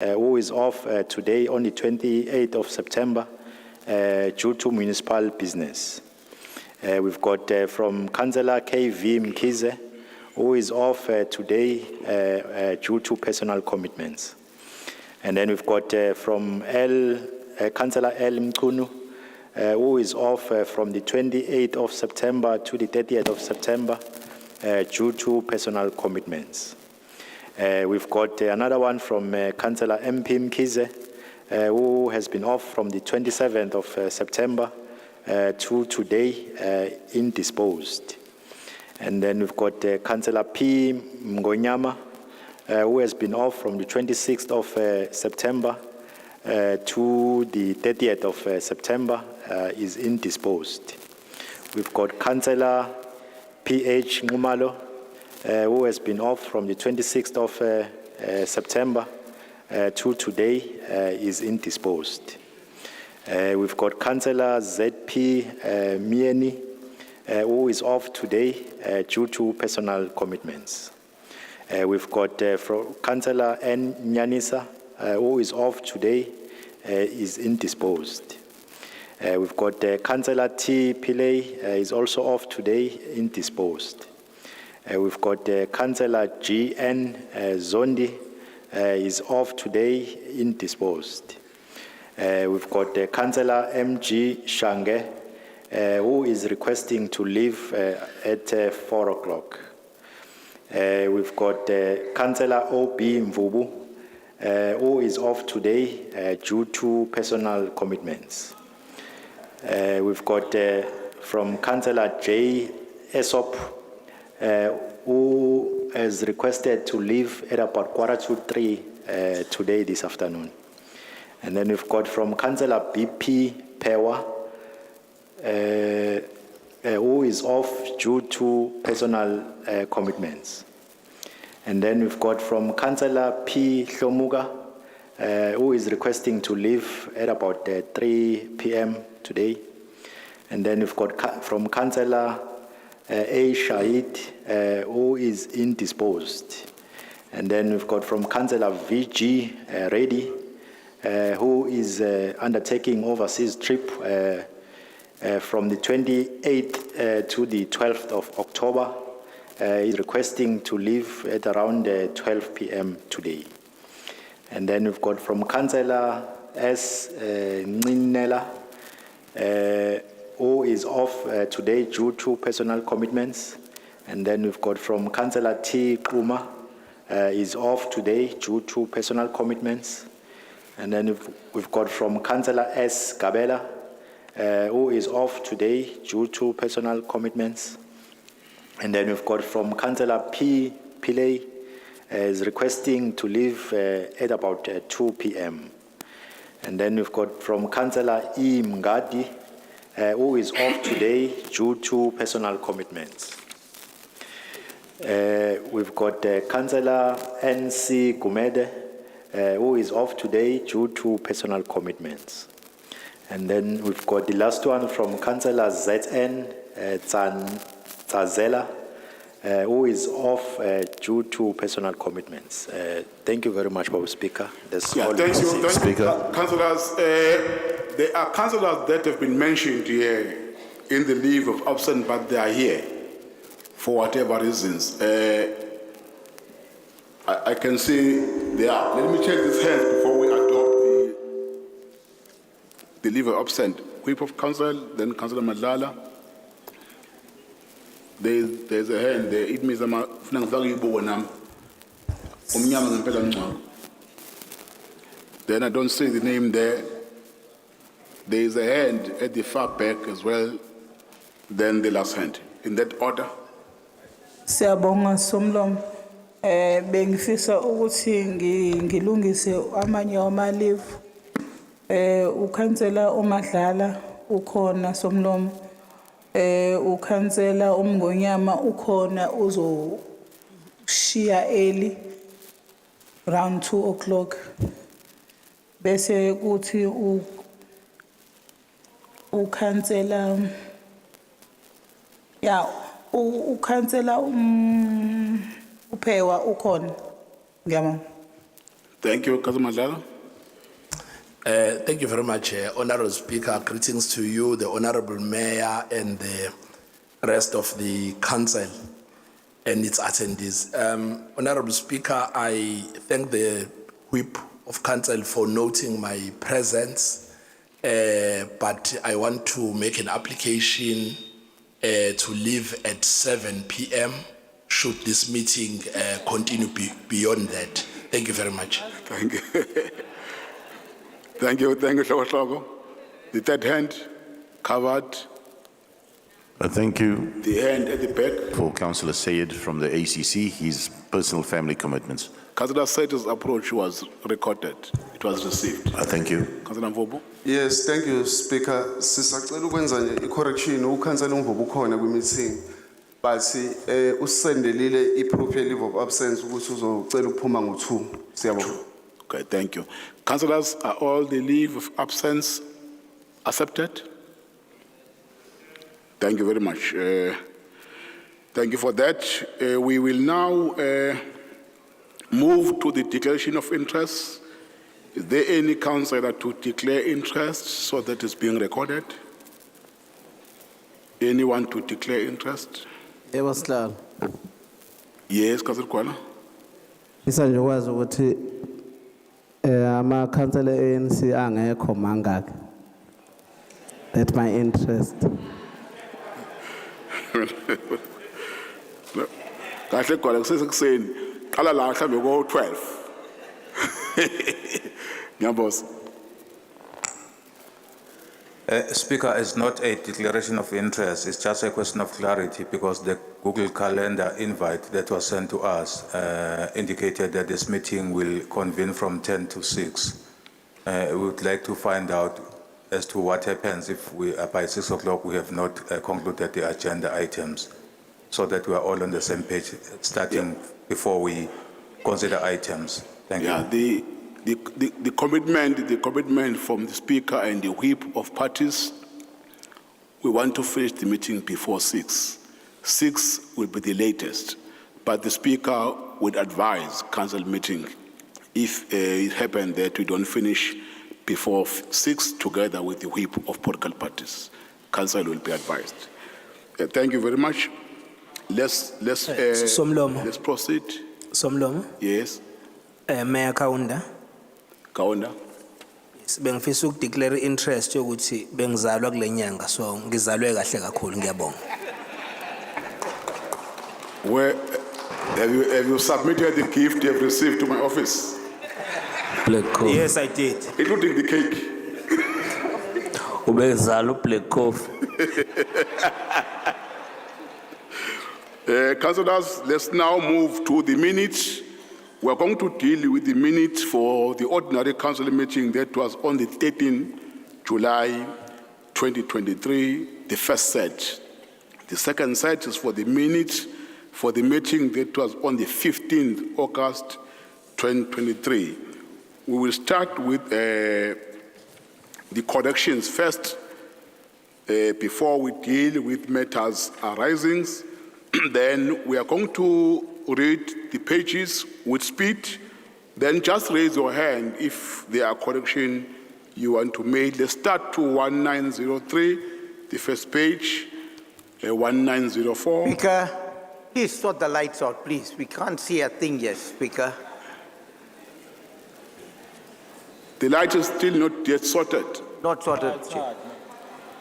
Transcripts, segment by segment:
who is off today on the 28th of September due to municipal business. We've got from Councillor KV Mkize, who is off today due to personal commitments. And then we've got from Councillor L Mkunu, who is off from the 28th of September to the 30th of September due to personal commitments. We've got another one from Councillor MP Mkize, who has been off from the 27th of September to today, indisposed. And then we've got Councillor P Mngonyama, who has been off from the 26th of September to the 30th of September, is indisposed. We've got Councillor PH Ngumalo, who has been off from the 26th of September to today, is indisposed. We've got Councillor ZP Mieni, who is off today due to personal commitments. We've got from Councillor N Nyanisa, who is off today, is indisposed. We've got Councillor T Pillay, is also off today, indisposed. We've got Councillor GN Zondi, is off today, indisposed. We've got Councillor MG Shange, who is requesting to leave at 4 o'clock. We've got Councillor OB Mvubu, who is off today due to personal commitments. We've got from Councillor J Esop, who has requested to leave at about 2:45 today, this afternoon. And then we've got from Councillor BP Pewa, who is off due to personal commitments. And then we've got from Councillor P Hlomuga, who is requesting to leave at about 3 p.m. today. And then we've got from Councillor A Shahid, who is indisposed. And then we've got from Councillor VG Reddy, who is undertaking overseas trip from the 28th to the 12th of October. Is requesting to leave at around 12 p.m. today. And then we've got from Councillor S Ncinela, who is off today due to personal commitments. And then we've got from Councillor T Kuma, is off today due to personal commitments. And then we've got from Councillor S Gabela, who is off today due to personal commitments. And then we've got from Councillor P Pillay, is requesting to leave at about 2 p.m. And then we've got from Councillor E Mngadi, who is off today due to personal commitments. We've got Councillor NC Gumede, who is off today due to personal commitments. And then we've got the last one from Councillor ZN Tazela, who is off due to personal commitments. Thank you very much, Mr. Speaker. That's all. Thank you, Speaker. Councillors, there are councillors that have been mentioned here in the leave of absence, but they are here for whatever reasons. I can see they are. Let me check this hand before we adopt the leave of absence. Whip of Council, then Councillor Madlala. There's a hand there. It means then I don't see the name there. There is a hand at the far back as well. Then the last hand. In that order. Siyabonga Somlom. Bengifisa ukuthi ngilungise amanye ama leave. Ukhansela uMadlala ukhona Somlom. Ukhansela uMngonyama ukhona uzoshiya early around 2 o'clock. Bese kuthi ukhansela ukhansela Upewa ukhona. Ngiyabonga. Thank you, Councillor Madlala. Thank you very much, Honorable Speaker. Greetings to you, the Honorable Mayor, and the rest of the council and its attendees. Honorable Speaker, I thank the Whip of Council for noting my presence, but I want to make an application to leave at 7 p.m. should this meeting continue beyond that. Thank you very much. Thank you. Thank you, Hloko. The third hand covered, Thank you the hand at the back. for Councillor Sayed from the ACC, his personal family commitments. Councillor Saito's approach was recorded. It was received. Thank you. Councillor Mvobo. Yes, thank you, Speaker. Sisacela ukwenza nje i-correction ukhansela uMvubu ukhona kwi-meeting but usendelile i-proof ye-leave of absence ukuthi uzocela ukuphuma ngo-2. Siyabonga. Okay, thank you. Councillors, are all the leave of absence accepted? Thank you very much. Thank you for that. We will now move to the declaration of interest. Is there any councillor to declare interest so that it's being recorded? Anyone to declare interest? Yebo sihlalo. Yes, Councillor Kwala. Isanje ukwazi ukuthi amakhansela ANC angekho mangaki. That's my interest. Kahle Kwala kusesekuseni qala la mhlambe ko 12. Ngiyabonga. Speaker, it's not a declaration of interest. It's just a question of clarity because the Google Calendar invite that was sent to us indicated that this meeting will convene from 10 to 6. We would like to find out as to what happens if we, by 6 o'clock we have not concluded the agenda items so that we are all on the same page starting before we consider items. Thank you. Yeah, the commitment from the Speaker and the whip of parties, we want to finish the meeting before 6. 6 will be the latest, but the Speaker would advise council meeting if it happened that we don't finish before 6 together with the whip of political parties. Council will be advised. Thank you very much. Let's proceed. Somlomo, Yes, Mayor Kaunda, Kaunda. bengifisa ukudeclare interest yokuthi bengizalwa kule nyanga so ngizalwe kahle kakhulu ngiyabonga. Where have you submitted the gift you have received to my office, Black coffee. Yes, I did. including the cake? Ubezalo black coffee. Councillors, let's now move to the minutes. We're going to deal with the minutes for the ordinary council meeting that was on the 13th July 2023, the first set. The second set is for the minutes for the meeting that was on the 15th August 2023. We will start with the corrections first before we deal with matters arising. Then we are going to read the pages with speed. Then just raise your hand if there are corrections you want to make. Let's start to 1903, the first page, 1904. Speaker, please sort the lights out, please. We can't see a thing yet, Speaker. The light is still not yet sorted. Not sorted.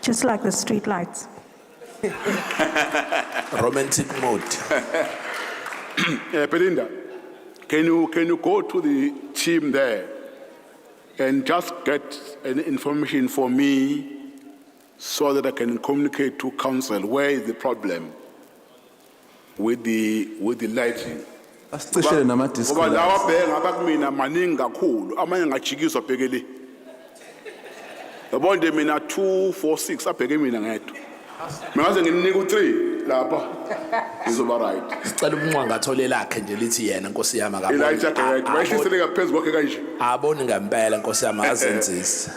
Just like the street lights. Romantic mode. Belinda, can you go to the team there and just get an information for me so that I can communicate to council where is the problem with the lighting? Asicishele nama-disco Ngoba lights. lawa bhenga abakumina maningi kakhulu amanye ngajikiswa bhekele. Yabona nje mina 2 4 6 abheke mina ngedwa. Mingaze nginike u3 lapha. Izoba right. Sicela umunqa ngathole lakhe nje lithi yena Nkosi yami Ilight yakhe right. Bayihlisele ngaphezulu kwakhe kanje. aboni ngempela Nkosi yami akazenzisi.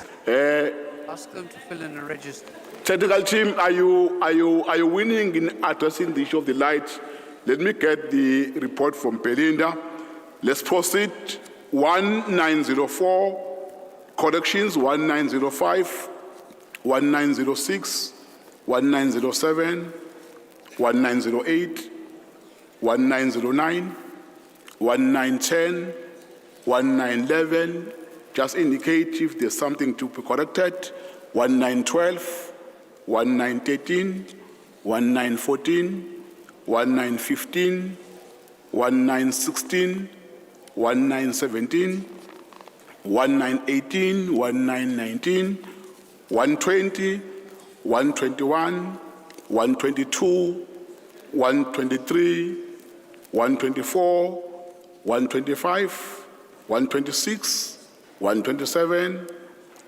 Ask them to fill in a register. Technical team, are you winning in addressing the issue of the light? Let me get the report from Belinda. Let's proceed 1904, corrections 1905, 1906, 1907, 1908, 1909, 1910, 1911, just indicate if there's something to be corrected, 1912, 1913, 1914, 1915, 1916, 1917, 1918, 1919, 120, 121, 122, 123, 124, 125, 126, 127,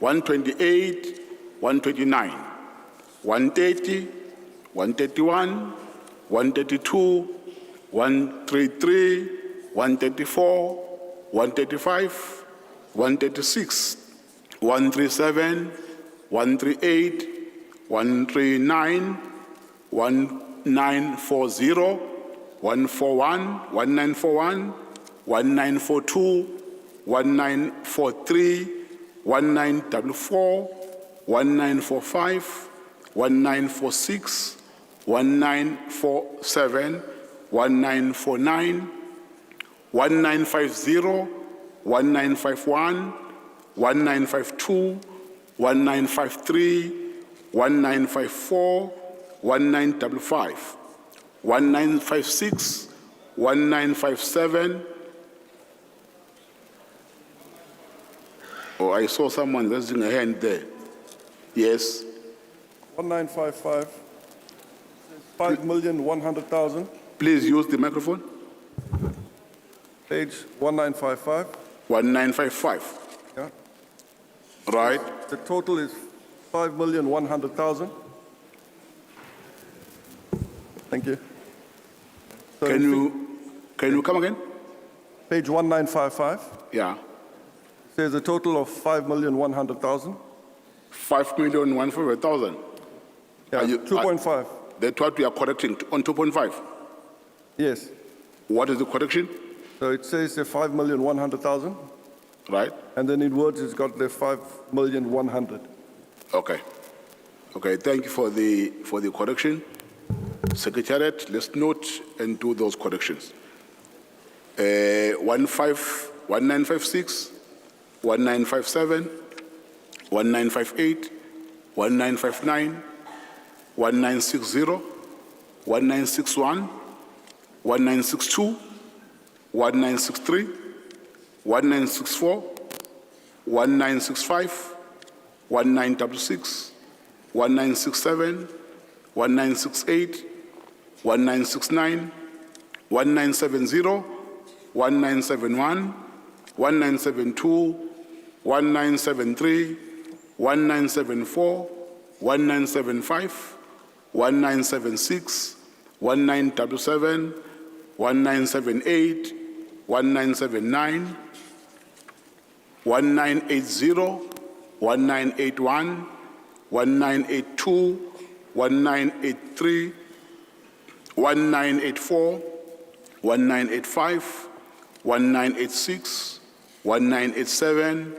128, 129, 130, 131, 132, 133, 134, 135, 136, 137, 138, 139, 1940, 141, 1941, 1942, 1943, 1944, 1945, 1946, 1947, 1949, 1950, 1951, 1952, 1953, 1954, 1955, 1956, 1957. Oh, I saw someone raising a hand there. Yes. 1955, 5,100,000. Please use the microphone. Page 1955. 1955. Yeah. Right. The total is 5,100,000. Thank you. So Can you come again? Page 1955 Yeah. says a total of 5,100,000. 5,100,000. Yeah, 2.5. That's what we are correcting on 2.5. Yes. What is the correction? So it says the 5,100,000, Right. and then in words it's got the 5,100,000. Okay. Okay. Thank you for the correction. Secretariat, let's note and do those corrections. 1956, 1957, 1958, 1959, 1960, 1961, 1962, 1963, 1964, 1965, 1966, 1967, 1968, 1969, 1970, 1971, 1972, 1973, 1974, 1975, 1976, 1977, 1978, 1979, 1980, 1981, 1982, 1983, 1984, 1985, 1986, 1987,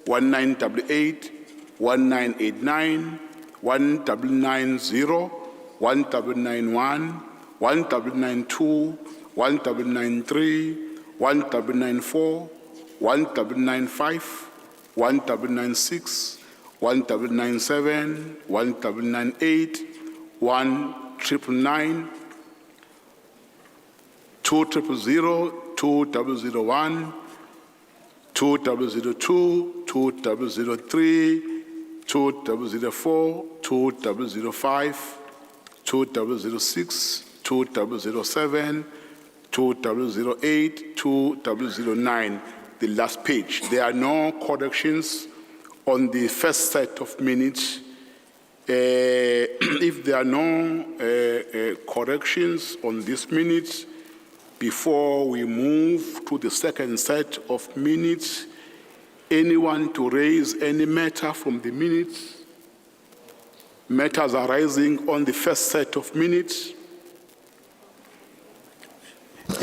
1988, 1989, 1990, 1991, 1992, 1993, 1994, 1995, 1996, 1997, 1998, 1999, 2000, 2001, 2002, 2003, 2004, 2005, 2006, 2007, 2008, 2009, the last page. There are no corrections on the first set of minutes. If there are no corrections on these minutes, before we move to the second set of minutes, anyone to raise any matter from the minutes? Matters arising on the first set of minutes?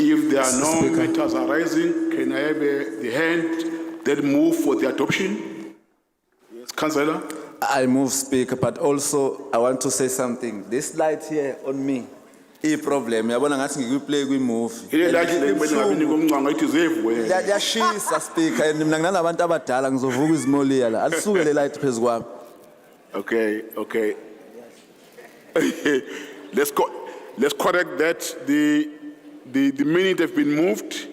If there are no matters arising, can I have the hand that move for the adoption? Yes, Councillor. I move, Speaker, but also I want to say something. This light here on me, problem. Yabona ngathi ngikuplay kwi-movie. Ile light le kumele ngabe nikomncanga ithi zevwe. Liyashisa, Speaker, and mina nginalabantu abadala ngizovuka izimoliya la. Alisuke le light phezu kwami. Okay. Let's correct that. The minute have been moved.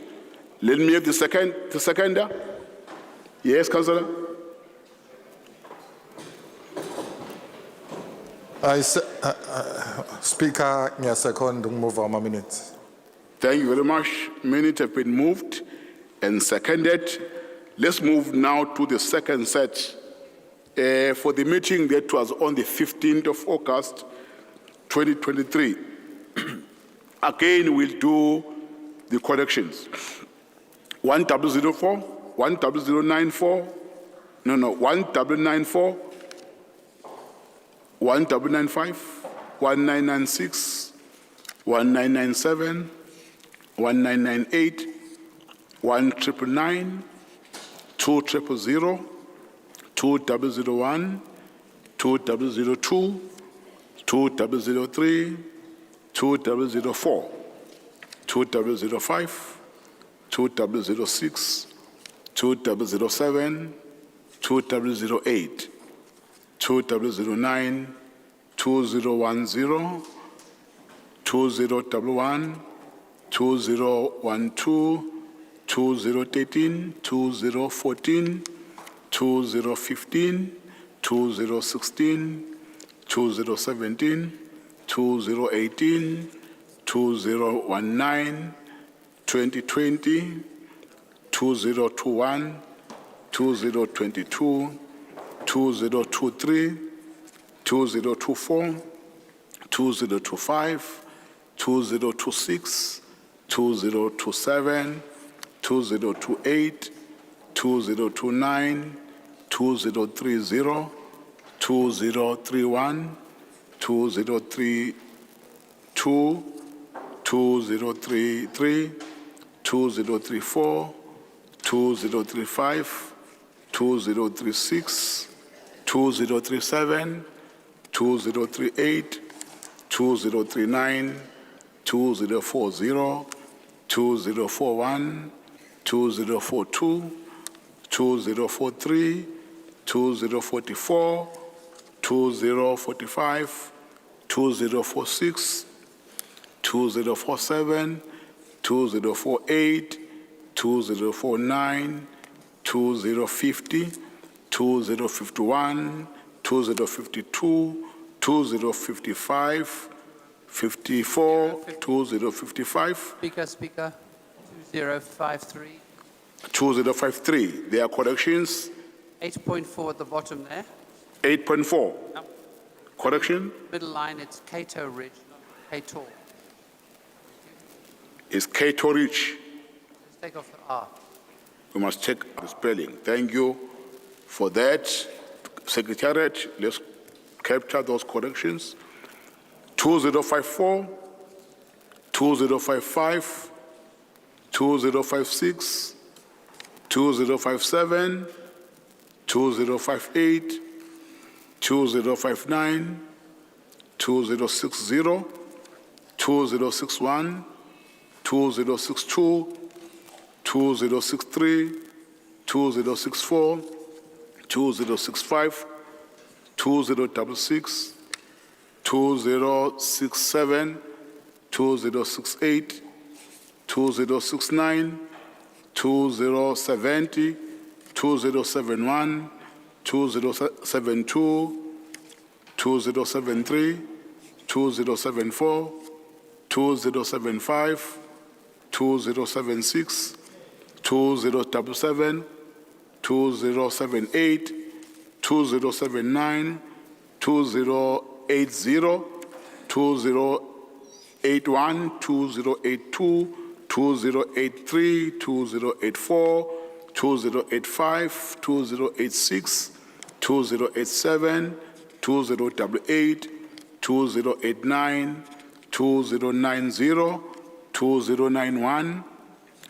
Let me have the seconder. Yes, Councillor. Speaker, ngiyasecond move our minutes. Thank you very much. Minutes have been moved and seconded. Let's move now to the second set. For the meeting that was on the 15th of August, 2023. Again, we'll do the corrections. 1004, 1094, 1994, 1995, 1996, 1997, 1998, 1999, 2000, 2001, 2002, 2003, 2004, 2005, 2006, 2007, 2008, 2009, 2010, 2011, 2012, 2013, 2014, 2015, 2016, 2017, 2018, 2019, 2020, 2021, 2022, 2023, 2024, 2025, 2026, 2027, 2028, 2029, 2030, 2031, 2032, 2033, 2034, 2035, 2036, 2037, 2038, 2039, 2040, 2041, 2042, 2043, 2044, 2045, 2046, 2047, 2048, 2049, 2050, 2051, 2052, 2055, 54, 2055. Speaker, 2053. 2053. There are corrections. 8.4 at the bottom there. 8.4. Yep. Correction Middle line, it's Cato Ridge, not Cato. is Cato Ridge. Let's take off the R. We must check the spelling. Thank you for that. Secretariat, let's capture those corrections. 2054, 2055, 2056, 2057, 2058, 2059, 2060, 2061, 2062, 2063, 2064, 2065, 2066, 2067, 2068, 2069, 2070, 2071, 2072, 2073, 2074, 2075, 2076, 2077, 2078, 2079, 2080, 2081, 2082, 2083, 2084, 2085, 2086, 2087, 2088, 2089, 2090, 2091,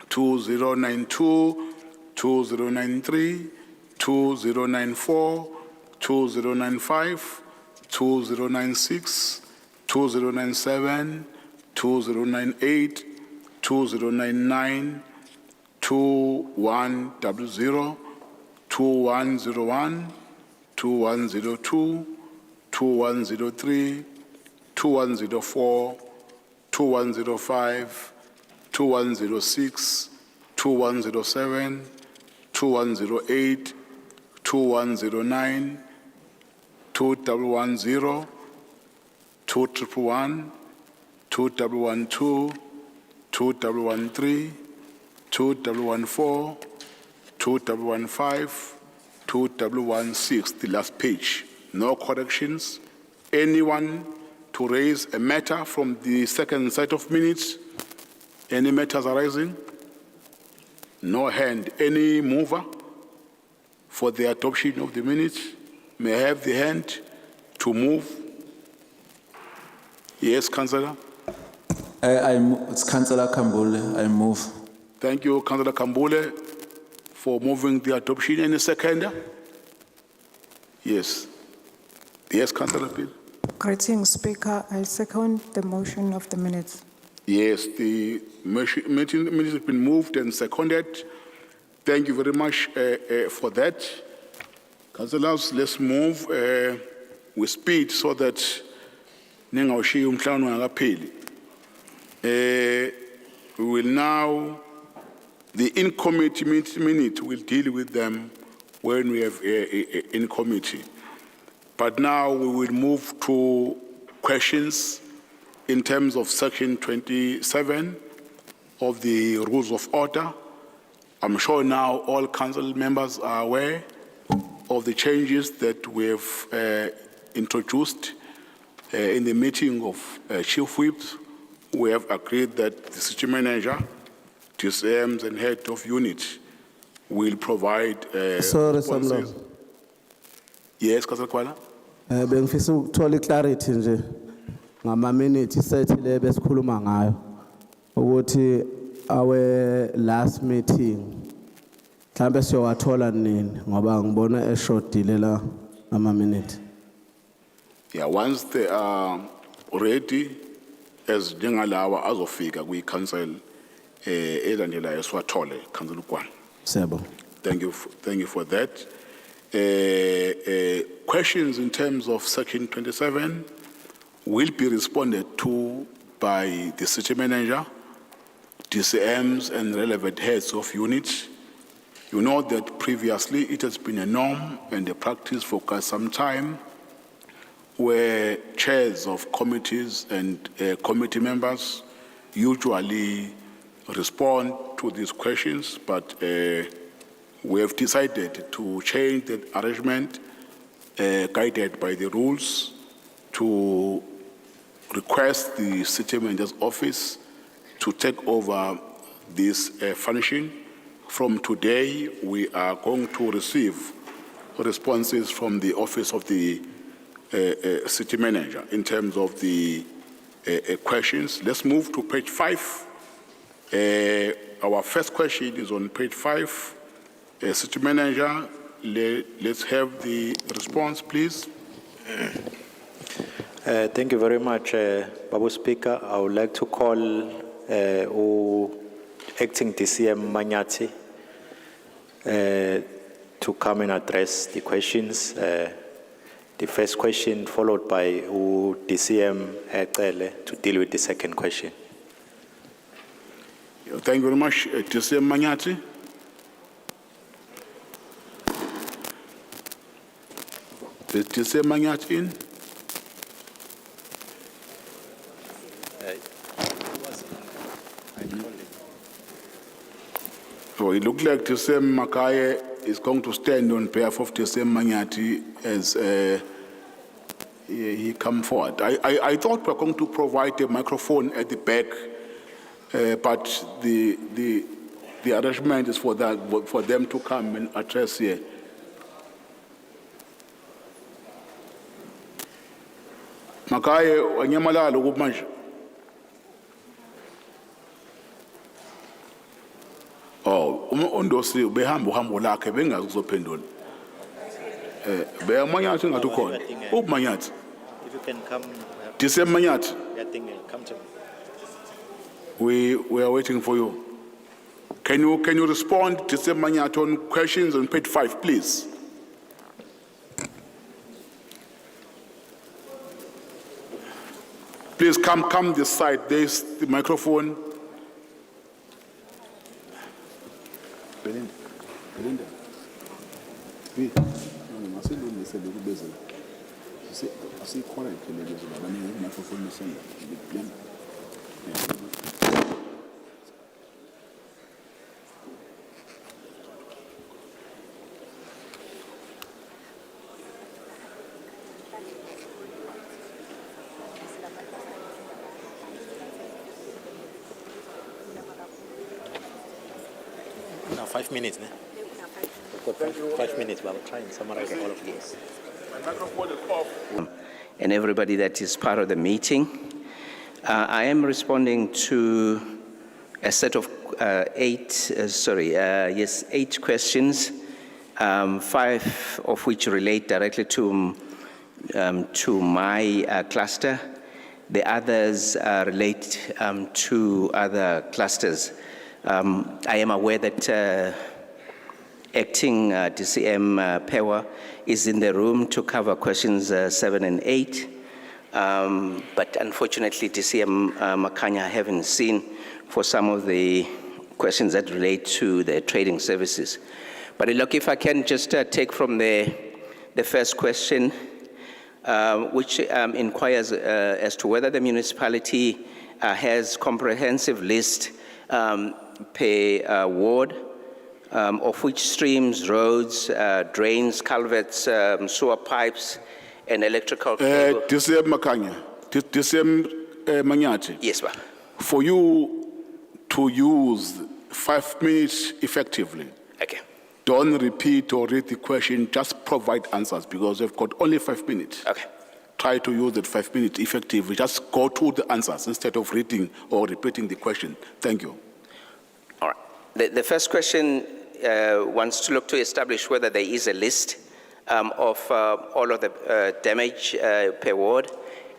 2092, 2093, 2094, 2095, 2096, 2097, 2098, 2099, 2100, 2101, 2102, 2103, 2104, 2105, 2106, 2107, 2108, 2109, 2110, 2111, 2112, 2113, 2114, 2115, 2116, the last page. No corrections. Anyone to raise a matter from the second set of minutes? Any matters arising? No hand. Any mover for the adoption of the minutes? May I have the hand to move? Yes, Councillor. It's Councillor Kambule. I move. Thank you, Councillor Kambule, for moving the adoption. Any seconder? Yes. Yes, Councillor, please. Greetings, Speaker. I second the motion of the minutes. Yes, the meeting minutes has been moved and seconded. Thank you very much for that. Councillors, let's move with speed so that ningawushiya umhlangano ungakapheli. We will now, the in-committee minute, we'll deal with them when we have in committee. But now we will move to questions in terms of section 27 of the Rules of Order. I'm sure now all council members are aware of the changes that we have introduced in the meeting of chief whips. We have agreed that the city manager, TCMs and head of unit will provide Sorry, responses. Samlo. Yes, Councillor Kwala. Bengifisa ukuthola clarity nje ngama minute set le besikhuluma ngayo ukuthi our last meeting mhlambe siyowathola nini ngoba ngibona eshortile la ama minute. Yeah, once they are ready, as njengalawa azofika kwi-council elandelayo siwathole, Councillor Kwala. Sebo. Thank you for that. Questions in terms of section 27 will be responded to by the city manager, DCMs and relevant heads of units. You know that previously it has been a norm and a practice for quite some time where chairs of committees and committee members usually respond to these questions, but we have decided to change the arrangement guided by the rules to request the city manager's office to take over this function. From today, we are going to receive responses from the office of the city manager in terms of the questions. Let's move to page 5. Our first question is on page 5. City manager, let's have the response, please. Thank you very much, Babu Speaker. I would like to call Acting DCM Manyati to come and address the questions. The first question followed by DCM Ecele to deal with the second question. Thank you very much, DCM Manyati. Is DCM Manyati in? So it looks like DCM Makaye is going to stand on behalf of DCM Manyati as he come forward. I thought we were going to provide a microphone at the back, but the arrangement is for them to come and address here. Makaye, wanyamalala kumanje. Ondosi behamba uhambo lakhe bengazi ukuzophendula. Beyamanyathi ngathi ukhona. Ubumanyathi. If you can come, Disem Manyathi. I think come to me. We are waiting for you. Can you respond, Disem Manyathi, on questions on page 5, please? Please come this side. There's the microphone. Belinda. Masilungise lokubezela. Asikhona iphelekezo labaningi microphone senda. Now 5 minutes, ne? We've got 5 minutes, but I'll try and summarize all of these. My microphone is off. And everybody that is part of the meeting. I am responding to a set of 8 questions, 5 of which relate directly to my cluster. The others relate to other clusters. I am aware that Acting DCM Pewa is in the room to cover questions 7 and 8. But unfortunately, DCM Makanya I haven't seen for some of the questions that relate to the trading services. But look, if I can just take from the first question, which inquires as to whether the municipality has comprehensive list per ward, of which streams, roads, drains, culverts, sewer pipes, and electrical cable. DCM Makanya, DCM Manyathi. Yes, ma'am. For you to use 5 minutes effectively, Okay. don't repeat or read the question, just provide answers because we've got only 5 minutes. Okay. Try to use that 5 minutes effectively. Just go through the answers instead of reading or repeating the question. Thank you. All right. The first question wants to look to establish whether there is a list of all of the damage per ward.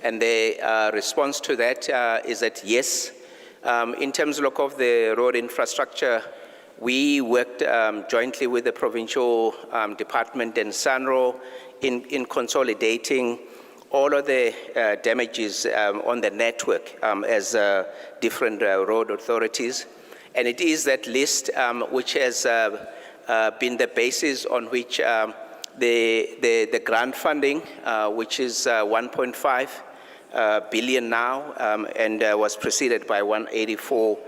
And the response to that is that yes. In terms of the road infrastructure, we worked jointly with the provincial department and SANRO in consolidating all of the damages on the network as different road authorities. And it is that list which has been the basis on which the grant funding, which is 1.5 billion now, and was preceded by 184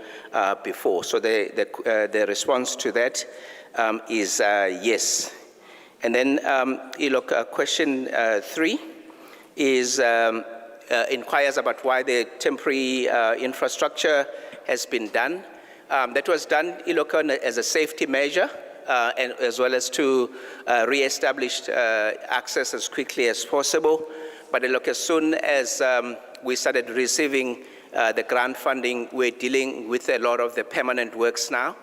before. So the response to that is yes. And then question 3 is inquires about why the temporary infrastructure has been done. That was done as a safety measure, and as well as to re-establish access as quickly as possible. But as soon as we started receiving the grant funding, we're dealing with a lot of the permanent works now.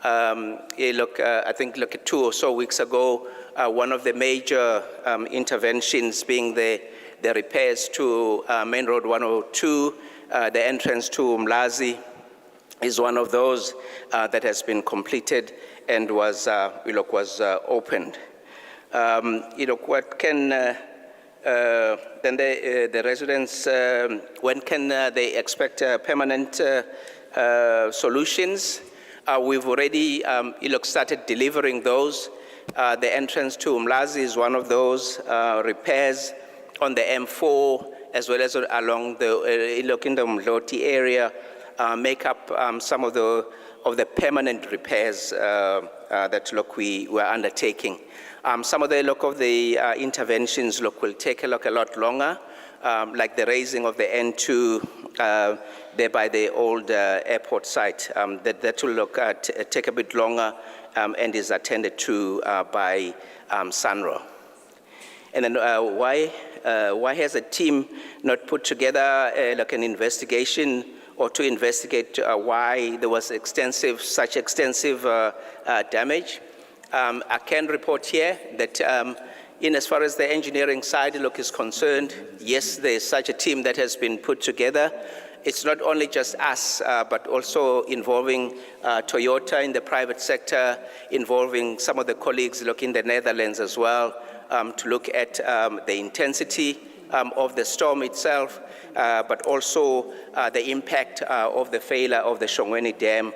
I think 2 or so weeks ago, one of the major interventions being the repairs to Main Road 102, the entrance to Mlazi is one of those that has been completed and was opened. What can then the residents, when can they expect permanent solutions? We've already started delivering those. The entrance to Mlazi is one of those. Repairs on the M4 as well as along the in the Mloti area make up some of the permanent repairs that we were undertaking. Some of the interventions will take a lot longer, like the raising of the N2 there by the old airport site. That will take a bit longer and is attended to by SANRO. And then why has a team not put together an investigation or to investigate why there was such extensive damage. I can report here that in as far as the engineering side look is concerned, yes, there's such a team that has been put together. It's not only just us, but also involving Toyota in the private sector, involving some of the colleagues look in the Netherlands as well, to look at the intensity of the storm itself, but also the impact of the failure of the Shongweni Dam,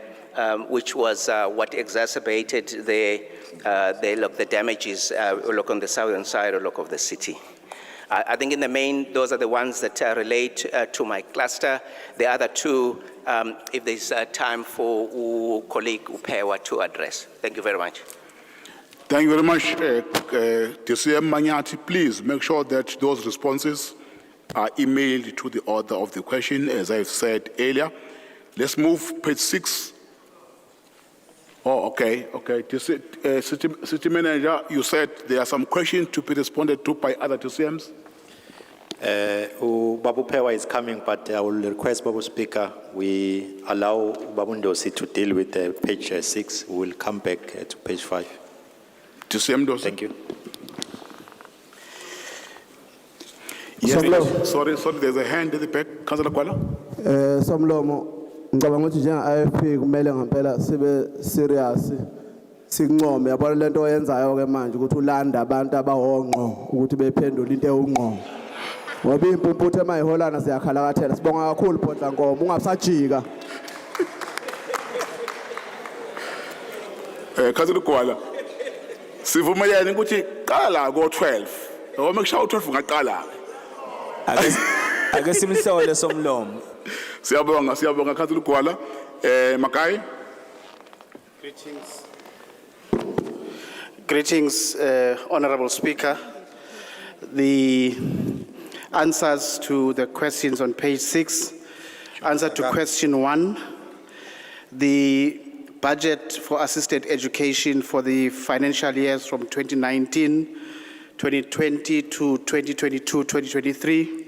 which was what exacerbated the damages look on the southern side or look of the city. I think in the main, those are the ones that relate to my cluster. The other two, if there's time for colleague Upewa to address. Thank you very much. Thank you very much, DCM Manyati. Please make sure that those responses are emailed to the author of the question, as I've said earlier. Let's move page 6. Oh, okay. City Manager, you said there are some questions to be responded to by other TCMs. Babu Pewa is coming, but I will request Babu Speaker, we allow Babu Ndosi to deal with page 6. We will come back to page 5. TCM Ndosi. Thank you. Yes, sorry, there's a hand at the back. Councillor Kwala. Somlomo, ngicabanga ukuthi njenga-IFP kumele ngempela sibe serious sincome yabona lento oyenzayo ke manje ukuthi ulanda abantu abahonqo ukuthi bephendule into ewungqo ngoba impumputhe emayiholana siyakhalakathela sibonga kakhulu Photla Nkomo ungasajika Councillor Kwala, sivumelene ukuthi qala ko-12 noma kushaya u-12 ungaqala ake simhlole somlomo. Siyabonga Councillor Kwala. Makai. Greetings, Honorable Speaker. The answers to the questions on page 6. Answer to question 1. The budget for assisted education for the financial years from 2019, 2020 to 2022, 2023.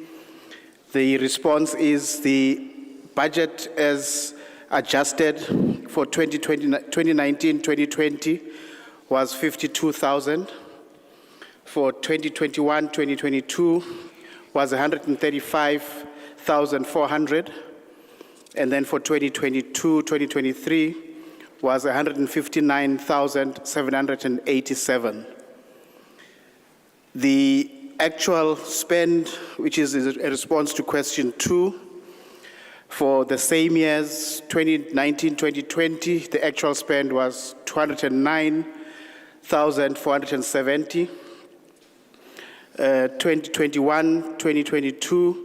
The response is the budget as adjusted for 2019-2020 was 52,000. For 2021-2022 was 135,400. And then for 2022-2023 was 159,787. The actual spend, which is a response to question 2, for the same years, 2019-2020, the actual spend was 209,470. 2021-2022,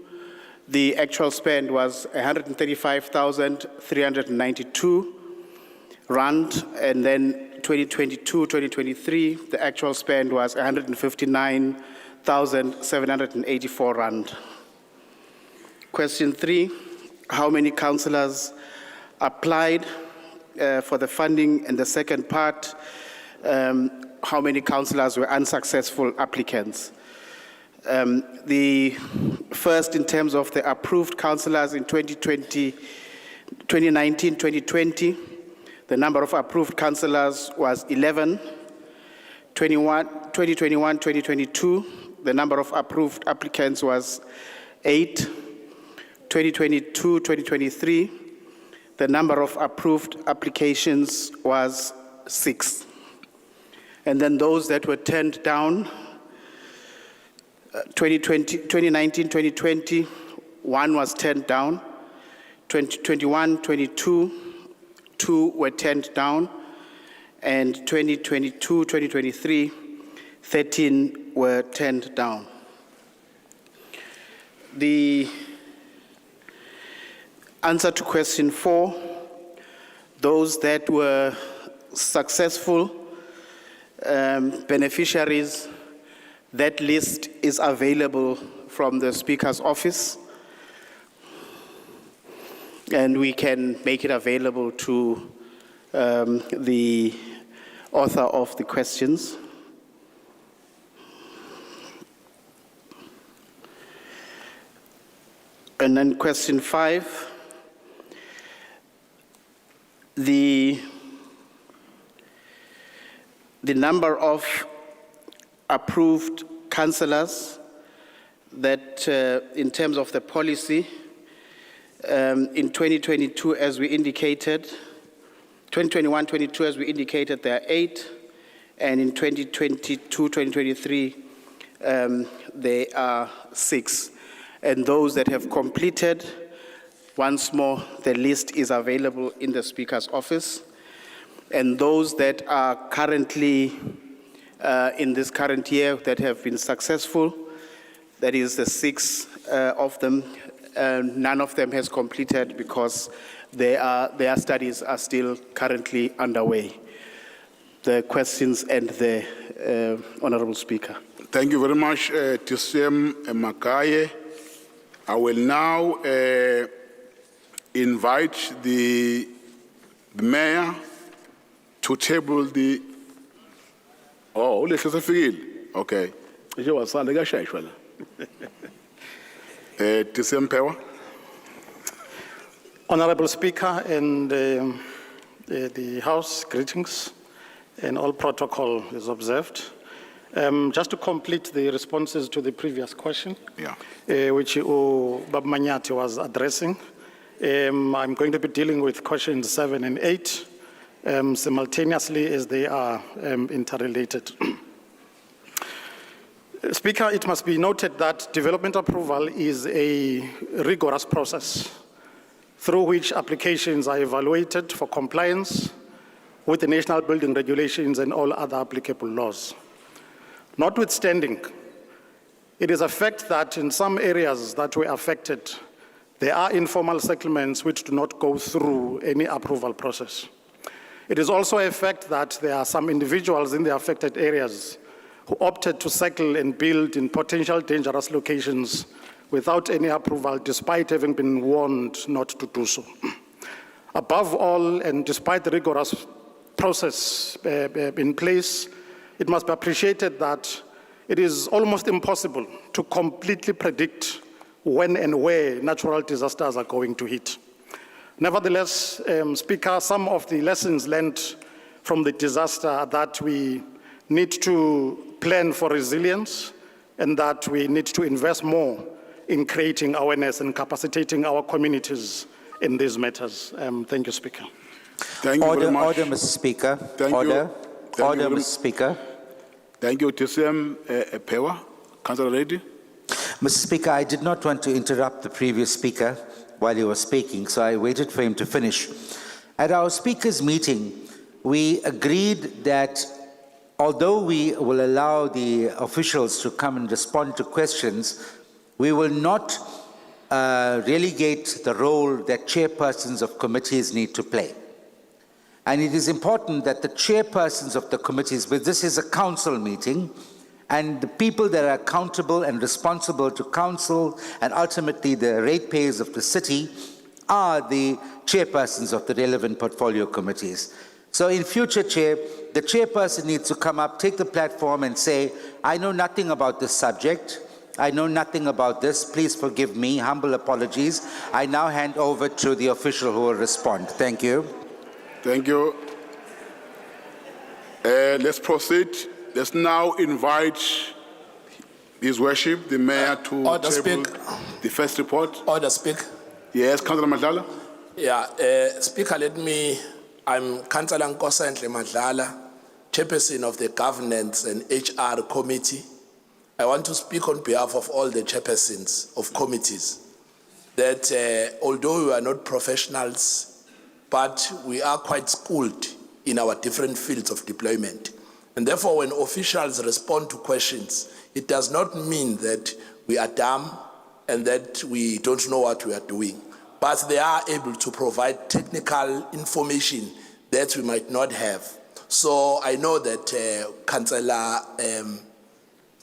the actual spend was 135,392 rand, and then 2022-2023, the actual spend was 159,784 rand. Question 3. How many councillors applied for the funding? And the second part, how many councillors were unsuccessful applicants? The first, in terms of the approved councillors in 2019-2020, the number of approved councillors was 11. 2021-2022, the number of approved applicants was 8. 2022-2023, the number of approved applications was 6. And then those that were turned down, 2019-2020, 1 was turned down. 2021-22, 2 were turned down. And 2022-2023, 13 were turned down. The answer to question 4, those that were successful beneficiaries, that list is available from the Speaker's office, and we can make it available to the author of the questions. And then question 5, The number of approved councillors that in terms of the policy in 2022 as we indicated, 2021-22 as we indicated, there are 8, and in 2022-2023 there are 6. And those that have completed, once more, the list is available in the Speaker's office. And those that are currently in this current year that have been successful, that is the 6 of them, none of them has completed because their studies are still currently underway. The questions and the Honorable Speaker. Thank you very much, Tisem Makaye. I will now invite the mayor to table the. Oh, let's okay. Tisem Pewa. Honorable Speaker and the House, greetings, and all protocol is observed. Just to complete the responses to the previous question, which Bab Manyati was addressing, I'm going to be dealing with questions 7 and 8 simultaneously as they are interrelated. Speaker, it must be noted that development approval is a rigorous process through which applications are evaluated for compliance with the national building regulations and all other applicable laws. Notwithstanding, it is a fact that in some areas that were affected, there are informal settlements which do not go through any approval process. It is also a fact that there are some individuals in the affected areas who opted to settle and build in potential dangerous locations without any approval, despite having been warned not to do so. Above all, and despite the rigorous process in place, it must be appreciated that it is almost impossible to completely predict when and where natural disasters are going to hit. Nevertheless, Speaker, some of the lessons learned from the disaster are that we need to plan for resilience and that we need to invest more in creating awareness and capacitating our communities in these matters. Thank you, Speaker. Thank you very much. Order, Mr. Speaker. Thank order. you. Order, Thank you. Mr. Speaker. Thank you, Tisem Pewa. Councillor Reddy. Mr. Speaker, I did not want to interrupt the previous speaker while he was speaking, so I waited for him to finish. At our speakers' meeting, we agreed that although we will allow the officials to come and respond to questions, we will not relegate the role that chairpersons of committees need to play. And it is important that the chairpersons of the committees, but this is a council meeting, and the people that are accountable and responsible to council and ultimately the ratepayers of the city are the chairpersons of the relevant portfolio committees. So in future, Chair, the chairperson needs to come up, take the platform and say, I know nothing about this subject. I know nothing about this. Please forgive me. Humble apologies. I now hand over to the official who will respond. Thank you. Thank you. Let's proceed. Let's now invite His Worship, the Mayor, to Order, table Speak. the first report. Order, Speak. Yes, Councillor Madlala. Yeah, Speaker, I'm Councillor Nkosenhle Madlala, Chairperson of the Governance and HR Committee. I want to speak on behalf of all the chairpersons of committees that although we are not professionals, but we are quite schooled in our different fields of deployment. And therefore, when officials respond to questions, it does not mean that we are dumb and that we don't know what we are doing. But they are able to provide technical information that we might not have. So I know that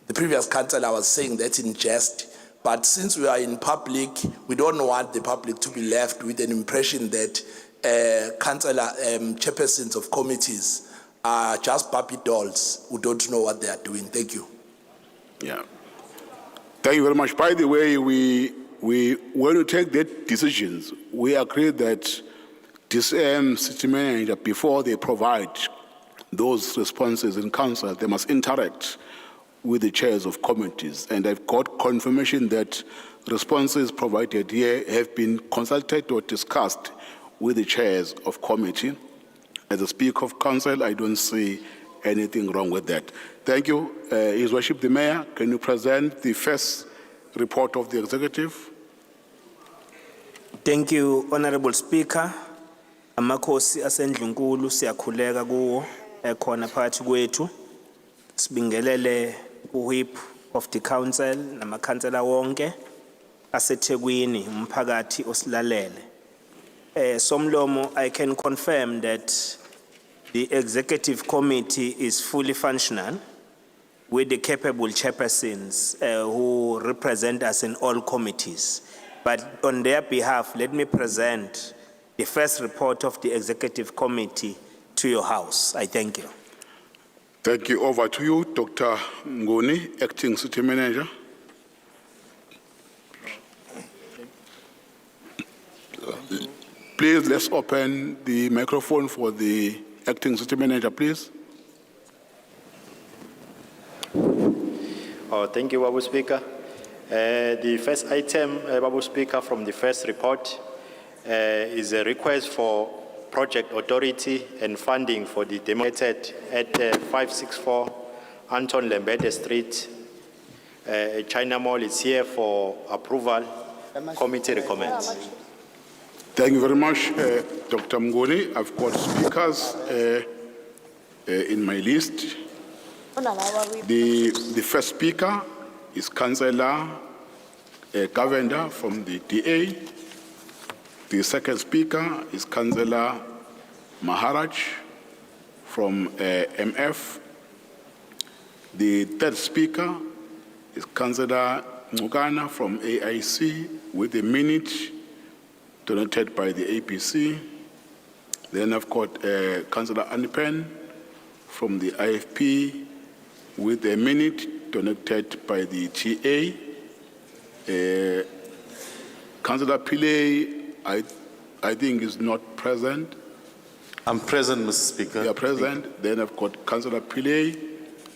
the previous councillor was saying that in jest, but since we are in public, we don't want the public to be left with an impression that chairpersons of committees are just puppy dolls who don't know what they are doing. Thank you. Yeah. Thank you very much. By the way, when we take that decisions, we agree that City Manager, before they provide those responses in council, they must interact with the chairs of committees. And I've got confirmation that responses provided here have been consulted or discussed with the chairs of committee. As a Speaker of Council, I don't see anything wrong with that. Thank you. His Worship the Mayor, can you present the first report of the Executive? Thank you, Honorable Speaker. Amakhosi asendlunkulu siyakhuleka kuwo ekhona phakathi kwethu. Sibingelele uWhip of the Council namakhansela wonke aseThekwini umphakathi osilalele. Somlomo, I can confirm that the Executive Committee is fully functional with the capable chairpersons who represent us in all committees. But on their behalf, let me present the first report of the Executive Committee to your House. I thank you. Thank you. Over to you, Dr. Nguni, Acting City Manager. Please, let's open the microphone for the Acting City Manager, please. Oh, thank you, Babu Speaker. The first item, Babu Speaker, from the first report is a request for project authority and funding for the demarcated at 564 Anton Lembede Street. China Mall is here for approval. Committee recommends. Thank you very much, Dr. Mngoni. I've got speakers in my list. The first speaker is Councillor Govender from the DA. The second speaker is Councillor Maharaj from MF. The third speaker is Councillor Ngugana from AIC with a minute donated by the APC. Then I've got Councillor Anipen from the IFP with a minute donated by the TA. Councillor Pillay, I think is not present. I'm present, Mr. Speaker. You are present. Then I've got Councillor Pillay.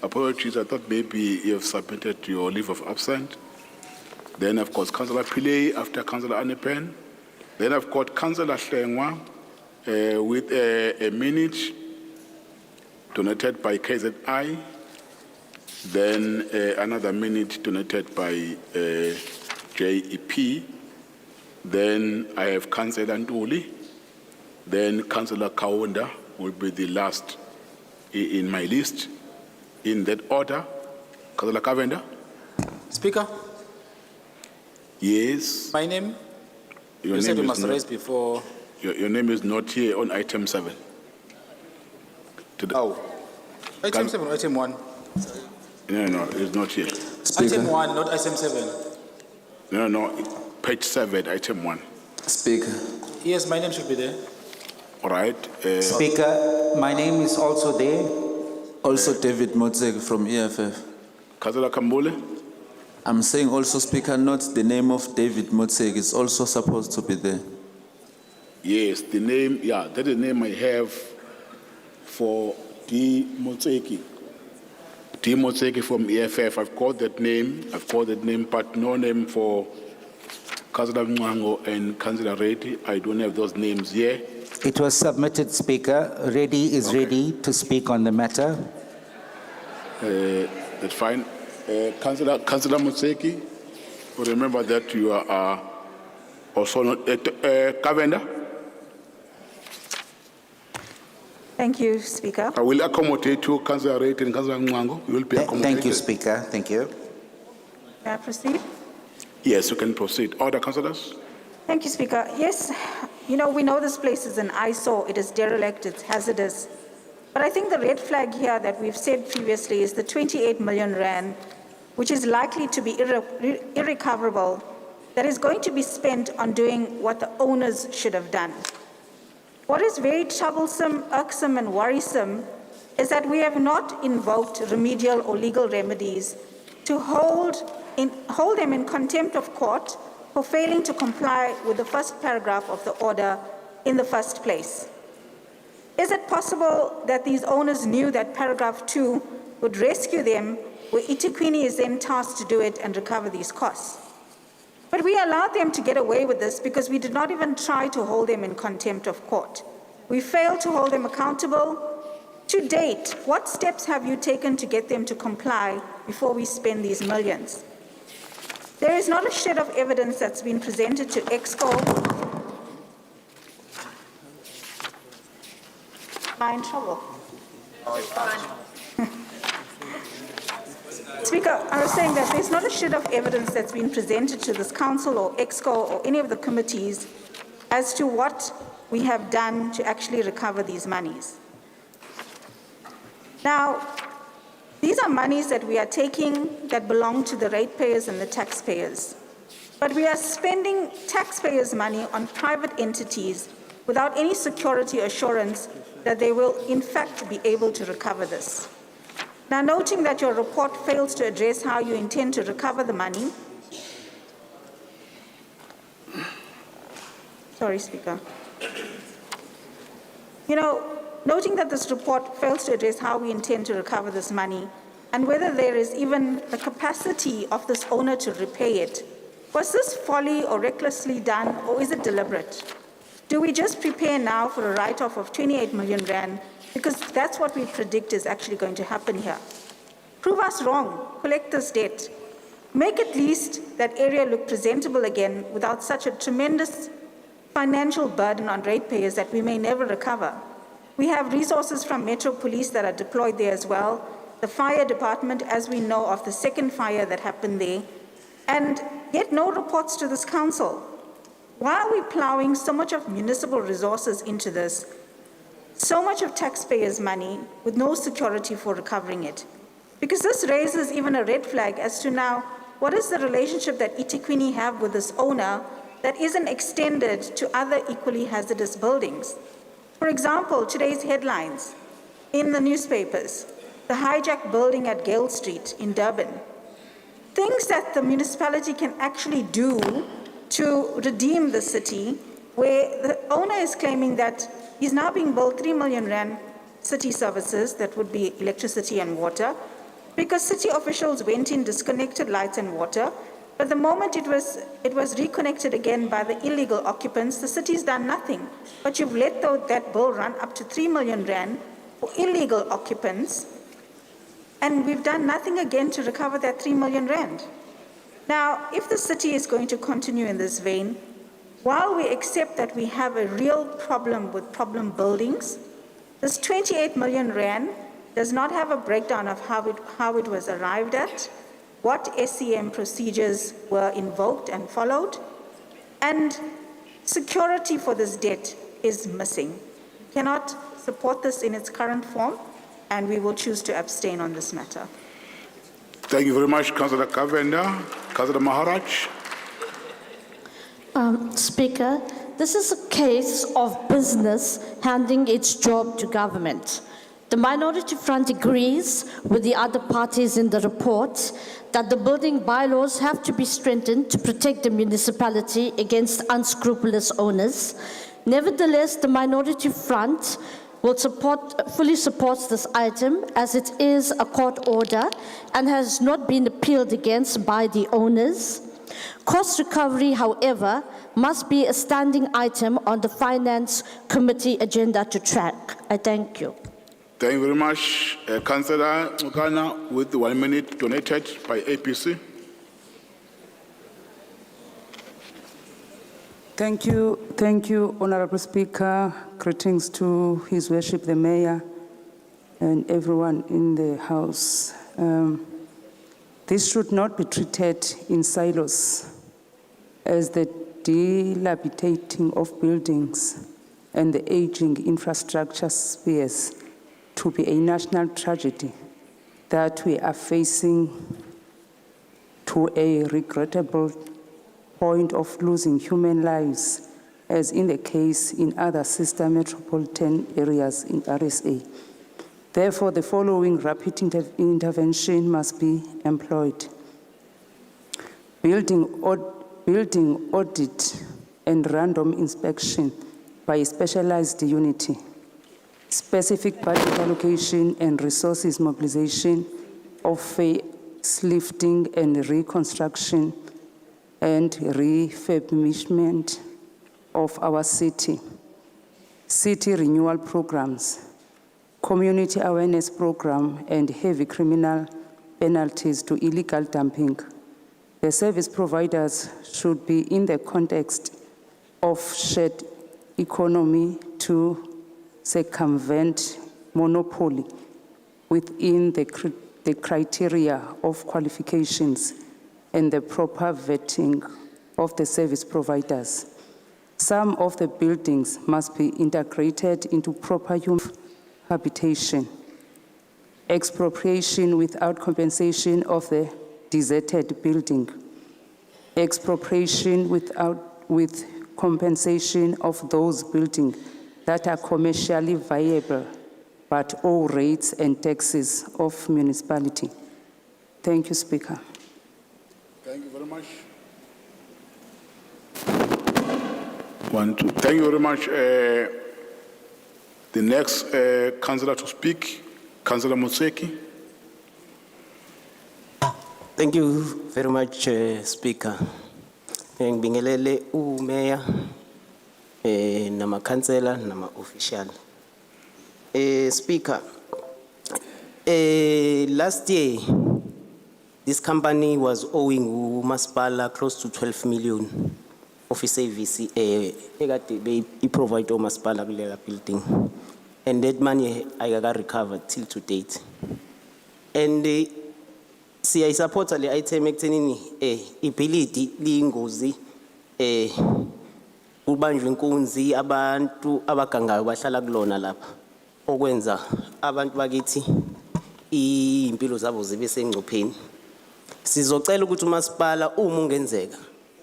Apologies, I thought maybe you have submitted your leave of absence. Then I've got Councillor Pillay after Councillor Anipen. Then I've got Councillor Hlengwa with a minute donated by KZI. Then another minute donated by JEP. Then I have Councillor Ntuli. Then Councillor Kaunda will be the last in my list. In that order, Councillor Kavenda. Speaker, Yes. my name, Your you said you name is must not- raise before. Your name is not here on item 7. Oh, item 7 or item 1? No, it's not here. Item 1, not item 7. No, page 7, item 1. Speaker. Yes, my name should be there. All right. Speaker, my name is also there. Also David Motseg from EFF. Councillor Kambule. I'm saying also, Speaker, not the name of David Motseg is also supposed to be there. Yes, the name, yeah, that is the name I have for D. Motseki. D. Motseki from EFF. I've got that name, but no name for Councillor Mwango and Councillor Reddy. I don't have those names here. It was submitted, Speaker. Reddy is ready to speak on the matter. That's fine. Councillor Motseki, remember that you are also not, Kavenda. Thank you, Speaker. I will accommodate you, Councillor Reddy and Councillor Mwango. You will be accommodated. Thank you, Speaker. Thank you. May I proceed? Yes, you can proceed. Order, councillors. Thank you, Speaker. Yes, you know, we know this place is an eyesore. It is derelict, it's hazardous. But I think the red flag here that we've said previously is the 28 million rand, which is likely to be irrecoverable, that is going to be spent on doing what the owners should have done. What is very troublesome, irksome, and worrisome is that we have not invoked remedial or legal remedies to hold them in contempt of court for failing to comply with the first paragraph of the order in the first place? Is it possible that these owners knew that paragraph 2 would rescue them, where Itiquini is then tasked to do it and recover these costs? But we allowed them to get away with this because we did not even try to hold them in contempt of court. We failed to hold them accountable. To date, what steps have you taken to get them to comply before we spend these millions? There is not a shred of evidence that's been presented to EXCO. Am I in trouble? Speaker, I was saying that there's not a shred of evidence that's been presented to this council or EXCO or any of the committees as to what we have done to actually recover these monies. Now, these are monies that we are taking that belong to the ratepayers and the taxpayers. But we are spending taxpayers' money on private entities without any security assurance that they will in fact be able to recover this. Now, noting that your report fails to address how you intend to recover the money, sorry, Speaker. Noting that this report fails to address how we intend to recover this money and whether there is even the capacity of this owner to repay it, was this folly or recklessly done, or is it deliberate? Do we just prepare now for a write-off of 28 million rand because that's what we predict is actually going to happen here? Prove us wrong, collect this debt, make at least that area look presentable again without such a tremendous financial burden on ratepayers that we may never recover. We have resources from Metro Police that are deployed there as well, the fire department, as we know of the second fire that happened there, and yet no reports to this council. Why are we plowing so much of municipal resources into this, so much of taxpayers' money with no security for recovering it? Because this raises even a red flag as to now, what is the relationship that Itiquini have with this owner that isn't extended to other equally hazardous buildings? For example, today's headlines in the newspapers, the hijacked building at Gale Street in Durban. Things that the municipality can actually do to redeem the city, where the owner is claiming that he's now being billed 3 million rand city services, that would be electricity and water, because city officials went in, disconnected lights and water, but the moment it was reconnected again by the illegal occupants, the city's done nothing. But you've let that bill run up to 3 million rand for illegal occupants, and we've done nothing again to recover that 3 million rand. Now, if the city is going to continue in this vein, while we accept that we have a real problem with problem buildings, this 28 million rand does not have a breakdown of how it was arrived at, what SEM procedures were invoked and followed, and security for this debt is missing. We cannot support this in its current form, and we will choose to abstain on this matter. Thank you very much, Councillor Kavenda. Councillor Maharaj. Speaker, this is a case of business handing its job to government. The Minority Front agrees with the other parties in the report that the building bylaws have to be strengthened to protect the municipality against unscrupulous owners. Nevertheless, the Minority Front will fully supports this item as it is a court order and has not been appealed against by the owners. Cost recovery, however, must be a standing item on the Finance Committee agenda to track. I thank you. Thank you very much. Councillor Mugana with the 1 minute donated by APC. Thank you, Honorable Speaker. Greetings to His Worship the Mayor and everyone in the House. This should not be treated in silos as the dilapidating of buildings and the aging infrastructure spheres to be a national tragedy that we are facing to a regrettable point of losing human lives, as in the case in other sister metropolitan areas in RSA. Therefore, the following rapid intervention must be employed. Building audit and random inspection by a specialized unit. Specific budget allocation and resources mobilization of facelifting and reconstruction and refurbishment of our city. City renewal programs, community awareness program, and heavy criminal penalties to illegal dumping. The service providers should be in the context of shared economy to circumvent monopoly within the criteria of qualifications and the proper vetting of the service providers. Some of the buildings must be integrated into proper human habitation. Expropriation without compensation of the deserted building. Expropriation with compensation of those buildings that are commercially viable but owe rates and taxes of municipality. Thank you, Speaker. Thank you very much. Thank you very much. The next councillor to speak, Councillor Moseki. Thank you very much, Speaker. Ngibingelele uMayor, nama councillor, nama official. Speaker, last year, this company was owing uMasipala close to 12 million of service. He provide uMasipala kulela building, and that money I got recovered till to date. And I support the item ekuthenini ibilidi liyingozi kubanjwe inkunzi abantu abagangayo bahlala kulona lapha okwenza abantu bakithi impilo zabo zibe sengcupheni. Sizocela ukuthi uMasipala uma ungenzeka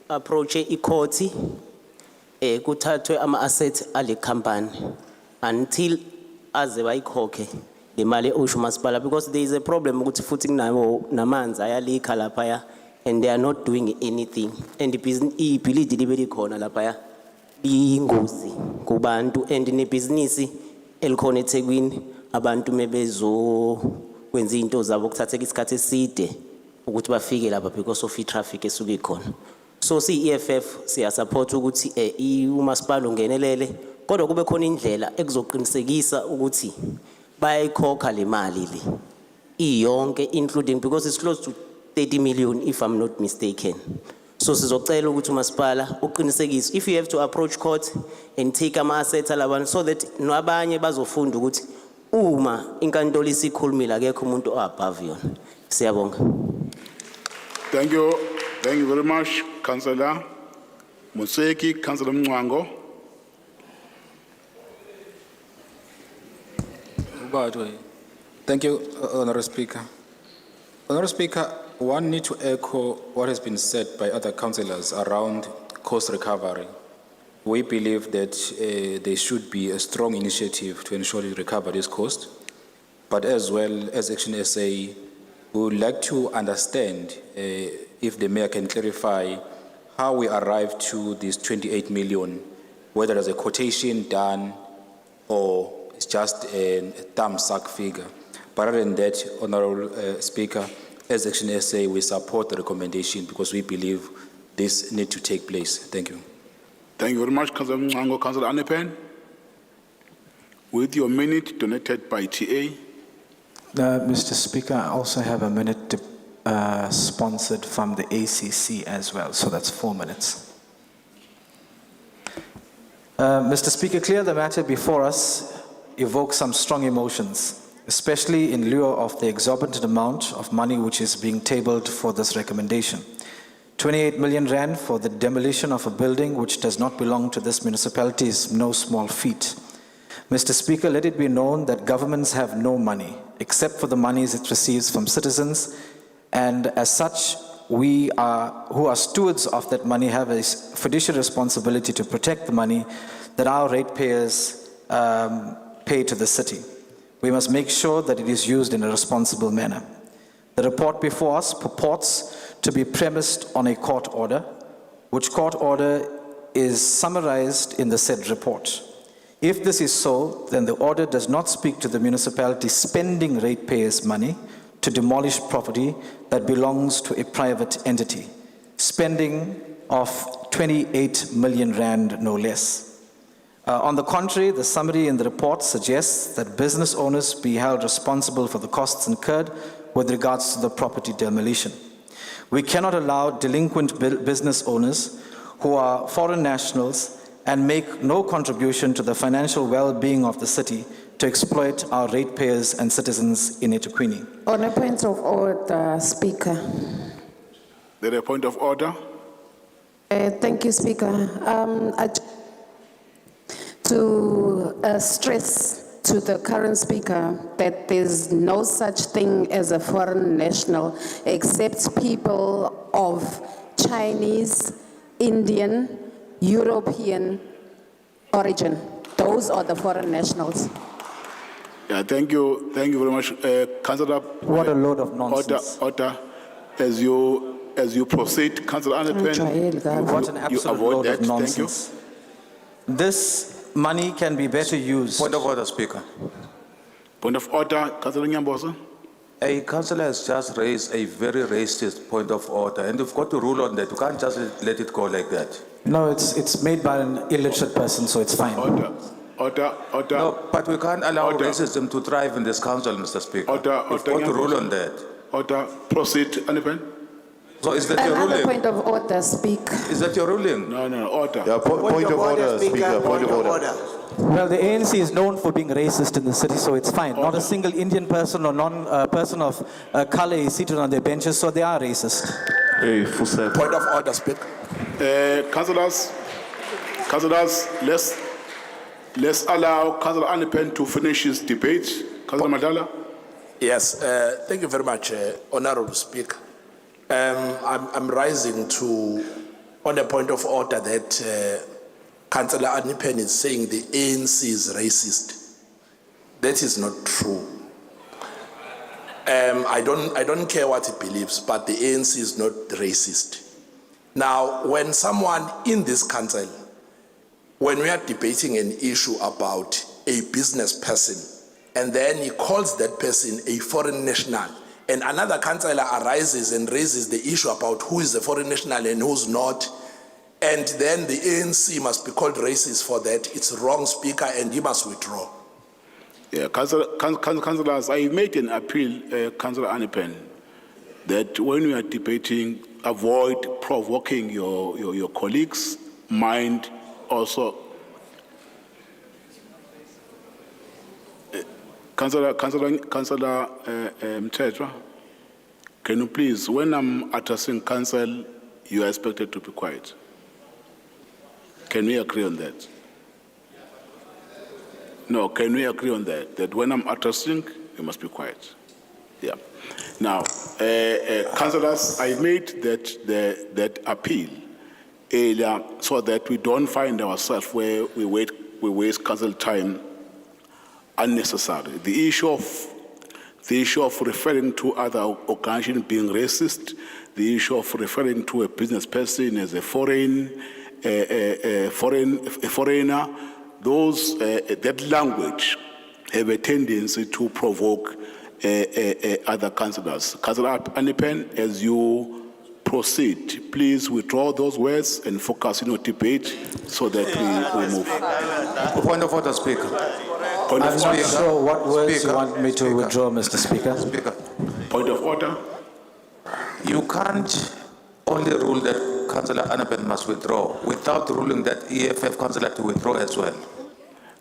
approach icourt kuthathwe ama assets ale company until aze bayikhokhe the mali osho Masipala, because there is a problem ukuthi futhi kunawo namanzi ayalika lapha and they are not doing anything, and ibhilidi libe likhona lapha liyingozi kubantu, and nebhizinisi elikhona eThekwini abantu mebezo kwenza into zabo kuthatheka isikhathi eside ukuthi bafike lapha because of traffic esuke ikhona. So EFF siya support ukuthi uMasipala ungenelele kodwa kube khona indlela ekuzoqinisekisa ukuthi bayikhokha le mali le iyonke including, because it's close to 30 million if I'm not mistaken. So sizocela ukuthi uMasipala uqinisekise if you have to approach court and take ama assets alabantu so that nabanye bazofunda ukuthi uma inkantolo isikhulumile akekho umuntu oabove yona. Siyabonga. Thank you very much, Councillor Moseki. Councillor Mngwango. Thank you, Honourable Speaker. Honourable Speaker, one need to echo what has been said by other councillors around cost recovery. We believe that there should be a strong initiative to ensure we recover this cost, but as well as Action SA, we would like to understand if the Mayor can clarify how we arrived to this 28 million, whether there's a quotation done or it's just a thumbsuck figure. But other than that, Honourable Speaker, as Action SA, we support the recommendation because we believe this needs to take place. Thank you. Thank you very much, Councillor Mngwango. Councillor Anepen, with your minute donated by TA. Mr. Speaker, I also have a minute sponsored from the ACC as well, so that's 4 minutes. Mr. Speaker, clear the matter before us evokes some strong emotions, especially in lieu of the exorbitant amount of money which is being tabled for this recommendation. 28 million rand for the demolition of a building which does not belong to this municipality is no small feat. Mr. Speaker, let it be known that governments have no money except for the monies it receives from citizens, and as such, we who are stewards of that money have a fiduciary responsibility to protect the money that our ratepayers pay to the city. We must make sure that it is used in a responsible manner. The report before us purports to be premised on a court order, which court order is summarized in the said report. If this is so, then the order does not speak to the municipality spending ratepayers' money to demolish property that belongs to a private entity. Spending of 28 million rand, no less. On the contrary, the summary in the report suggests that business owners be held responsible for the costs incurred with regards to the property demolition. We cannot allow delinquent business owners who are foreign nationals and make no contribution to the financial well-being of the city to exploit our ratepayers and citizens in eThekwini. On a point of order, Speaker. There a point of order? Thank you, Speaker. To stress to the current Speaker that there's no such thing as a foreign national except people of Chinese, Indian, European origin. Those are the foreign nationals. Yeah, thank you very much, Councillor. What a load of nonsense. Order. As you proceed, Councillor Annepen, What an absolute avoid load that. of nonsense. This money can be better used. Point of order, Speaker. Point of order, Councillor Nyambosa. A councillor has just raised a very racist point of order, and you've got to rule on that. You can't just let it go like that. No, it's made by an illiterate person, so it's fine. Order. No, but we can't allow racism to thrive in this council, Mr. Speaker. You've got to rule on that. Order. Proceed, Annepen. So is that your Another ruling? point of order, Speaker. Is that your ruling? No, order. Yeah, point of order, Speaker. Point of order. Well, the ANC is known for being racist in the city, so it's fine. Not a single Indian person or person of color is seated on their benches, so they are racist. Hey, full set. Point of order, Speaker. Councillors, let's allow Councillor Annepen to finish his debate. Councillor Madala. Yes, thank you very much, Honorable Speaker. I'm rising on a point of order that Councillor Annepen is saying the ANC is racist. That is not true. I don't care what he believes, but the ANC is not racist. Now, when someone in this council, when we are debating an issue about a business person, and then he calls that person a foreign national, and another councillor arises and raises the issue about who is a foreign national and who's not, and then the ANC must be called racist for that, it's wrong, Speaker, and he must withdraw. Yeah, councillors, I made an appeal, Councillor Annepen, that when we are debating, avoid provoking your colleagues' mind also. Councillor Mtetra, can you please, when I'm addressing council, you are expected to be quiet. Can we agree on that? No, can we agree on that? That when I'm addressing, you must be quiet. Yeah. Now, councillors, I made that appeal earlier so that we don't find ourselves where we waste council time unnecessarily. The issue of referring to other organizations being racist, the issue of referring to a business person as a foreigner, those that language have a tendency to provoke other councillors. Councillor Annepen, as you proceed, please withdraw those words and focus on your debate so that we move. Point of order, Speaker. I'm not sure what words you want me to withdraw, Mr. Speaker. Point of order. You can't only rule that Councillor Annepen must withdraw without ruling that EFF councillor to withdraw as well.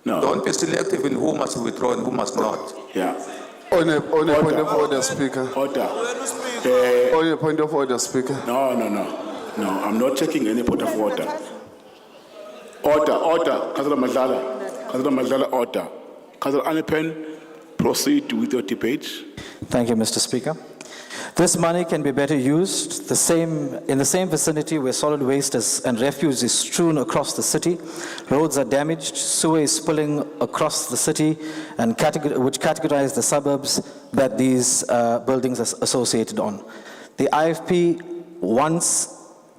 No. Don't be selective in who must withdraw and who must not. Yeah. On a point of order, Speaker. Order. On a point of order, Speaker. No, I'm not taking any point of order. Order. Councillor Madlala, order. Councillor Annepen, proceed with your debate. Thank you, Mr. Speaker. This money can be better used in the same vicinity where solid waste and refuse is strewn across the city. Roads are damaged, sewer is spilling across the city, and which categorize the suburbs that these buildings are associated on. The IFP wants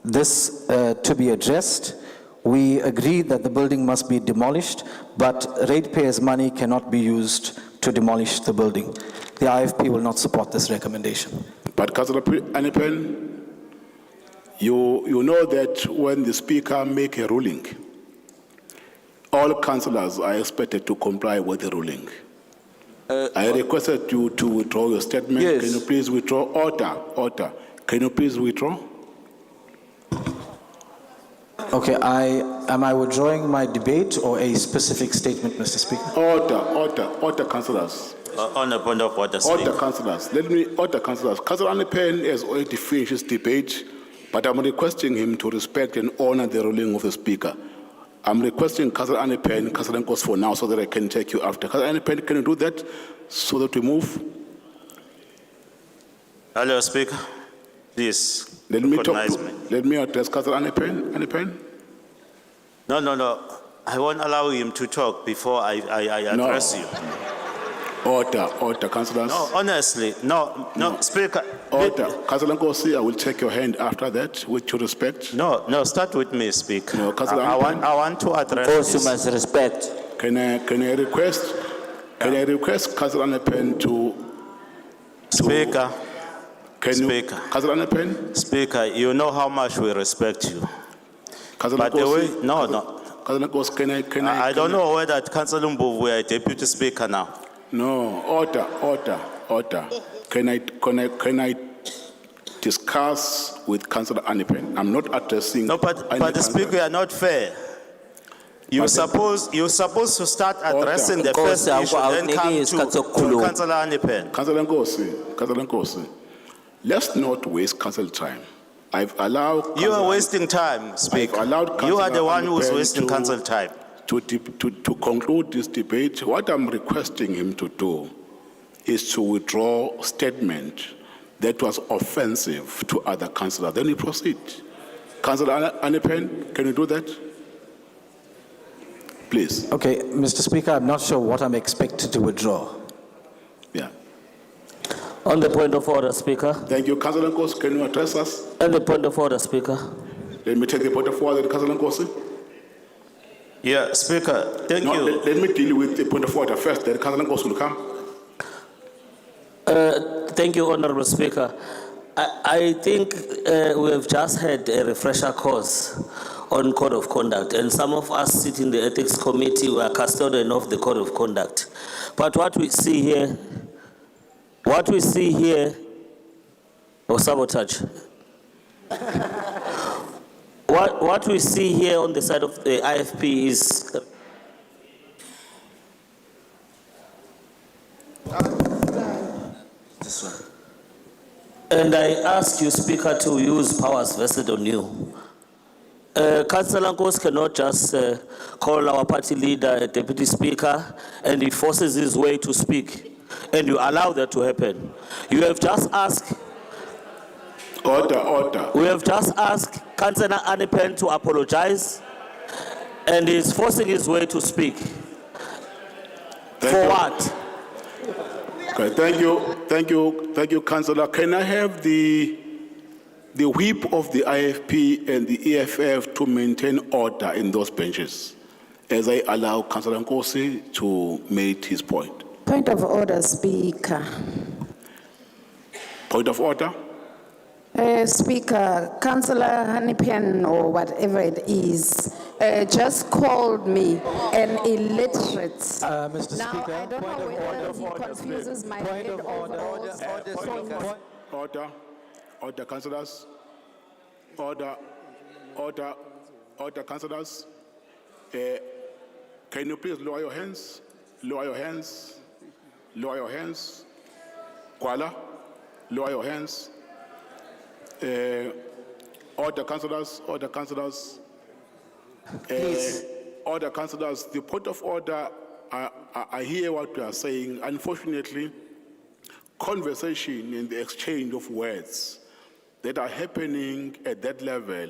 this to be addressed. We agree that the building must be demolished, but ratepayers' money cannot be used to demolish the building. The IFP will not support this recommendation. But Councillor Anipen, you know that when the Speaker make a ruling, all councillors are expected to comply with the ruling. I requested you to withdraw your statement. Yes. Can you please withdraw? Order. Can you please withdraw? Okay, am I withdrawing my debate or a specific statement, Mr. Speaker? Order, councillors. On a point of order, Order, Speaker. councillors. Order, councillors. Councillor Anipen has already finished his debate, but I'm requesting him to respect and honor the ruling of the Speaker. I'm requesting Councillor Anipen, Councillor Nkos for now so that I can take you after. Councillor Anipen, can you do that so that we move? Hello, Speaker. Please, Let me recognize me. Let me address Councillor Anipen. Anipen? No. I won't allow him to talk before I address you. Order, councillors. No, honestly, no, Speaker. Order. Councillor Nkosi, I will take your hand after that with due respect. No, start with me, Speaker. No, Councillor I Anipen. want to address Course, you this. must respect. Can I request Councillor Anipen to Speaker. Speaker. Councillor Anipen? Speaker, you know how much we respect you. Councillor But the way, Nkosi? no. Councillor Nkosi, can I? I don't know whether Councillor Mbuvu we are Deputy Speaker now. No, order. Can I discuss with Councillor Anipen? I'm not addressing. No, but the Speaker, you are not fair. You're supposed to start addressing the first issue, then come to Councillor Anipen. Councillor Nkosi, let's not waste council time. I've allowed. You are wasting time, Speaker. I've allowed You are the Councillor one who's Anipen wasting council time. To conclude this debate, what I'm requesting him to do is to withdraw a statement that was offensive to other councillors. Then we proceed. Councillor Anipen, can you do that? Please. Okay, Mr. Speaker, I'm not sure what I'm expected to withdraw. Yeah. On the point of order, Speaker. Thank you. Councillor Nkosi, can you address us? On the point of order, Speaker. Let me take the point of order, Councillor Nkosi. Yeah, Speaker, thank you. Let me deal with the point of order first, then Councillor Nkosi will come. Thank you, Honorable Speaker. I think we have just had a refresher course on code of conduct, and some of us sit in the ethics committee were custodian of the code of conduct. But what we see here, sabotage. What we see here on the side of the IFP is this one. And I ask you, Speaker, to use powers vested on you. Councillor Nkos cannot just call our party leader a deputy speaker and he forces his way to speak, and you allow that to happen. You have just asked. Order. We have just asked Councillor Anipen to apologize, and he's forcing his way to speak. For what? Okay, thank you, Councillor. Can I have the whip of the IFP and the EFF to maintain order in those benches as I allow Councillor Nkosi to make his point? Point of order, Speaker. Point of order? Speaker, Councillor Anipen or whatever it is, just called me an illiterate. Mr. Now, Speaker, I don't know whether he confuses my head over Order, councillors. Order, councillors. Can you please lower your hands? Lower your hands. Kuala, lower your hands. Order, councillors. Order, councillors. The point of order, I hear what you are saying. Unfortunately, conversation and the exchange of words that are happening at that level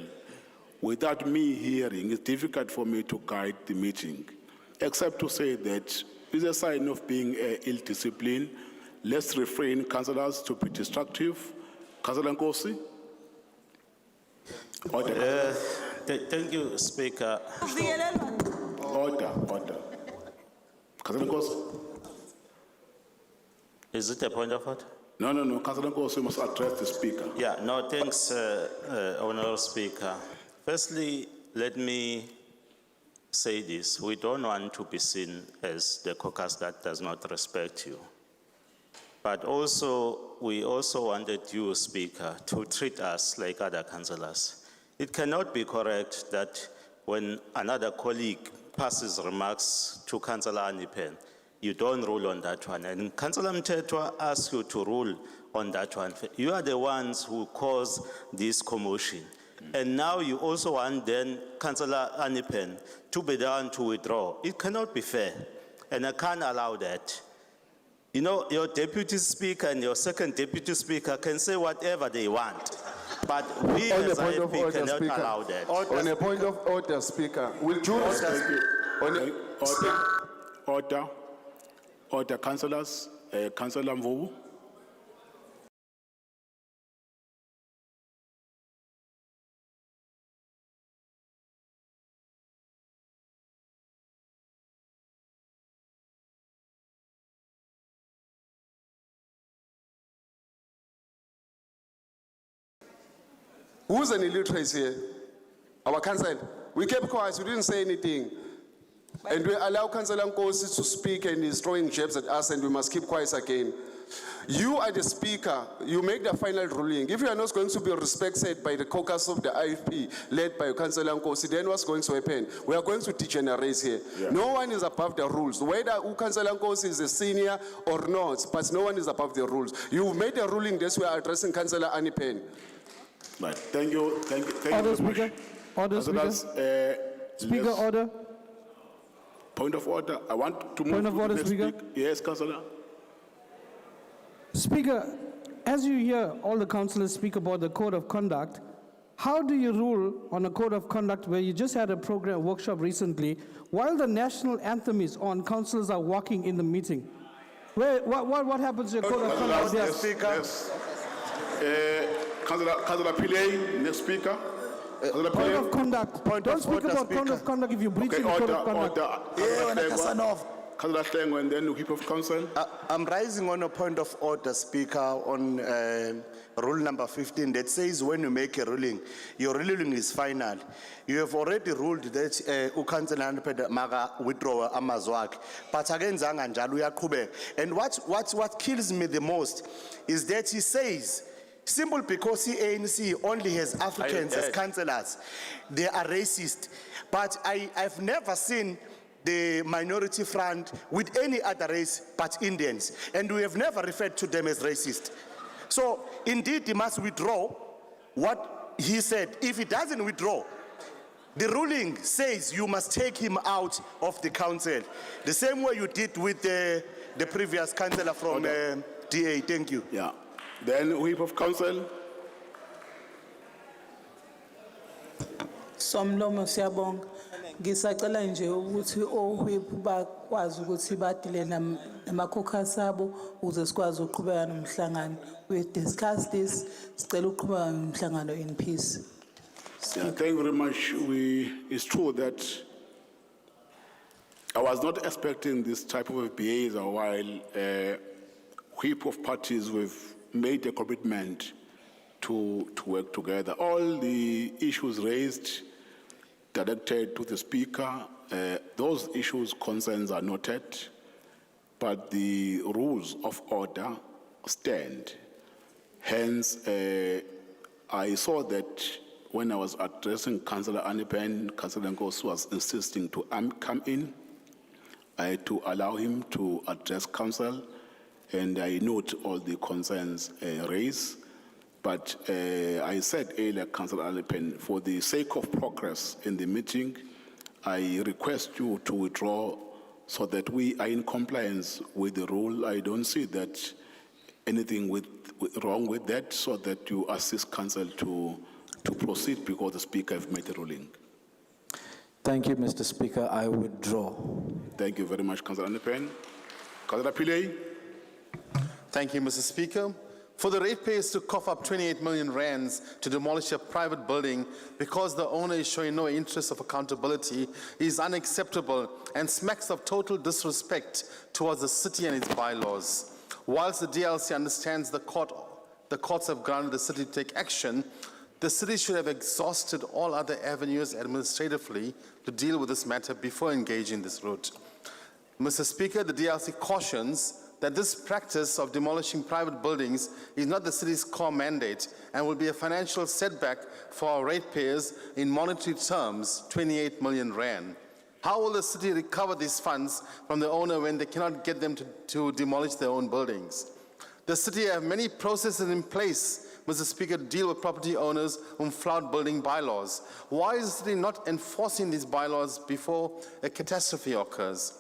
without me hearing, it's difficult for me to guide the meeting, except to say that it's a sign of being ill-disciplined. Let's refrain, councillors, to be destructive. Councillor Nkosi? Order. Thank you, Speaker. Order. Councillor Nkosi. Is it a point of order? No. Councillor Nkosi must address the speaker. Yeah, no, thanks, Honorable Speaker. Firstly, let me say this. We don't want to be seen as the caucus that does not respect you. But also, we also wanted you, Speaker, to treat us like other councillors. It cannot be correct that when another colleague passes remarks to Councillor Anipen, you don't rule on that one. And Councillor Mtetwa asks you to rule on that one. You are the ones who caused this commotion. And now you also want then Councillor Anipen to be the one to withdraw. It cannot be fair. And I can't allow that. You know, your deputy speaker and your second deputy speaker can say whatever they want. But we as IFP cannot allow that. On a point of order, Speaker, will you Order, councillors. Councillor Mvubu. Who's an illiterate here? Our council. We kept quiet, we didn't say anything. And we allow Councillor Nkosi to speak and he's throwing jabs at us and we must keep quiet again. You are the speaker, you make the final ruling. If you are not going to be respected by the caucus of the IFP led by Councillor Nkosi, then what's going to happen? We are going to degenerate here. Yeah. No one is above the rules. Whether Councillor Nkosi is a senior or not, but no one is above the rules. You made a ruling this way addressing Councillor Anipen. Right. Thank you Order, very Speaker. much. Order, Speaker. Speaker, let's- order. Point of order. I want to move Point of to the order, next Speaker. Yes, Councillor. Speaker, as you hear all the councillors speak about the code of conduct, how do you rule on a code of conduct where you just had a program workshop recently, while the national anthem is on, councillors are walking in the meeting? What happens to your code of conduct there? Yes. Councillor Pillay, next speaker. Councillor Code Pillay. of conduct. Don't speak about code of conduct if you're breaching the code of conduct. Councillor Hlengo and then Whip of Council. I'm rising on a point of order, Speaker, on rule number 15 that says when you make a ruling, your ruling is final. You have already ruled that uKouncillor Anipen maga withdraw amazwak, but again zanganjalo uyaqhubeka. And what kills me the most is that he says, simple because the ANC only has Africans as councillors, they are racist. But I've never seen the minority front with any other race but Indians, and we have never referred to them as racist. So indeed he must withdraw what he said. If he doesn't withdraw, the ruling says you must take him out of the council, the same way you did with the previous councillor from DA. Thank you. Yeah. Then Whip of Council. Somlomo siyabonga. Ngisacela nje ukuthi ohwip bakwazi ukuthi badile namakhokhasi abo ukuze sikwazi ukuqhubeka nomhlangano. We discuss this. Sicela ukuqhubeka nomhlangano in peace. Yeah, thank you very much. It's true that I was not expecting this type of behavior while Whip of parties we've made a commitment to work together. All the issues raised directed to the Speaker, those issues, concerns are noted, but the rules of order stand. Hence, I saw that when I was addressing Councillor Anipen, Councillor Nkosi was insisting to come in. I had to allow him to address council, and I note all the concerns raised. But I said earlier, Councillor Anipen, for the sake of progress in the meeting, I request you to withdraw so that we are in compliance with the rule. I don't see that anything wrong with that, so that you assist council to proceed because the Speaker has made a ruling. Thank you, Mr. Speaker. I withdraw. Thank you very much, Councillor Anipen. Councillor Pillay. Thank you, Mr. Speaker. For the ratepayers to cough up 28 million rands to demolish a private building because the owner is showing no interest of accountability is unacceptable and smacks of total disrespect towards the city and its bylaws. Whilst the DLC understands the courts have granted the city to take action, the city should have exhausted all other avenues administratively to deal with this matter before engaging this route. Mr. Speaker, the DLC cautions that this practice of demolishing private buildings is not the city's core mandate and will be a financial setback for our ratepayers in monetary terms, 28 million rand. How will the city recover these funds from the owner when they cannot get them to demolish their own buildings? The city have many processes in place, Mr. Speaker, to deal with property owners who flout building bylaws. Why is the city not enforcing these bylaws before a catastrophe occurs?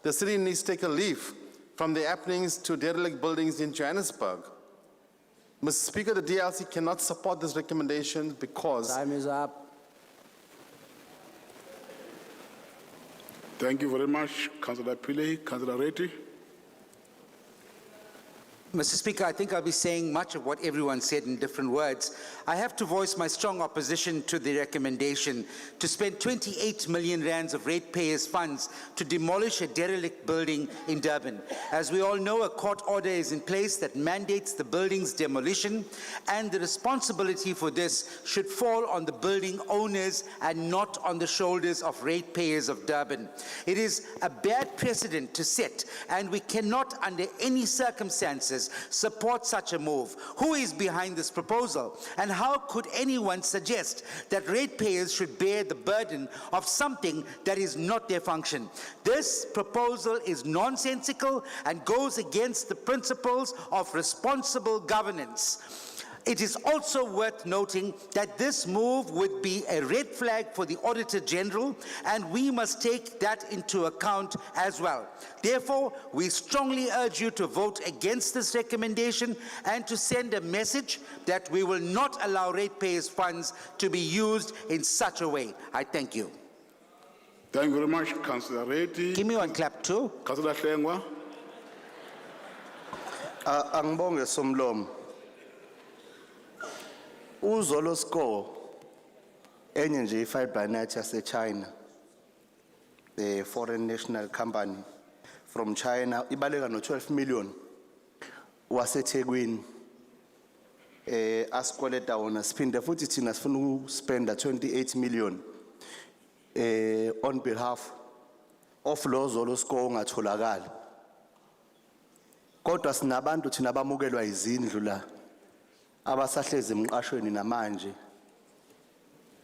The city needs to take a leaf from the happenings to derelict buildings in Johannesburg. Mr. Speaker, the DLC cannot support this recommendation because... Time is up. Thank you very much, Councillor Pillay. Councillor Reti. Mr. Speaker, I think I'll be saying much of what everyone said in different words. I have to voice my strong opposition to the recommendation to spend 28 million rands of ratepayers' funds to demolish a derelict building in Durban. As we all know, a court order is in place that mandates the building's demolition, and the responsibility for this should fall on the building owners and not on the shoulders of ratepayers of Durban. It is a bad precedent to set, and we cannot, under any circumstances, support such a move. Who is behind this proposal? And how could anyone suggest that ratepayers should bear the burden of something that is not their function? This proposal is nonsensical and goes against the principles of responsible governance. It is also worth noting that this move would be a red flag for the Auditor General, and we must take that into account as well. Therefore, we strongly urge you to vote against this recommendation and to send a message that we will not allow ratepayers' funds to be used in such a way. I thank you. Thank you very much, Councillor Reti. Give me one clap too. Councillor Hlengwa. Angibonge Somlomo. Uzolo score enye nje iFibernet yaseChina, the foreign national company from China, ibaleka no 12 million waseThekwini asikoleta wona siphinde futhi thina sifuna uspenda 28 million on behalf of lo Zolo score ongatholakala. Kodwa sinabantu thina abamukelwa izindlu la abasahlezi emqashweni namanje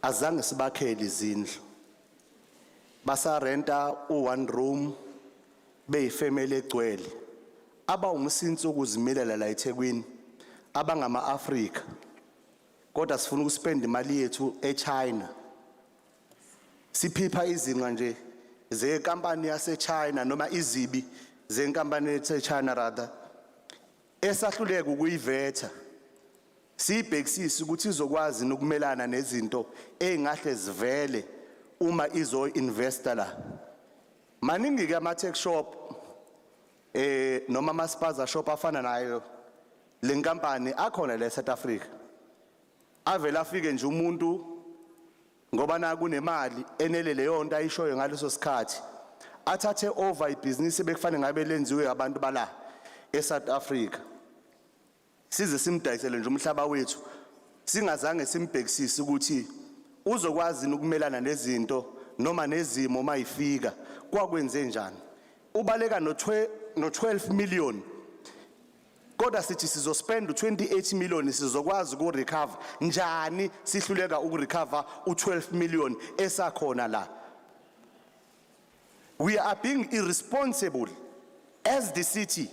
azange sibakhele izindlu basarenta u1 room beyifamily egcwele aba umsinsi ukuzimilela la eThekwini abangama Africa kodwa sifuna ukuspend imali yethu eChina siphipha izinqa nje zekampani yaseChina noma izibi zenkampani yaseChina rather esahluleka ukuyivetha sibhekisisa ukuthi izokwazi ukumelana nezinto engahle zivele uma izo investor la maningi ke ama tech shop noma ama spaza shop afana nayo lenkampani akhona la eSouth Africa avela afike nje umuntu ngoba na kunemali enele leyo nto ayishoyo ngaleso sikhathi athathe over ibusiness ebekufanele ngabe lenziwe abantu bala eSouth Africa size simdayisele nje umhlaba wethu singazange simbhekisise ukuthi uzokwazi ukumelana nezinto noma nezimo mayifika kwakwenze njani ubaleka no 12 million kodwa sithi sizospend 28 million sizokwazi ku recover njani sihluleka uku recover u12 million esakhona la. We are being irresponsible as the city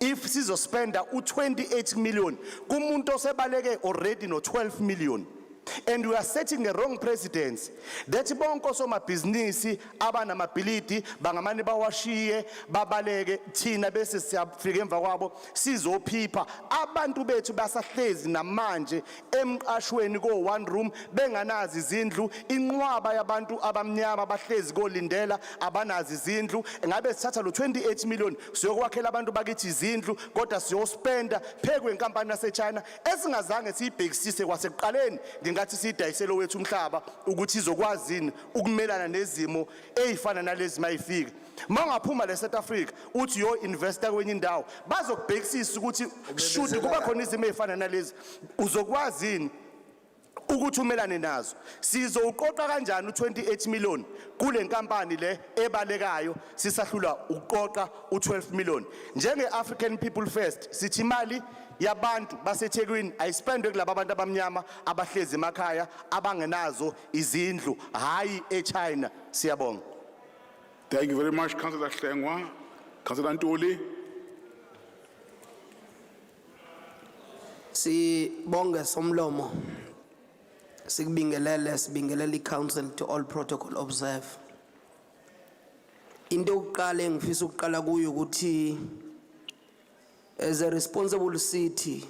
if sizospenda u28 million kumuntu osebaleke already no 12 million And we are setting a wrong precedence. That bonko soma business abana mability bangamane bawashiye babaleke thina bese siyafika emva kwabo sizophipha abantu bethu basahlezi namanje emqashweni ko one room benganazi izindlu inqwaba yabantu abamnyama bahlezi kolindela abanazi izindlu ngabe sithatha lo 28 million siyokwakhela abantu bakithi izindlu kodwa siyospenda phekwe inkampani yase China esingazange siyibhekisise kwasekuqaleni ngathi sidayiselo wethu umhlaba ukuthi izokwazini ukumelana nezimo ezifana nalezi mayifika mangaphuma le South Africa uthi yo investor kwenye indawo bazokubhekisisa ukuthi should kuba khona izimo ezifana nalezi uzokwazini ukuthi umelane nazo sizowuqoqa kanjani u28 million kule nkampani le ebalekayo sisahlula uqoqa u12 million njenge African People First sithi imali yabantu baseThekwini ayispendwe kulabo abantu abamnyama abahlezi emakhaya abangenazo izindlu hayi eChina siyabonga. Thank you very much, Councillor Hlengwa. Councillor Ntuli. Sibonge somlomo. Sibingelele i-council to all protocol observe. Into yokuqala engifisa ukuqala kuyo ukuthi as a responsible city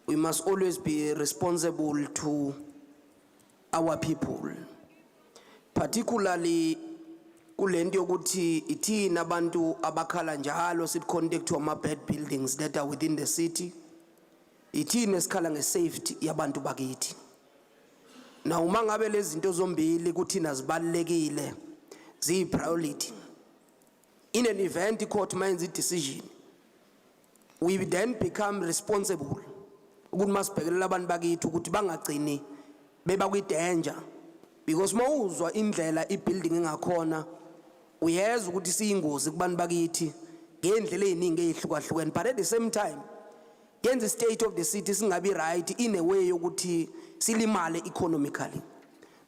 we must always be responsible to our people, particularly kulento yokuthi ithina abantu abakhala njalo sit contact to ama bad buildings that are within the city, ithina esikhala nge-safety yabantu bakithi. Na uma ngabe lezi zinto zombili kuthina zibalekile ziyi priority in an event court minds a decision, we then become responsible ukuthi masibhekelela abantu bakithi ukuthi bangagcini beba kwi danger, because mawuzwa indlela ibuilding engakhona uyeza ukuthi siyingozi kubantu bakithi ngendlela eziningi ezihlukahlukene, but at the same time yenza the state of the city singabi right in a way yokuthi silimale economically.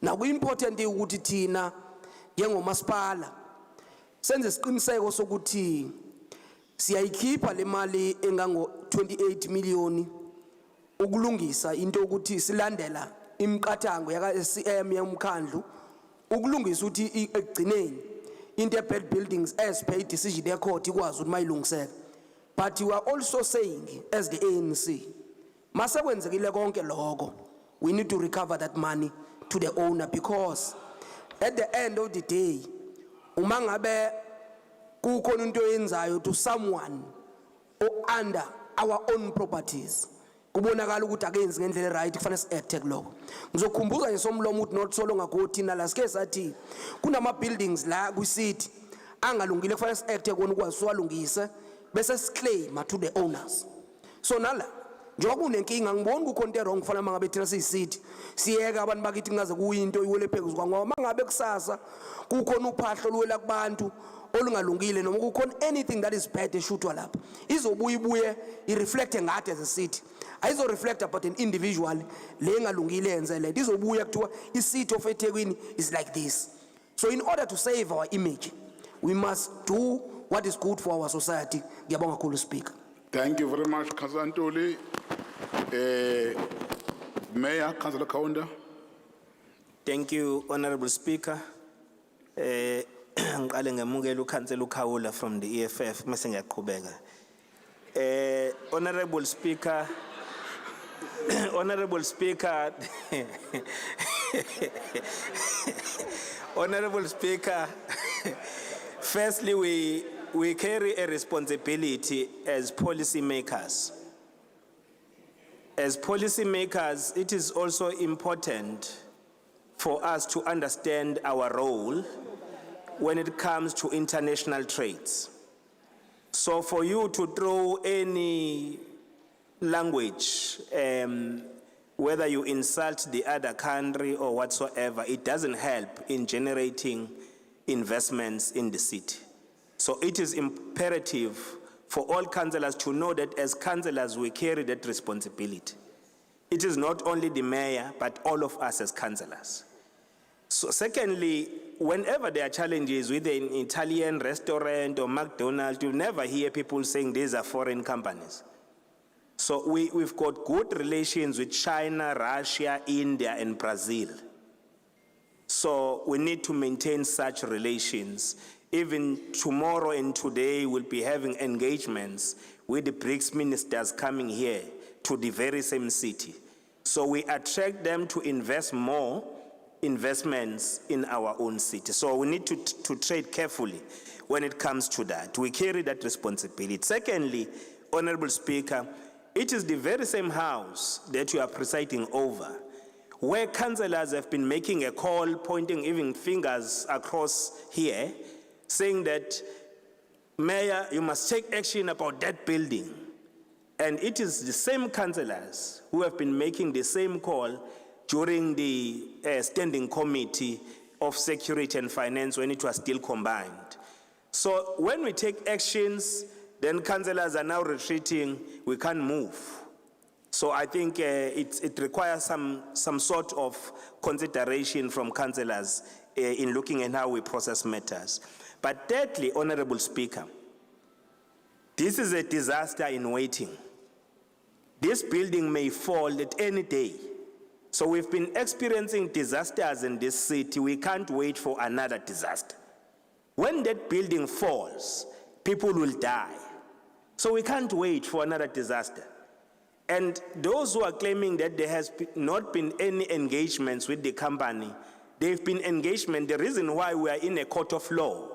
Now we important ukuthi thina njengomasipala senze isiqiniseko sokuthi siyayikhipha le mali engango 28 million ukulungisa into ukuthi silandela imiqathango yaka SCM yomkhandlu ukulungisa ukuthi egcineni into bad buildings as per decision ye court ikwazi ukuthi mayilungiseke. But you are also saying as the ANC mase kwenzekile konke lokho we need to recover that money to the owner, because at the end of the day uma ngabe kukhona into yenzayo to someone under our own properties kubonakala ukuthi akenzi ngendlela right kufanele si-acte kuloko. Ngizokhumbuza nje somlomo ukuthi not so long ago thina la sike sathi kunama buildings la kwi-city angalungile kufanele si-acte kona ukwazi siwalungise bese siclaim to the owners. So nala njengoba unenkinga ngibona kukhona into wrong kufanele mangabe thina siyi-city siyeka abantu bakithi kungaze kuyinto iwele phezulu ngoba mangabe kusasa kukhona uphahlo luwela kubantu olungalungile noma kukhona anything that is bad eshuthwa lapha izobuya ibuye ireflecte ngathi as a city, ayizo reflect about an individual le engalungile yenze le izobuya kuthiwa i-city of eThekwini is like this. So in order to save our image we must do what is good for our society. Ngiyabonga kakhulu Speaker. Thank you very much, Councillor Ntuli. Mayor, Councillor Kaunda. Thank you, Honorable Speaker. Ngiqale ngemukela uKhansela uKhawula from the EFF mase ngiyaqhubeka. Honorable Speaker, Honorable Speaker, Honorable Speaker, firstly we carry a responsibility as policy makers. As policy makers, it is also important for us to understand our role when it comes to international trades. So for you to throw any language, whether you insult the other country or whatsoever, it doesn't help in generating investments in the city. So it is imperative for all councillors to know that as councillors we carry that responsibility. It is not only the mayor, but all of us as councillors. So secondly, whenever there are challenges with an Italian restaurant or McDonald's, you never hear people saying these are foreign companies. So we've got good relations with China, Russia, India, and Brazil. So we need to maintain such relations. Even tomorrow and today, we'll be having engagements with the BRICS ministers coming here to the very same city. So we attract them to invest more investments in our own city. So we need to trade carefully when it comes to that. We carry that responsibility. Secondly, Honorable Speaker, it is the very same house that you are presiding over, where councillors have been making a call, pointing even fingers across here, saying that, Mayor, you must take action about that building. And it is the same councillors who have been making the same call during the Standing Committee of Security and Finance when it was still combined. So when we take actions, then councillors are now retreating, we can't move. So I think it requires some sort of consideration from councillors in looking at how we process matters. But thirdly, Honorable Speaker, this is a disaster in waiting. This building may fall at any day. So we've been experiencing disasters in this city. We can't wait for another disaster. When that building falls, people will die. So we can't wait for another disaster. And those who are claiming that there has not been any engagements with the company, they've been engagement. The reason why we are in a court of law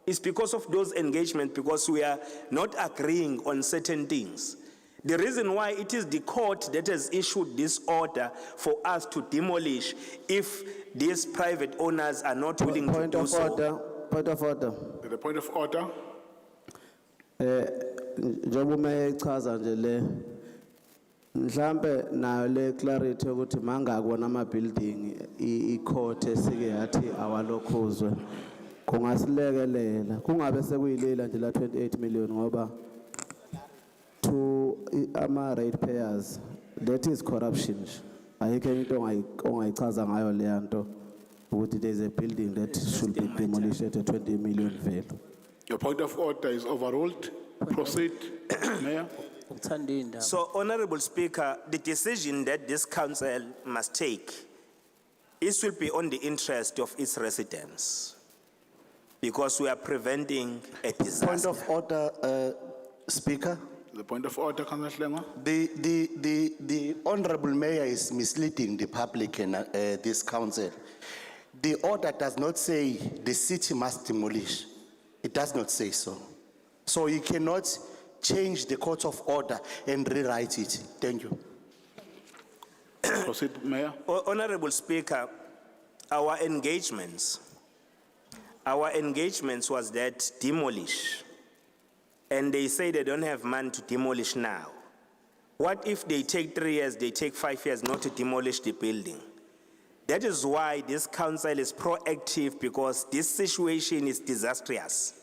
is because of those engagements, because we are not agreeing on certain things. The reason why it is the court that has issued this order for us to demolish if these private owners are not willing to do so. Point of order. The point of order. Njengoba umechaza nje le mhlambe nayo le clarity ukuthi mangakona ama building icourt esike yathi awalokhuzwe kungasilekelela kungabe sekuyilela nje la 28 million ngoba to ama ratepayers that is corruption. Ayikho into ongayichaza ngayo le nto ukuthi there is a building that should be demolished at a 20 million value. Your point of order is overruled. Proceed, Mayor. So, Honorable Speaker, the decision that this council must take, it will be on the interest of its residents, because we are preventing a disaster. Point of order, Speaker. The point of order, Councillor Schlenger. The Honorable Mayor is misleading the public and this council. The order does not say the city must demolish. It does not say so. So you cannot change the court of order and rewrite it. Thank you. Proceed, Mayor. Honorable Speaker, our engagements was that demolish. And they say they don't have money to demolish now. What if they take 3 years, they take 5 years not to demolish the building? That is why this council is proactive, because this situation is disastrous.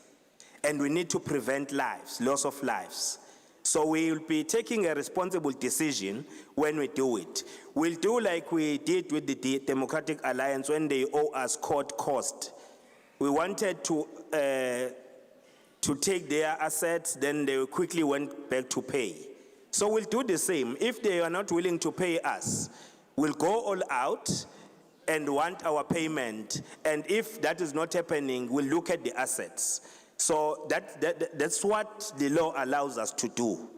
And we need to prevent lives, loss of lives. So we will be taking a responsible decision when we do it. We'll do like we did with the Democratic Alliance when they owe us court cost. We wanted to take their assets, then they quickly went back to pay. So we'll do the same. If they are not willing to pay us, we'll go all out and want our payment. And if that is not happening, we'll look at the assets. So that's what the law allows us to do.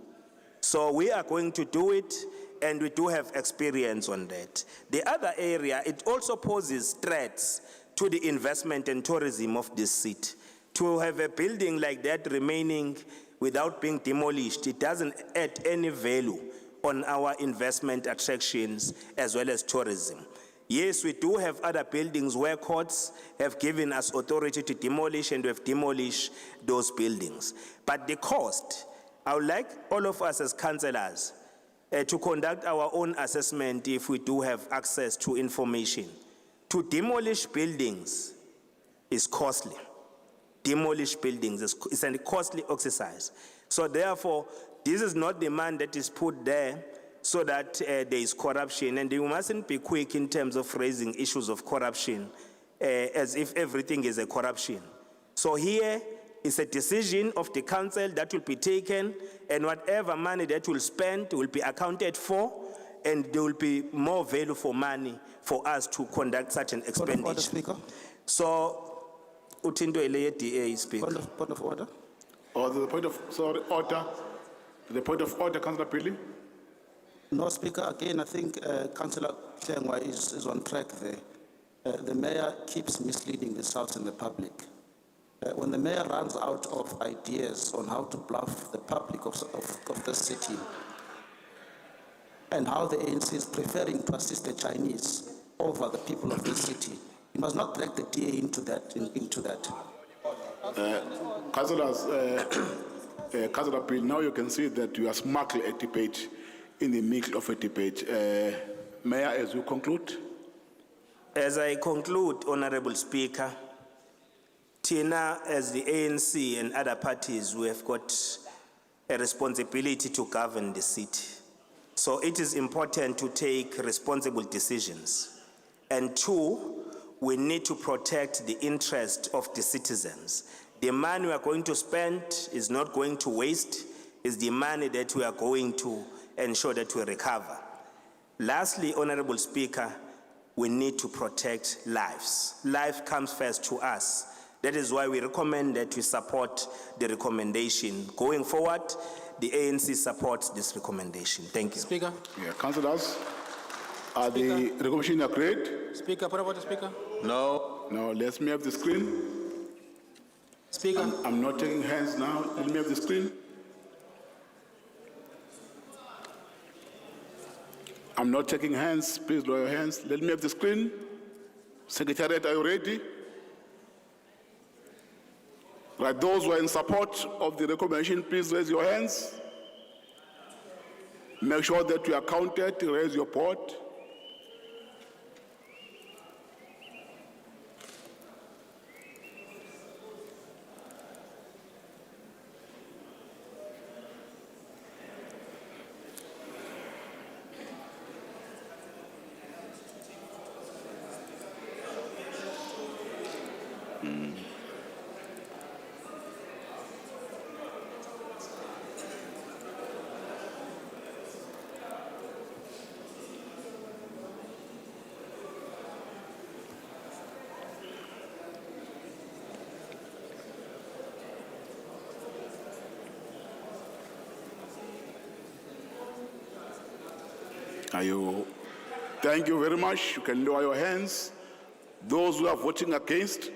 So we are going to do it, and we do have experience on that. The other area, it also poses threats to the investment and tourism of this city. To have a building like that remaining without being demolished, it doesn't add any value on our investment attractions as well as tourism. Yes, we do have other buildings where courts have given us authority to demolish, and we have demolished those buildings. But the cost, I would like all of us as councillors to conduct our own assessment if we do have access to information. To demolish buildings is costly. Demolish buildings is a costly exercise. So therefore, this is not the man that is put there so that there is corruption, and you mustn't be quick in terms of raising issues of corruption as if everything is a corruption. So here, It's a decision of the council that will be taken, and whatever money that will spend will be accounted for, and there will be more value for money for us to conduct such an expenditure. Speaker. So, utinto ile DA, Speaker. Point of order. Or the point of, sorry, order. The point of order, Councillor Pili. No, Speaker, again, I think Councillor Tengwa is on track there. The mayor keeps misleading the South and the public. When the mayor runs out of ideas on how to bluff the public of the city and how the ANC is preferring to assist the Chinese over the people of the city, you must not drag the DA into that. Councillors, Councillor Pili, now you can see that you are smuggling a debate in the middle of a debate. Mayor, as you conclude. As I conclude, Honorable Speaker, Tina, as the ANC and other parties, we have got a responsibility to govern the city. So it is important to take responsible decisions. And two, we need to protect the interest of the citizens. The money we are going to spend is not going to waste, it's the money that we are going to ensure that we recover. Lastly, Honorable Speaker, we need to protect lives. Life comes first to us. That is why we recommend that we support the recommendation. Going forward, the ANC supports this recommendation. Thank you. Speaker. Yeah, councillors, are the recommendation agreed? Speaker, point of order, Speaker. No. No, let me have the screen. Speaker. I'm not taking hands now. Let me have the screen. I'm not taking hands. Please lower your hands. Let me have the screen. Secretariat, are you ready? Right, those who are in support of the recommendation, please raise your hands. Make sure that you are counted. Raise your pot. Thank you very much. You can lower your hands. Those who are voting against.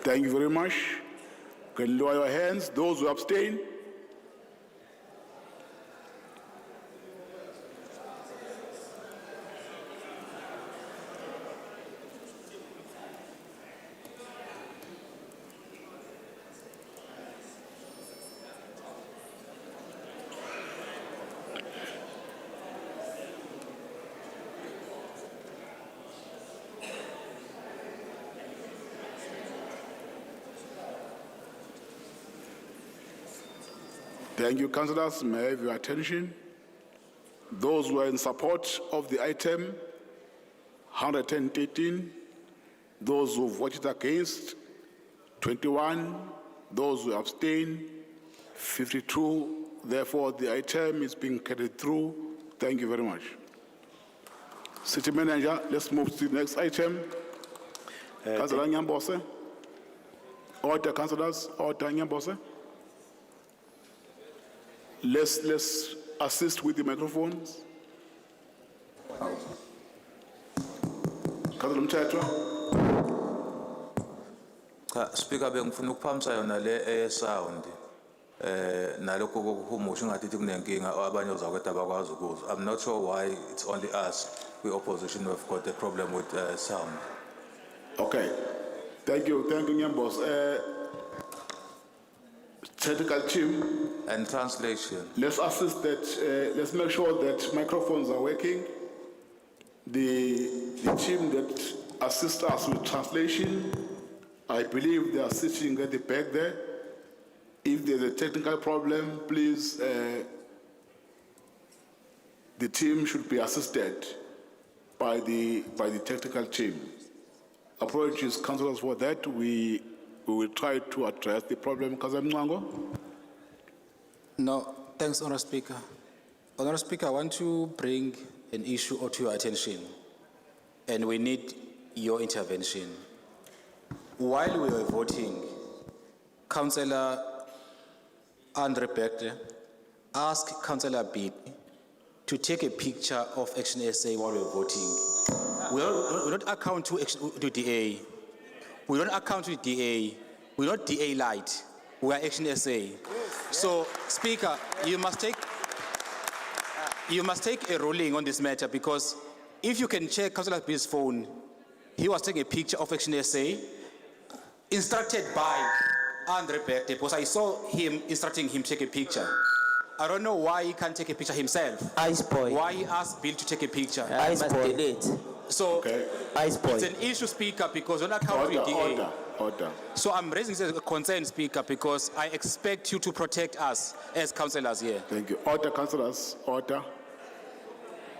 Thank you very much. You can lower your hands. Those who abstain. Thank you, councillors. May I have your attention? Those who are in support of the item, 113. Those who voted against, 21. Those who abstain, 52. Therefore, the item is being carried through. Thank you very much. City Manager, let's move to the next item. Councillor Nyambose. Order, councillors. Order, Nyambose. Let's assist with the microphones. Councillor Mthethwa. Speaker, bengifuna ukuphamisa yona le sound. Nalokho kokuhumusha ngathi kunenkinga abanye uzakwethu abakwazi ukuzwa. I'm not sure why it's only us, we opposition, who have got a problem with sound. Okay. Thank you, Nyambos. technical team, and translation. let's assist that, let's make sure that microphones are working. The team that assists us with translation, I believe they are sitting at the back there. If there's a technical problem, please, the team should be assisted by the technical team. Apologies, councillors, for that. We will try to address the problem. Councillor Mngango? No, thanks, Honourable Speaker. Honourable Speaker, I want to bring an issue to your attention, and we need your intervention. While we were voting, Councillor Andre Bekte asked Councillor Beat to take a picture of Action SA while we were voting. We don't account to DA. We don't account to DA. We're not DA light. We are Action SA. So, Speaker, you must take a ruling on this matter, because if you can check Councillor Beat's phone, he was taking a picture of Action SA, instructed by Andre Bekte, because I saw him instructing him to take a picture. I don't know why he can't take a picture himself. Ice boy. Why he asked Bill to take a picture. Ice boy. Delete. So, Ice boy. it's an issue, Speaker, because we're not counting DA. Order. So I'm raising this as a concern, Speaker, because I expect you to protect us as councillors here. Thank you. Order, councillors. Order.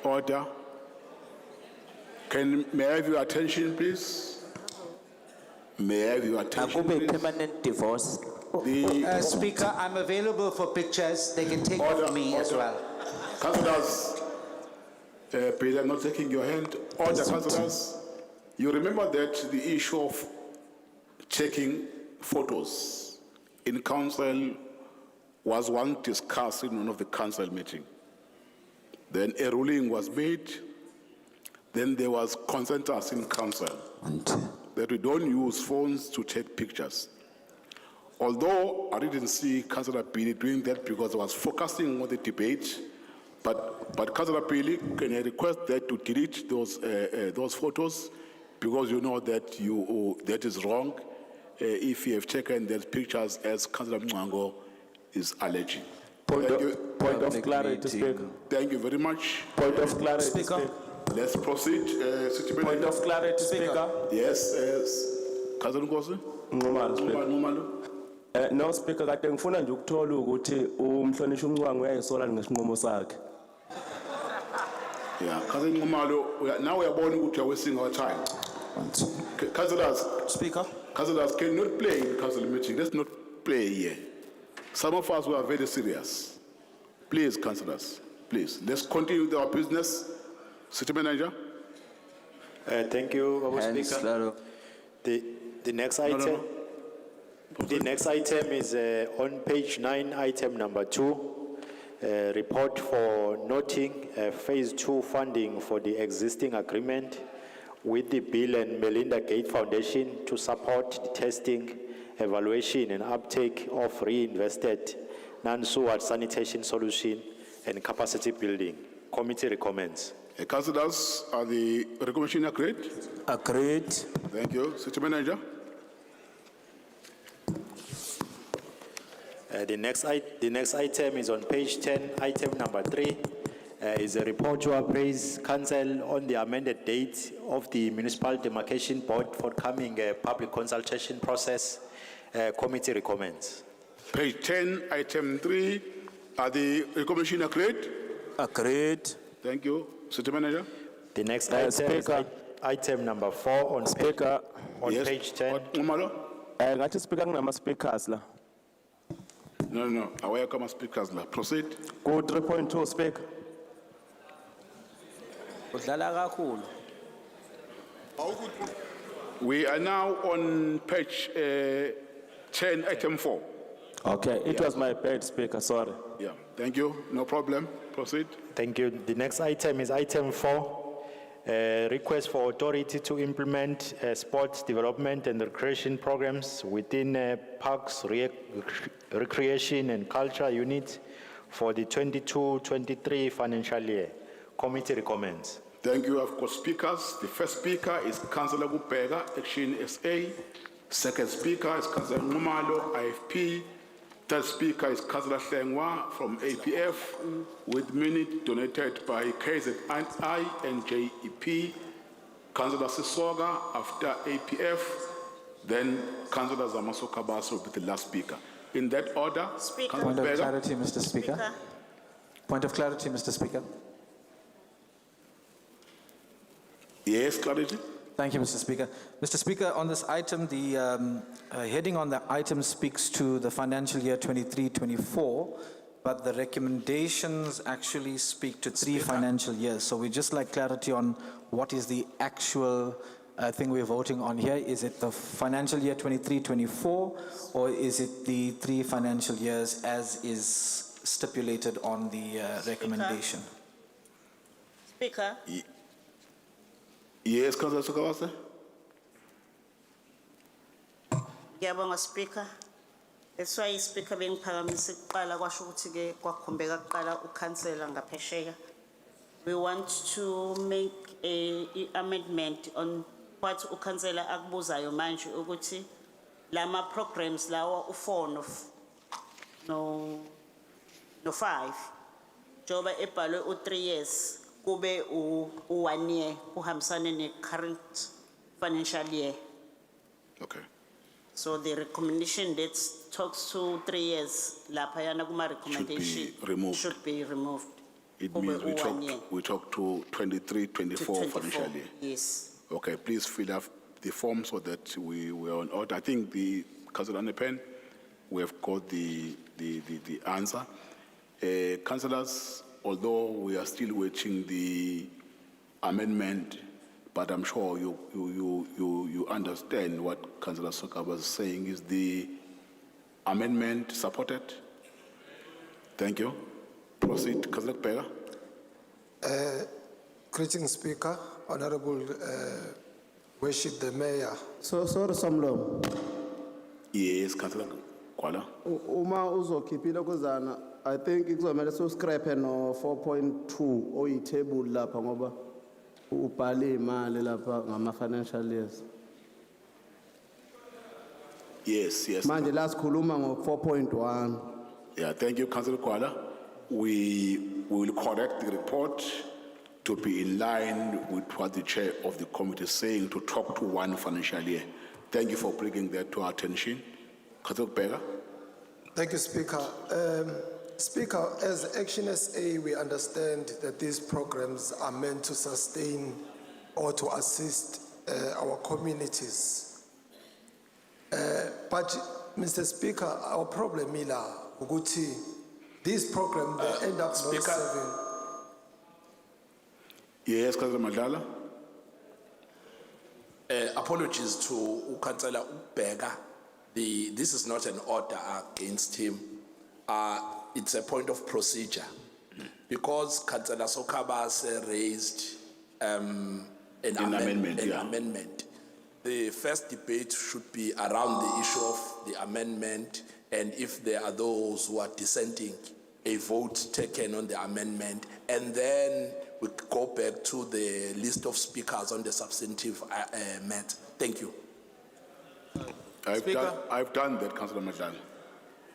Order. May I have your attention, please? May I have your attention, please? Permanent divorce. Speaker, I'm available for pictures. They can take Order, of me as order. well. Councillors, please, I'm not taking your hand. Order, councillors. You remember that the issue of checking photos in council was one discussed in one of the council meeting. Then a ruling was made. Then there was consensus in council that we don't use phones to take pictures. Although I didn't see Councillor Pili doing that because I was focusing on the debate, but Councillor Pili, can I request that to delete those photos, because you know that that is wrong if you have taken those pictures as Councillor Mngango is alleging. Point of clarity, Speaker. Thank you very much. Point of clarity, Speaker. Let's proceed. City Point Manager. of clarity, Speaker. Yes, Councillor Nkosi. Nxumalo. No, Speaker, kade ngifuna nje ukuthola ukuthi umhlonishwa uMncwangu uyayisola ngesinqumo sakhe. Yeah, Councillor Nxumalo, now we are born ukuthi you are wasting our time. Councillors. Speaker. Councillors cannot play in council meeting. Let's not play here. Some of us were very serious. Please, councillors, please, let's continue with our business. City Manager. Thank you, Honourable Speaker. The next item. The next item is on page 9, item number 2, report for noting phase 2 funding for the existing agreement with the Bill and Melinda Gates Foundation to support the testing, evaluation and uptake of reinvested non-sewer sanitation solution and capacity building. Committee recommends. Councillors, are the recommendation agreed? Agreed. Thank you. City Manager. The next item is on page 10, item number 3, is a report to appraise council on the amended date of the Municipal Demarcation Board forthcoming public consultation process. Committee recommends. Page 10, item 3, are the recommendation agreed? Agreed. Thank you. City Manager. The next item is item number 4 on Speaker. Yes. Page 10. Ngathi Speaker kunama speakers la. No. I welcome speakers now. Proceed. Go 3.2, Speaker. We are now on page 10, item 4. Okay, it was my bad, Speaker, sorry. Yeah, thank you. No problem. Proceed. Thank you. The next item is item 4, request for authority to implement sports development and recreation programs within Parks, Recreation and Culture Unit for the 22-23 financial year. Committee recommends. Thank you. I've got speakers. The first speaker is Councillor Gupega, Action SA. Second speaker is Councillor Nxumalo, IFP. Third speaker is Councillor Hlengwa from APF with minute donated by KZI and JEP. Councillor Sisoga after APF, then Councillor Zamasoka Baso will be the last speaker. In that order, Point of clarity, Mr. Speaker. Point of clarity, Mr. Speaker. Yes, clarity. Thank you, Mr. Speaker. Mr. Speaker, on this item, the heading on the item speaks to the financial year 23-24, but the recommendations actually speak to 3 financial years. So we just like clarity on what is the actual thing we're voting on here. Is it the financial year 23-24, or is it the 3 financial years as is stipulated on the recommendation? Speaker. Yes, Councillor Sokawase. Ngiyabonga Speaker. That's why Speaker bengiphakamisa kuqala kwasho ukuthi ke kwakhombeka kuqala ukhansela ngaphesheya. We want to make a amendment on what ukhansela akubuzayo manje ukuthi lama programs lawa u4 no 5 njoba ebhalwe u3 years kube u1 year uhambisane ne current financial year. Okay. So the recommendation that talks to 3 years lapha yana kuma recommendation should be removed. It Kube means u1 year. we talk to 23-24 financial year. Yes. Okay, please fill up the form so that we are on order. I think the Councillor Nepen, we have got the answer. Councillors, although we are still waiting the amendment, but I'm sure you understand what Councillor Soka was saying. Is the amendment supported? Thank you. Proceed, Councillor Pega. Greeting Speaker, Honorable Worship the Mayor. So sorry Somlo. Yes, Councillor Kwala. Uma uzokhipha kuzana, I think kuzomela so scrap no 4.2 oyitable lapha ngoba ubhale imali lapha ngama financial years. Yes. Manje la sikhuluma ngo 4.1. Yeah, thank you, Councillor Kwala. We will correct the report to be in line with what the chair of the committee is saying, to talk to 1 financial year. Thank you for bringing that to our attention. Councillor Pega. Thank you, Speaker. Speaker, as Action SA, we understand that these programs are meant to sustain or to assist our communities. But, Mr. Speaker, our problem is that these programs they end up not serving. Yes, Councillor Madlala. Apologies to Councillor Ubega. This is not an order against him. It's a point of procedure. Because Councillor Sokabase raised an amendment. The first debate should be around the issue of the amendment, and if there are those who are dissenting, a vote taken on the amendment, and then we go back to the list of speakers on the substantive matter. Thank you. I've done that, Councillor Madlala.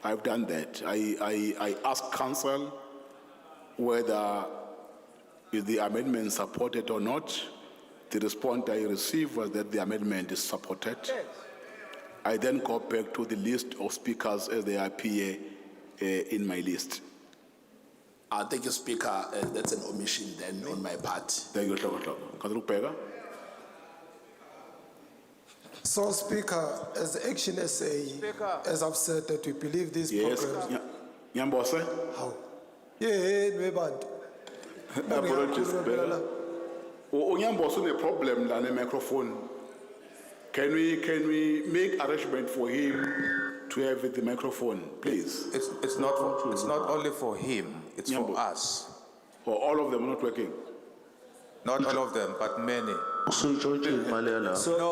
I've done that. I asked council whether is the amendment supported or not. The response I received was that the amendment is supported. I then go back to the list of speakers as they appear in my list. Thank you, Speaker. That's an omission then on my part. Thank you, Councillor Pega. So, Speaker, as Action SA, as I've said, that we believe these programs. Nyambose. How? Yeah, Apologies, Pega. Nyambose, the problem than a microphone. Can we make arrangement for him to have the microphone, please? It's not only for him, it's for us. For all of them not working? Not all of them, but many. So,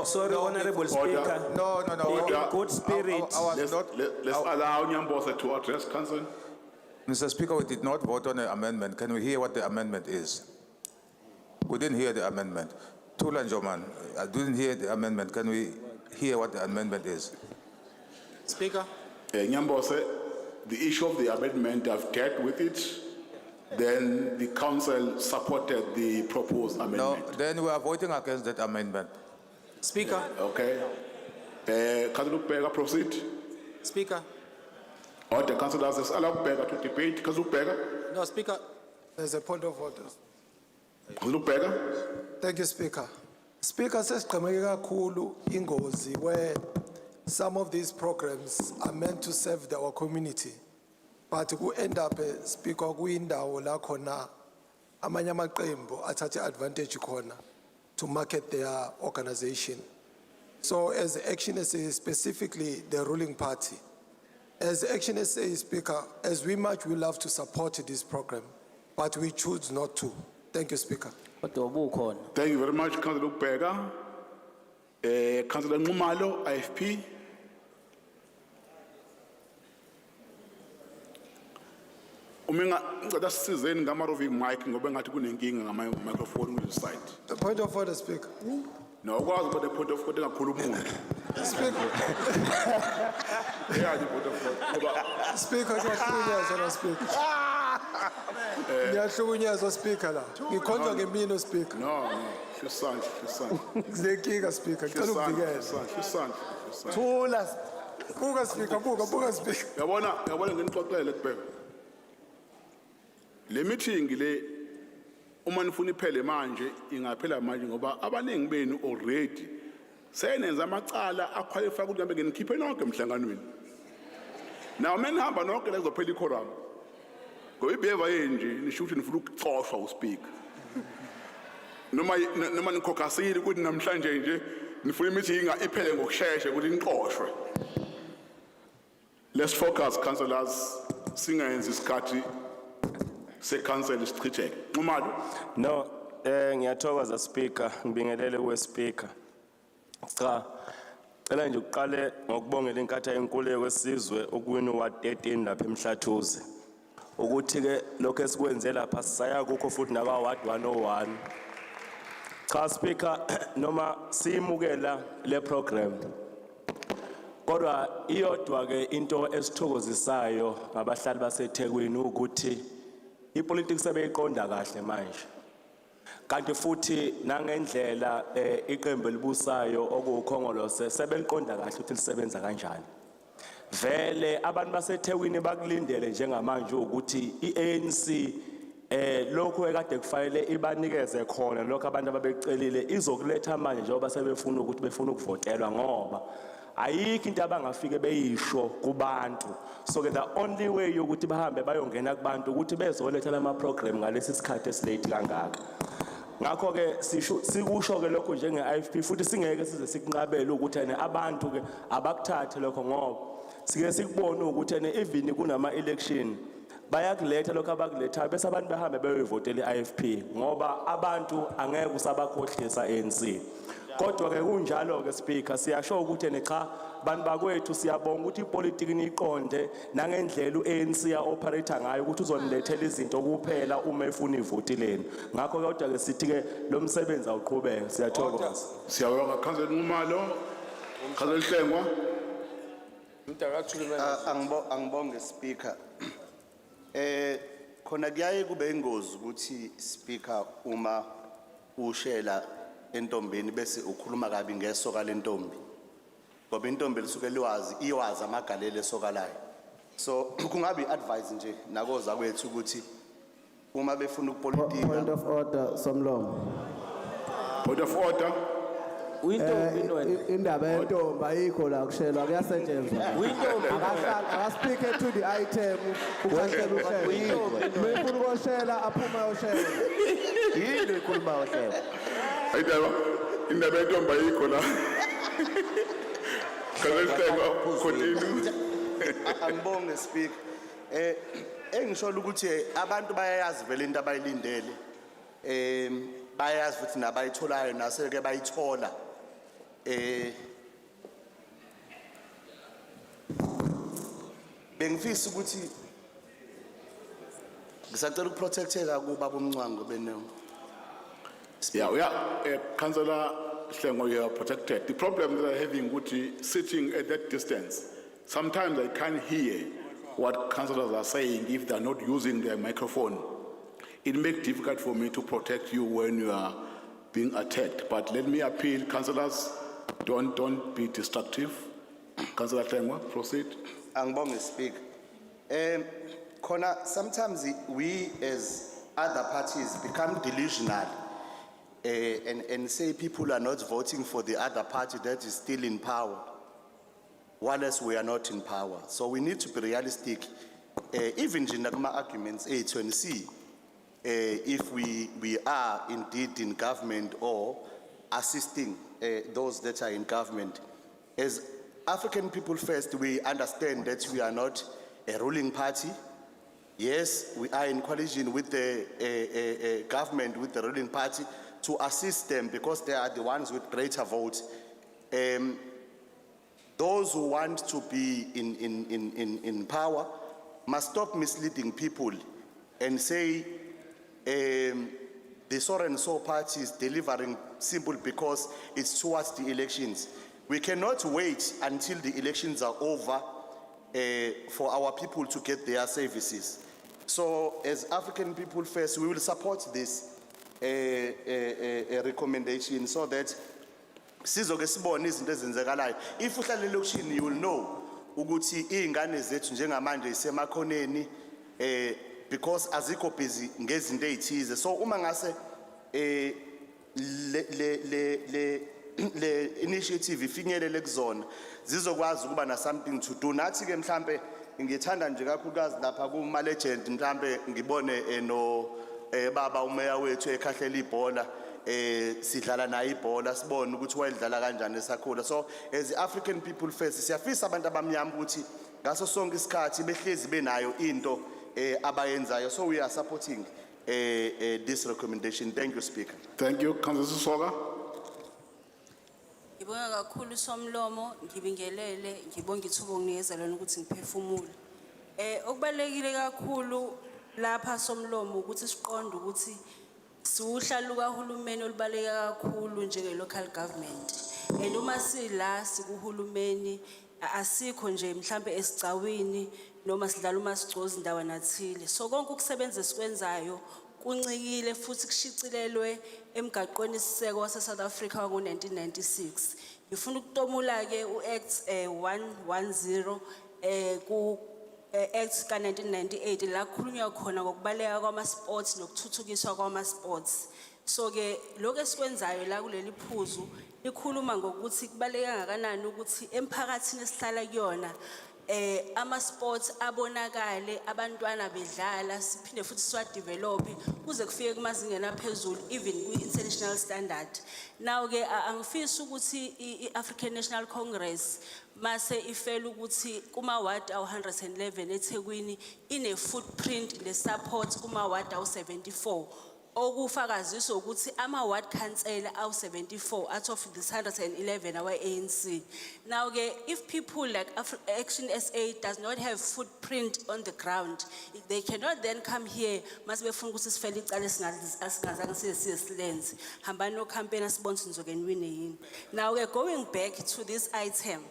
sorry, Honorable Speaker. No. In good spirit. Let's allow Nyambose to address council. Mr. Speaker, we did not vote on the amendment. Can we hear what the amendment is? We didn't hear the amendment. Tula Njoman, I didn't hear the amendment. Can we hear what the amendment is? Speaker. Nyambose, the issue of the amendment, I've dealt with it. Then the council supported the proposed No, amendment. then we are voting against that amendment. Speaker, Okay. Councillor Bega, proceed. Speaker, Order, councillors, allow Bega to debate. Councillor Bega. no, Speaker. There's a point of order. Councillor Bega. Thank you, Speaker. Speaker, sesiqhameke kakhulu ingozi where some of these programs are meant to serve our community. But we end up, Speaker, kuyindawo la khona amanye amaqembu athathe advantage khona to market their organization. So as Action SA, specifically the ruling party, as Action SA Speaker, as we much we love to support this program, but we choose not to. Thank you, Speaker. Thank you very much, Councillor Bega. Councillor Numalo, IFP. Uminga ngicela sisizeni ngamaroving mic ngoba ngathi kunenkinga ngama microphone kule side. The point of order, Speaker. No, kwazi ukuthi the point of order ngakhuluma umuntu. Speaker. Yeah, the point of order. Speaker, ngiyahlukunyezwa la, Speaker. Ngiyahlukunyezwa, Speaker la. Ngikhonjwa ngemino, Speaker. No, hlisani. Zinenkinga, Speaker. Ngicela ukuvikela. Hlisani. Thula. Buka, Speaker, buka, Speaker. Yabona nginixoxele kubheka. Le meeting le uma nifuna iphele manje ingaphela manje ngoba abaningi benu already senenza amacala aqualify ukuthi ngibe nginikhiphe nonke emhlanganweni. Now menihamba nonke lezophela iquorum. Ngoba ibeheva yenje nisho ukuthi nifuna ukuxoshwa uspeaker. Noma nikhokasile ukuthi namhlanje nje nifuna imeeting iphele ngokusheshsha ukuthi nixoshwe. Let's focus, councillors. Singayenza isikhathi se-council isichitheke. Nxumalo. No, ngiyathokoza Speaker, ngibingelele kuwe Speaker. Cha, cela nje uqale ngokubongela inkatha yenkululeko yesizwe okuwini wa 13 lapha eMhlathuze. Ukuthi ke lokho esikwenze lapha sisaya kukho futhi nakwa ward 101. Cha Speaker, noma siyimukela le program. Kodwa iyodwa ke into esithokozisayo ngabahlali baseThekwini ukuthi ipolitics sebeyiqonda kahle manje. Kanti futhi nangendlela iqembu elibusayo okukhongolose sebeliqonda kahle ukuthi lisebenza kanjani. Vele abantu baseThekwini bakulindele njengamanje ukuthi iANC lokho ekade kufanele ibanikeze khona lokho abantu ababecelile izokuletha manje njengoba sebefuna ukuthi befuna ukuvotelwa ngoba ayikho into abangafike beyisho kubantu. So the only way yokuthi bahambe bayongena kubantu ukuthi bezoletha lama program ngalesi sikhathi esilate kangaka. Ngakho ke sikusho ke lokho njenge IFP futhi singeke size sikunqabele ukuthi abantu ke abakuthathe lokho ngoba sike sikubona ukuthi even kunama election bayakuletha lokho abakuletha bese abantu bahambe beyoyivotela iIFP ngoba abantu angeke usabakhohlisa ANC. Kodwa ke kunjalo ke Speaker siyasho ukuthi cha bantu bakwethu siyabonga ukuthi ipolitiki niqonde nangendlela uANC ya operate ngayo ukuthi uzonilethela izinto kuphela uma efuna ivotileni. Ngakho kodwa ke sithi ke lo msebenzi awuqhubeke. Siyathokoza. Siyabonga Councillor Numalo. Councillor Hlengwa. Angibonge Speaker. Khona kuyaye kube ingozi ukuthi Speaker uma ushela entombeni bese ukhuluma kabi ngesoka lentombi. Ngoba intombi lisuke iwazi amagalelo esokalayo. So kungabe advice nje nakoza kwethu ukuthi uma befuna ukupolitika. Point of order, Somlomo. Point of order. Indaba yentombi ayikho la kushelwa kuyasetshenzwa. Akaspeak to the item ukhashela uhlelo. Mayifuna ukushela aphuma yoshela. Yini ikhuluma yoshela? Indaba yentombi ayikho la. Continue. Angibonge Speaker. Engisho ukuthi abantu bayayazi vele into abayilindele. Bayayazi futhi nabayitholayo naseke bayithola. Bengifisa ukuthi ngisacela ukuprotecteka kuba bomncwango beno. Yeah, Councillor Hlengwa, you are protected. The problem that I'm having with sitting at that distance, sometimes I can't hear what councillors are saying if they're not using their microphone. It makes it difficult for me to protect you when you are being attacked. But let me appeal, councillors, don't be destructive. Councillor Tengwa, proceed. Angibonge Speaker. Sometimes we as other parties become delusional and say people are not voting for the other party that is still in power, whilst we are not in power. So we need to be realistic. Even in the arguments A and C, if we are indeed in government or assisting those that are in government. As African People First, we understand that we are not a ruling party. Yes, we are in coalition with the government, with the ruling party, to assist them because they are the ones with greater votes. Those who want to be in power must stop misleading people and say the so and so party is delivering simple because it's towards the elections. We cannot wait until the elections are over for our people to get their services. So as African People First, we will support this recommendation so that sizoke sibone izinto ezenzekalayo. If uhlala elokishini, you will know ukuthi izingane zethu njengamanje isemakhoneni because azikho busy ngezinto ezithize. So uma ngase le initiative ifinyelele kuzona zizokwazi ukuba na something to do. Nathi ke mhlambe ngithanda nje kakhulukazi lapha kuma legend mhlambe ngibone no baba umeya wethu ekhahlela ibhola sidlala naye ibhola sibone ukuthi wayedlala kanjani esakhula. So as African People First siyafisa abantu abamnyama ukuthi ngaso sonke isikhathi behlezi benayo into abayenzayo. So we are supporting this recommendation. Thank you, Speaker. Thank you, Councillor Soga. Ngibonga kakhulu Somlomo, ngibingelele, ngibonga ithuba onginikeza lona ukuthi ngiphefumule. Okubalekile kakhulu lapha Somlomo ukuthi siqonde ukuthi siwuhlalo kahulumeni olubaleka kakhulu njenge local government. And uma sila sikuhulumeni asikho nje mhlambe esicawini noma sidlala umasigcozi ndawo nathile. So konke ukusebenza esikwenzayo kuncikile futhi kushicilelwe emgaqweni siseko wase South Africa wango 1996. Ngifuna ukutomula ke uAct 110 ku Act ka 1998 la kukhulunywa khona ngokubaleka kwama sports nokuthuthukiswa kwama sports. So ke lokho esikwenzayo la kuleli phuzu likhuluma ngokuthi kubaleka kangakanani ukuthi emphakathini esihlala kuyona ama sports abonakale abantwana bedlala siphinde futhi siwa develop kuze kufike kumazingeni aphezulu even ku international standard. Now ke angifisa ukuthi iAfrican National Congress mase ifela ukuthi kuma ward awu 111 eThekwini ine footprint le support kuma ward awu 74. Okufakaziswa ukuthi ama ward councillor awu 74 out of this 111 our ANC. Now ke if people like Action SA does not have footprint on the ground, they cannot then come here mase befuna ukuthi sifele icala singazange silenze hamba no campaign asibonise nizoke niwine yini. Now ke going back to this item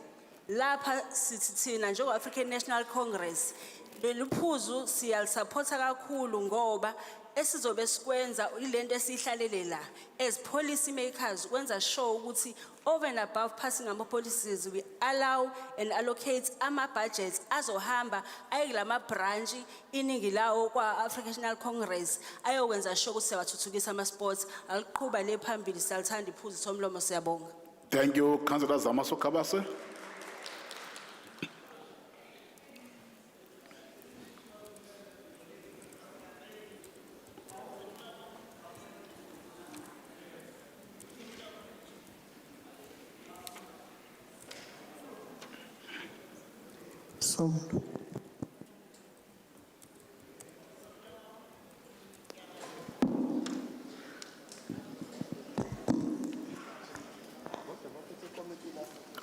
lapha sithi thina njengo African National Congress leluphuzu siyalisupporta kakhulu ngoba esizobe sikwenza ilento esihlalele la as policy makers kwenza sure ukuthi over and above passing ama policies we allow and allocate ama budgets azohamba ayikulama branch iningi lawo kwa African National Congress ayokwenza sure ukuthi siyathuthukisa ama sports aliqhubha le phambili siyalithanda iphuzu Somlomo siyabonga. Thank you, Councillor Zamaso Kabase.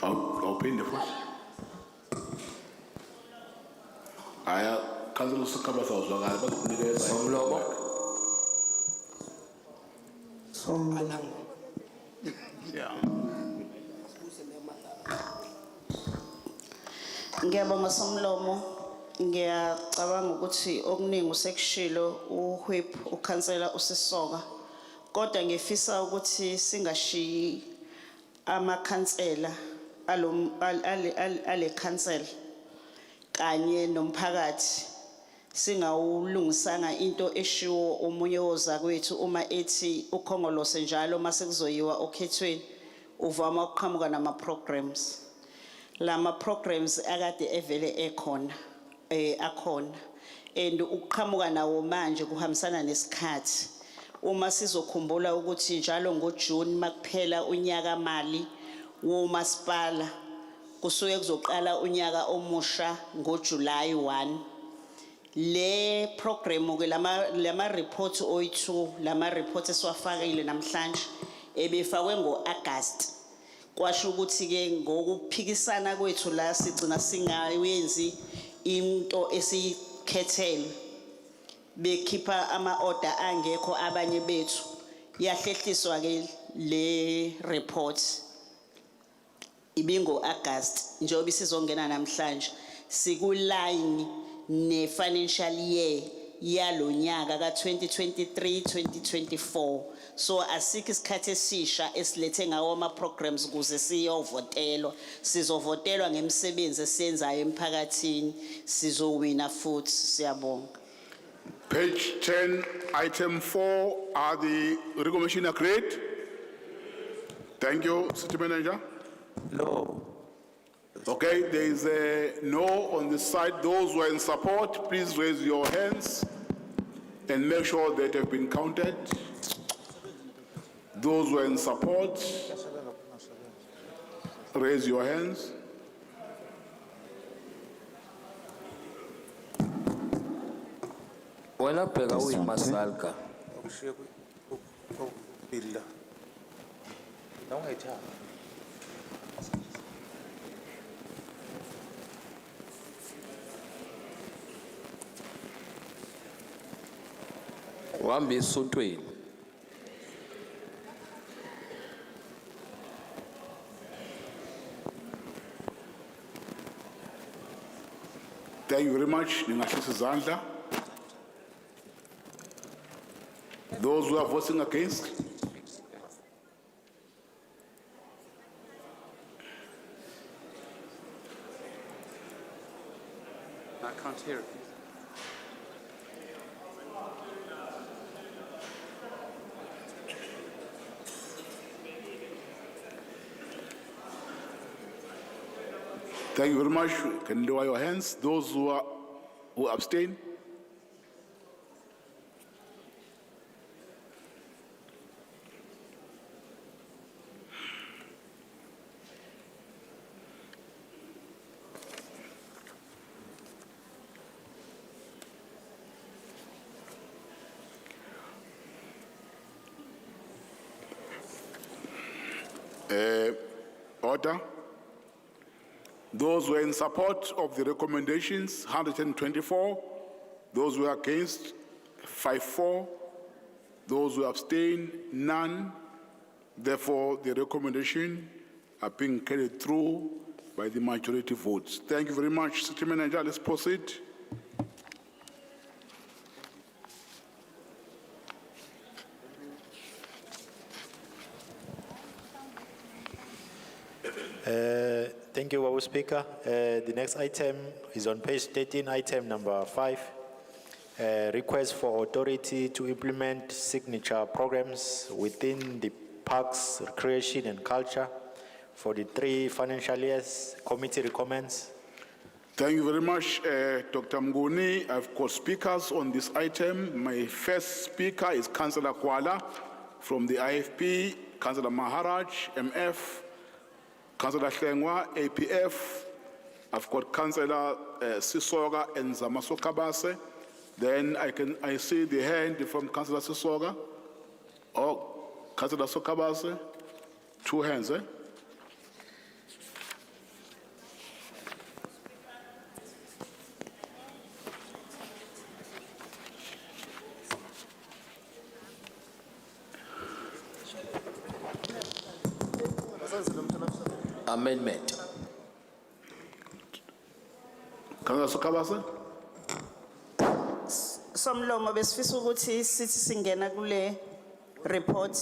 I'll pay the first. I Councillor Kabase was Ngiyabonga Somlomo. ngiyacabanga ukuthi okuningi usekushilo uWhip ukhansela uSisoka. Kodwa ngifisa ukuthi singashiyi amakhansela ale council kanye nomphakathi singawulungisanga into eshiwo omunye woza kwethu uma ethi ukhongolose njalo mase kuzoyiwa okhethweni uvama ukuqhamuka nama programs. Lama programs akade evele ekhona akhona and ukuqhamuka nawo manje kuhambisana nesikhathi. Uma sizokhumbula ukuthi njalo ngoJune makuphela unyaka mali womasipala kusuke kuzoqala unyaka omusha ngoJuly 1. Le program ke lama report oyi2 lama report esiwafakile namhlanje ebefakwe ngoAugust. Kwasho ukuthi ke ngokuphikisana kwethu la sigcina singayenzi into esikhethele bekhipha ama-order angekho abanye bethu yahlehliswa ke le report ibingo-August njengoba isizongena namhlanje sikuline ne-financial year yalonyaka ka-2023-2024 so asikho isikhathi esisha esilethe ngawo ama-programs ukuze siyovotelwa sizovotelwa ngemisebenzi esiyenzayo emphakathini sizowina futhi siyabonga. Page 10, item 4, are the recommission agreed? Thank you, City Manager. No. Okay, there is a no on the side. Those who are in support, please raise your hands and make sure that have been counted. Those who are in support, raise your hands. Wena bheka uyimasalka. Uhambe esontweni. Thank you very much. Ningahlisa izandla. Those who are voting against? I can't hear it. Thank you very much. Can you lower your hands? Those who abstain? Order. Those who are in support of the recommendations, 124. Those who are against, 54. Those who abstain, none. Therefore, the recommendation are being carried through by the majority votes. Thank you very much, City Manager. Let's proceed. Thank you, Babu Speaker. The next item is on page 13, item number 5. Request for authority to implement signature programs within the Parks, Recreation and Culture for the 3 financial years. Committee recommends. Thank you very much, Dr. Mguni. I've got speakers on this item. My first speaker is Councillor Kuala from the IFP, Councillor Maharaj, MF, Councillor Hlengwa, APF. I've got Councillor Sisoga and Zamasoka Base. Then I see the hand from Councillor Sisoga. Oh, Councillor Sokabase. 2 hands, eh? Amendment. Councillor Sokabase? Somlomo besifisa ukuthi sithi singena kule report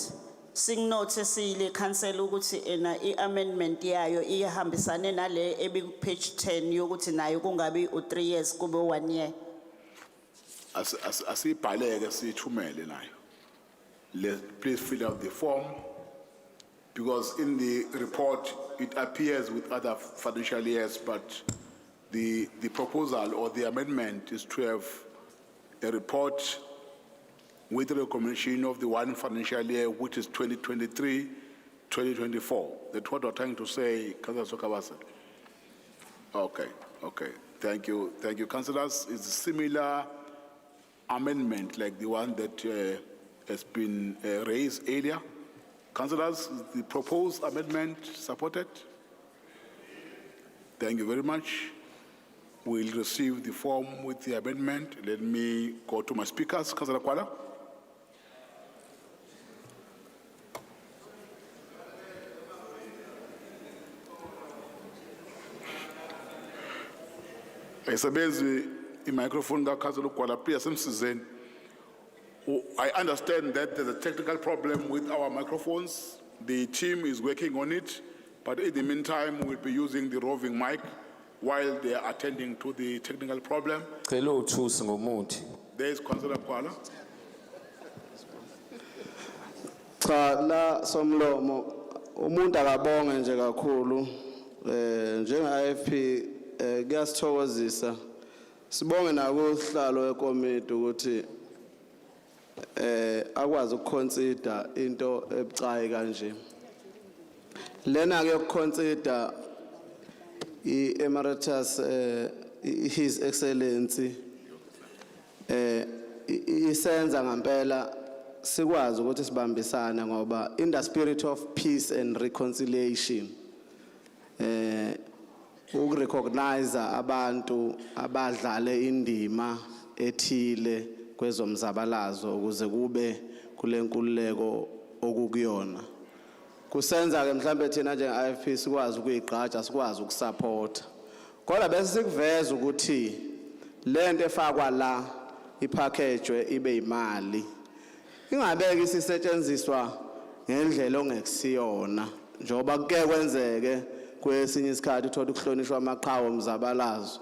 singnote sile council ukuthi ena iamendment yayo ihambisane nale page 10 yokuthi nayo kungabi u3 years kube 1 year. Asibhaleke sithumele nayo. Please fill out the form because in the report it appears with other financial years, but the proposal or the amendment is to have a report with the recommendation of the one financial year, which is 2023-2024. That's what we're trying to say, Councillor Sokabasa. Okay. Thank you, councillors. It's a similar amendment like the one that has been raised earlier. Councillors, is the proposed amendment supported? Thank you very much. We'll receive the form with the amendment. Let me go to my speakers. Councillor Kwala. Isabezi microphone ka Councillor Kwala, please Msizeni. I understand that there's a technical problem with our microphones. The team is working on it, but in the meantime, we'll be using the roving mic while they are attending to the technical problem. Celo uthusi ngomuthi. There is Councillor Kwala. Cha la Somlomo umuntu akabonge nje kakhulu njenga IFP kuyasithokozisa sibonge nakuhlalo wekomiti ukuthi akwazi ukuconsider into ebucayi kanje lena ke ukuconsider emeritus his excellency isenza ngempela sikwazi ukuthi sibambisane ngoba in the spirit of peace and reconciliation ukurecognize abantu abadlale indima ethile kwezomzabalazo ukuze kube kulenkululeko okukuyona kusenza ke mhlambe thina nje IFP sikwazi ukuyigqaja sikwazi ukusupport kodwa bese sikuveza ukuthi lento efakwa la ipackage ibe imali ingabeki sisetshenziswa ngendlela ongekusiyona njoba kuke kwenzeke kwesinye isikhathi uthola ukuhlonishwa amaqhawe omzabalazo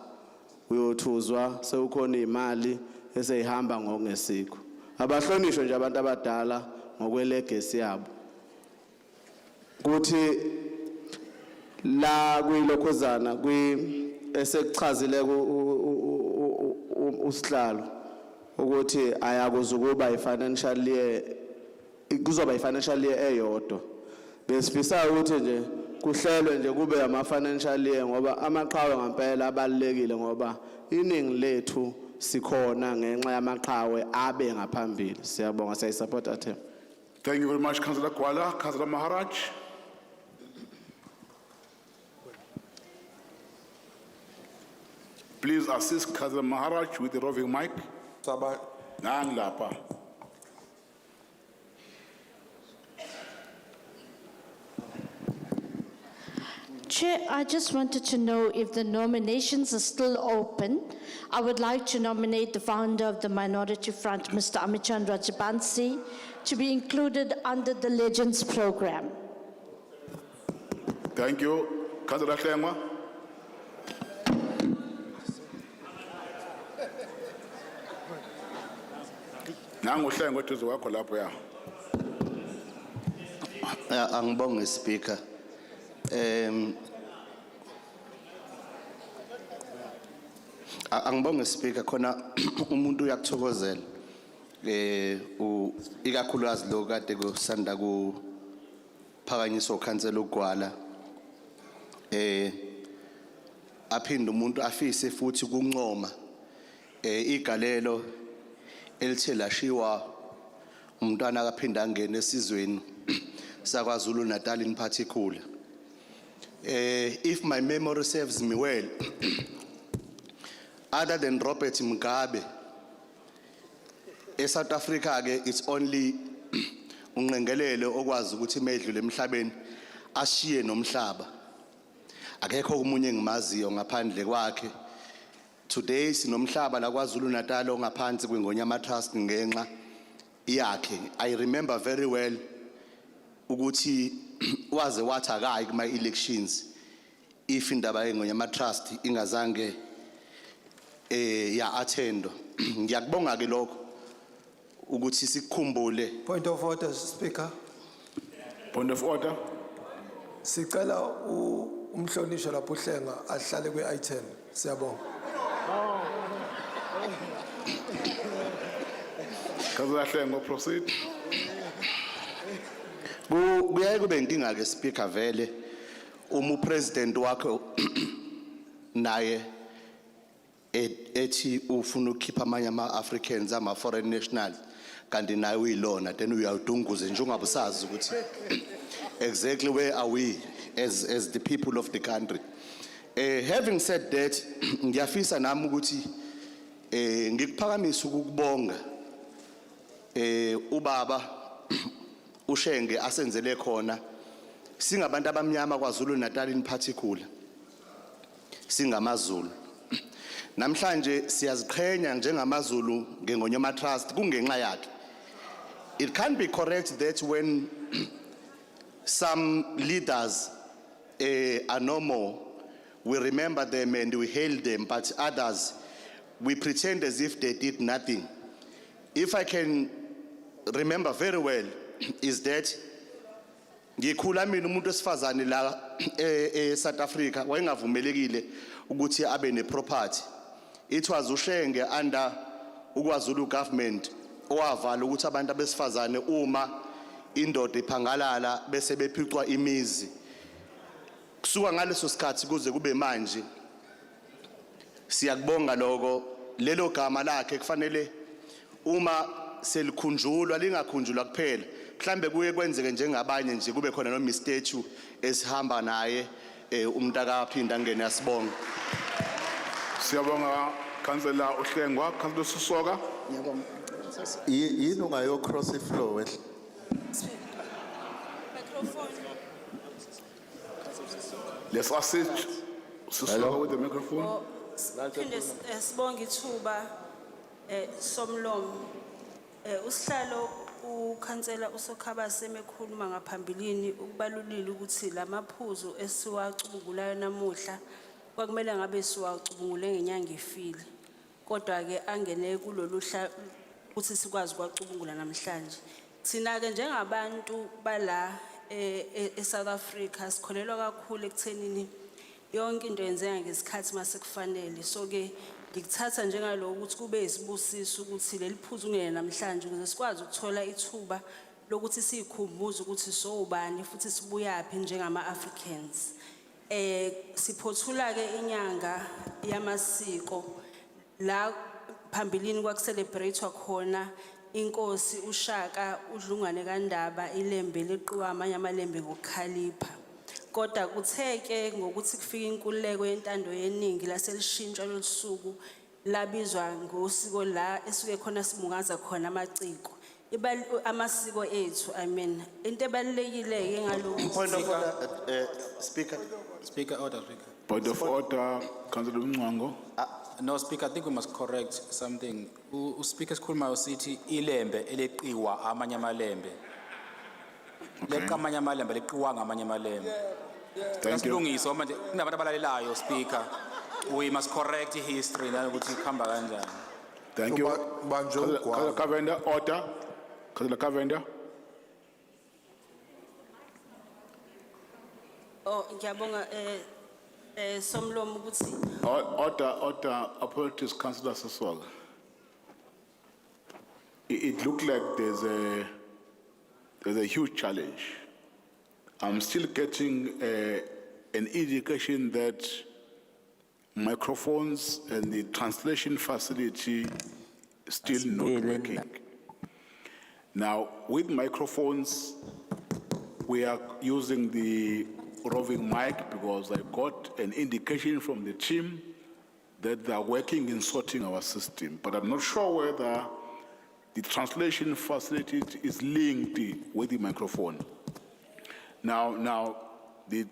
uyothuzwa sekukhona imali eseyihamba ngokungesikho abahlonishwe nje abantu abadala ngokwelegacy yabo kuthi la kuyilokhuzana esekuchazile usihlalo ukuthi ayakuzukuba ifinancial year kuzoba ifinancial year eyodwa besifisa ukuthi nje kuhlelwe nje kube ama financial year ngoba amaqhawe ngempela abalekile ngoba iningi lethu sikhona ngenxa yamaqhawe abe ngaphambili siyabonga siyisupport athem. Thank you very much Councillor Kwala. Councillor Maharaj. Please assist Councillor Maharaj with the roving mic. Nang lapa. Chair, I just wanted to know if the nominations are still open. I would like to nominate the founder of the Minority Front, Mr. Amichan Rajabansi, to be included under the Legends program. Thank you. Councillor Hlengwa. Nangu Hlengwa tuzo wako lapho ya. Angibonge speaker. Angibonge speaker khona umuntu uyakuthokozela ikakhulukazi lo kade kusanda ku phakanyiswa ukhansela uGwala aphinda umuntu afise futhi kunqoma igalelo elithe lashiwa umntwana akaphinda angena esizweni sakwaZulu Natal in particular. If my memory serves me well, other than Robert Mugabe, in South Africa it's only ungengelele okwazi ukuthi medlule emhlabeni ashiye nomhlaba. Akekho umunye engimaziyo ngaphandle kwakhe Today sinomhlaba la KwaZulu Natal ongaphansi kweNgonyama Trust ngenxa yakhe. I remember very well ukuthi waze wathi akayi kuma elections if indaba yeNgonyama Trust ingazange ya attendwa. Ngiyakubonga ke lokho ukuthi sikukhumbule. Point of order, Speaker. Point of order. Sicela umhlonishwa lapho uhlenga ahlale kwe-item. Siyabonga. Councillor Hlengo, proceed. Kuyaye kube inkinga ke Speaker vele uma upresident wakho naye ethi ufuna ukukhipha amanye ama-Africans ama-foreign nationals kanti naye uyilona then uyawudunguze nje ungabe usazi ukuthi exactly where are we as the people of the country. Having said that, ngiyafisa nami ukuthi ngikuphakamise ukubonga ubaba uShenge asenzele khona singabantu abamnyama kwaZulu Natal in particular singamaZulu. Namhlanje siyaziqhenya njengamaZulu ngeNgonyama Trust kungenxa yakhe. It can be correct that when some leaders are no more, we remember them and we hail them, but others, we pretend as if they did nothing. If I can remember very well, is that ngikhula mina umuntu wesifazane la South Africa wayengavumelekile ukuthi abe ne property. It was uShenge under uKwaZulu government owavala ukuthi abantu abesifazane uma indoda iphangalala bese bephicwa imizi. Kusuka ngaleso sikhathi kuze kube manje siyakubonga lokho. Lelo gama lakhe kufanele uma selikhunjulwa lingakhunjulwa kuphela mhlambe kuye kwenzeke njengabanye nje kube khona no statue esihamba naye umntaka aphinda ngene yasibonga. Siyabonga Councillor Uhlengwa. Councillor Susoka. Yini ungayo cross flow wehle? Let's assist Susoka with the microphone. Phinde sibonga ithuba somlomo. Usihlalo ukhansela uSokhabase emekhuluma ngaphambilini ukubalulile ukuthi lamaphuzu esiwacubungulayo namuhla kwakumele ngabe siwacubungule ngenyanga ifile. Kodwa ke angene kuloluhla ukuthi sikwazi ukwacubungula namhlanje. Thina ke njengabantu bala eSouth Africa sikholelwa kakhulu ekuthenini yonke into yenzeka ngesikhathi masekufanele. So ke ngikuthatha njengaloko ukuthi kube isibusiso ukuthi leliphuzu ngene namhlanje ukuze sikwazi ukuthola ithuba lokuthi sikhumbuze ukuthi sobani futhi sibuyapi njengama-Africans. Siphothula ke inyanga yamasiko la phambilini kwakucelebratewa khona inkosi uShaka uDlungwane kaNdaba ilembe leqiwa amanye amalembe ngokukhalipha. Kodwa kutheke ngokuthi kufika inkululeko yentando yeningi laselishintsha losuku labizwa ngosiko la esuke khona sibungaza khona amaciko amasiko ethu. I mean into ebalekile ke ngalokho. Point of order, Speaker. Speaker, order, Speaker. Point of order, Councillor Mngwango. No, Speaker, I think we must correct something. Speaker Skhuluma City ilembe eleqiwa amanye amalembe. Leqa amanye amalembe leqiwa ngamanye amalembe. Thank you. Silungiso manje kunabantu abalalelayo Speaker. We must correct history ukuthi ikhamba kanjani. Thank you. Councillor Kavenda, order. Councillor Kavenda. Oh, ngiyabonga somlomo ukuthi Order, apologies, Councillor Susoka. It looked like there's a huge challenge. I'm still getting an indication that microphones and the translation facility still not working. Now, with microphones, we are using the roving mic because I got an indication from the team that they are working in sorting our system, but I'm not sure whether the translation facility is linked with the microphone. Now, the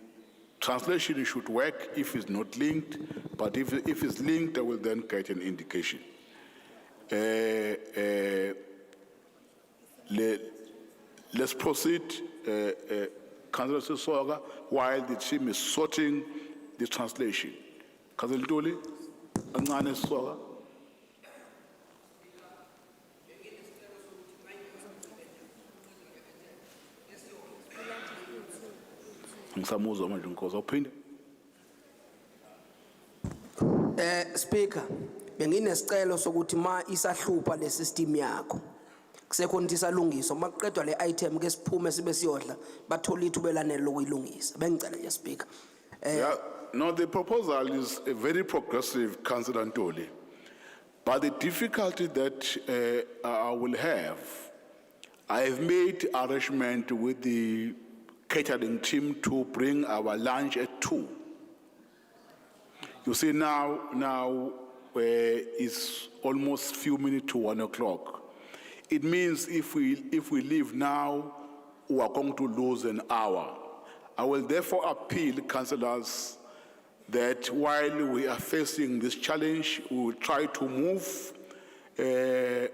translation should work if it's not linked, but if it's linked, I will then get an indication. Let's proceed, Councillor Siswaga, while the team is sorting the translation. Councillor Ntuli, Angane Siswaga. Ngisamuzwa manje Nkosi, awuphinde. Speaker, benginesicelo sokuthi ma isahlupha le system yakho. Kusekhona ukuthi salungiswa makuqedwa le item ke siphume sibe siyodla bathola ithuba elanele lokuyilungisa. Bengicela nje Speaker. Yeah, no, the proposal is a very progressive, Councillor Ntuli. But the difficulty that I will have, I have made arrangement with the catering team to bring our lunch at 2. You see now it's almost few minutes to 1 o'clock. It means if we leave now, we are going to lose an hour. I will therefore appeal, councillors, that while we are facing this challenge, we will try to move,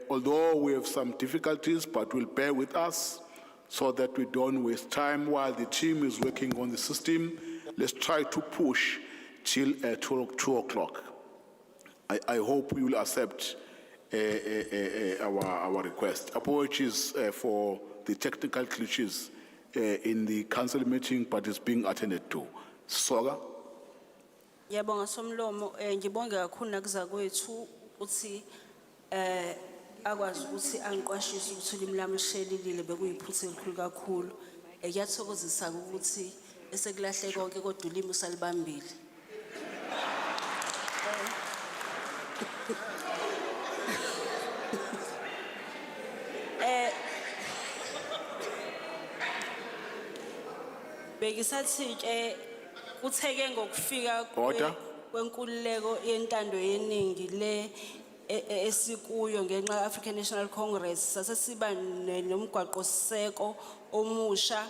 although we have some difficulties, but will bear with us so that we don't waste time while the team is working on the system. Let's try to push till 2 o'clock. I hope you will accept our request. Apologies for the technical glitches in the council meeting, but it's being attended to. Soga? Ngiyabonga Somlomo, ngibonge kakhulu nakuza kwethu ukuthi akwazi ukuthi angiqwashise ukuthi ulimi lami lishelilile bekuyiphutha elikhulu kakhulu. Ngiyathokozisa ukuthi esekulahle konke kodwa ulimi usalibambile. Bekisathi ke kutheke ngokufika kwenkululeko yentando yeningi le esikuyo ngenxa African National Congress sasesiba nomgwaqo siseko omusha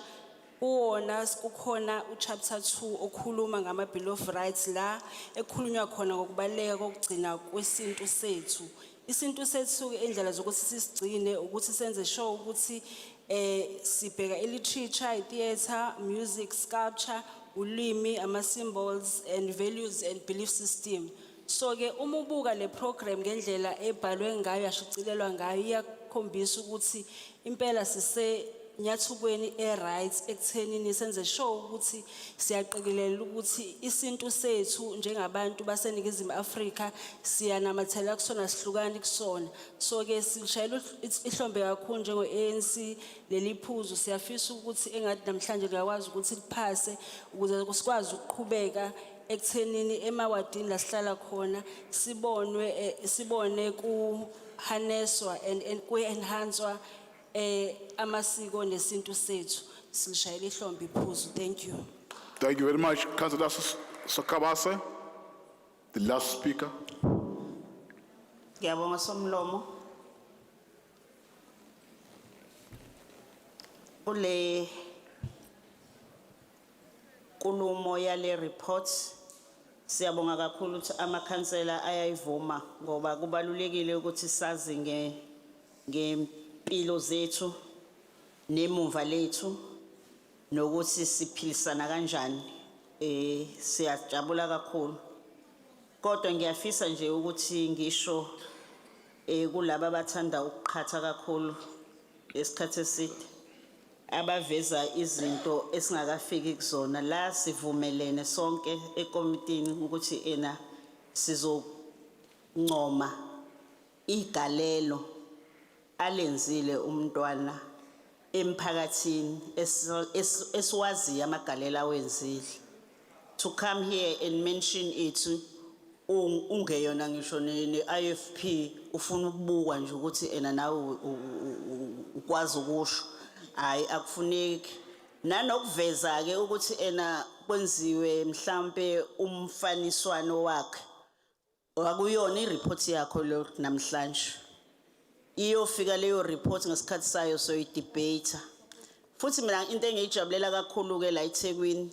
kuwona kukhona uchapter 2 okhuluma ngama Bill of Rights la ekhulunywa khona ngokubaleka kokugcina kwesintu sethu. Isintu sethu indlela zokuthi sisigcine ukuthi senze sure ukuthi sibheka literature, theater, music, sculpture, ulimi, ama symbols and values and belief system. So ke umubuka le program ngendlela ebhalwe ngayo yashicilelwa ngayo iyakhombisa ukuthi impela sise nyathukweni rights ekuthenini senze sure ukuthi siyaqikelela ukuthi isintu sethu njengabantu baseNingizimu Afrika siyanamathela kusona sihlukani kusona. So ke sishayela ihlombe kakhulu njengo ANC leliphuzu siyafisa ukuthi engathi namhlanje ngiyakwazi ukuthi liphase ukuze sikwazi ukuqhubeka ekuthenini emawadini la sihlala khona sibone ku harnesswa and ku enhancedwa amasiko nesintu sethu silishayela ihlombe iphuzu. Thank you. Thank you very much, Councillor Sakabase. The last speaker. Ngiyabonga Somlomo. Ule nkulumo yale report siyabonga kakhulu ukuthi amakhansela ayayivuma ngoba kubalulekile ukuthi sazi ngempilo zethu nemumva lethu nokuthi siphilisana kanjani. Siyajabula kakhulu kodwa ngiyafisa nje ukuthi ngisho kulabo abathanda ukuqhatha kakhulu esikhathi eside abaveza izinto esingakafiki kuzona la sivumelene sonke ekomitini ukuthi sizoncoma igalelo alenzile umntwana emphakathini esiwazi amagalelo awenzile. To come here and mention it ungeyona ngisho ne-IFP ufuna ukubukwa nje ukuthi nawe ukwazi ukusho hayi akufuneki nanokuveza ke ukuthi kwenziwe mhlambe umfaniswano wakhe akuyona ireport yakho lo namhlanje iyofika leyo report ngesikhathi sayo so idebate futhi mina into engiyijabulela kakhulu ke la eThekwini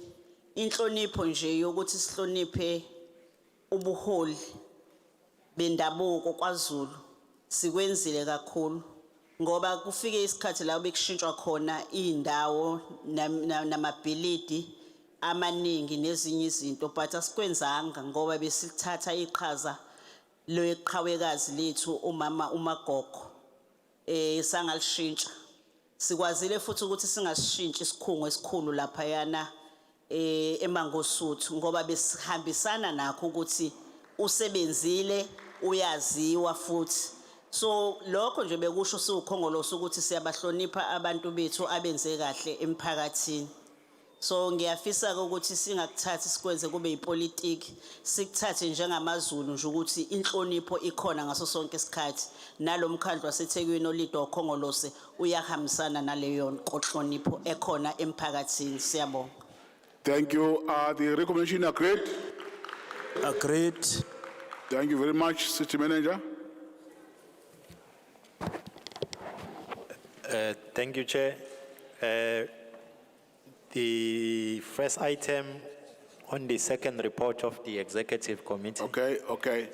inhlonipho nje yokuthi sihloniphe ubuholi bendabuko kwaZulu sikwenzile kakhulu ngoba kufike isikhathi la bekushintshwa khona indawo namabhilidi amaningi nezinye izinto but asikwenzanga ngoba besithatha iqhaza leqhawekazi lethu umama uMagogo sangalishintsha sikwazile futhi ukuthi singasishintshi isikhungo esikhulu lapha yana eMangosuthu ngoba besihambisana nakho ukuthi usebenzile uyaziwa futhi so lokho nje bekusho siukhongoloso ukuthi siyabahlonipha abantu bethu abenze kahle emphakathini so ngiyafisa ukuthi singakuthathi sikwenze kube ipolitiki sikuthathe njengamazulu nje ukuthi inhlonipho ikhona ngaso sonke isikhathi nalomkhandlu waseThekwini olidwa ukhongolose uyahambisana naleyo nhlonipho ekhona emphakathini siyabonga. Thank you. The recommendation agreed? Agreed. Thank you very much, City Manager. Thank you, Chair. The first item on the second report of the Executive Committee. Okay.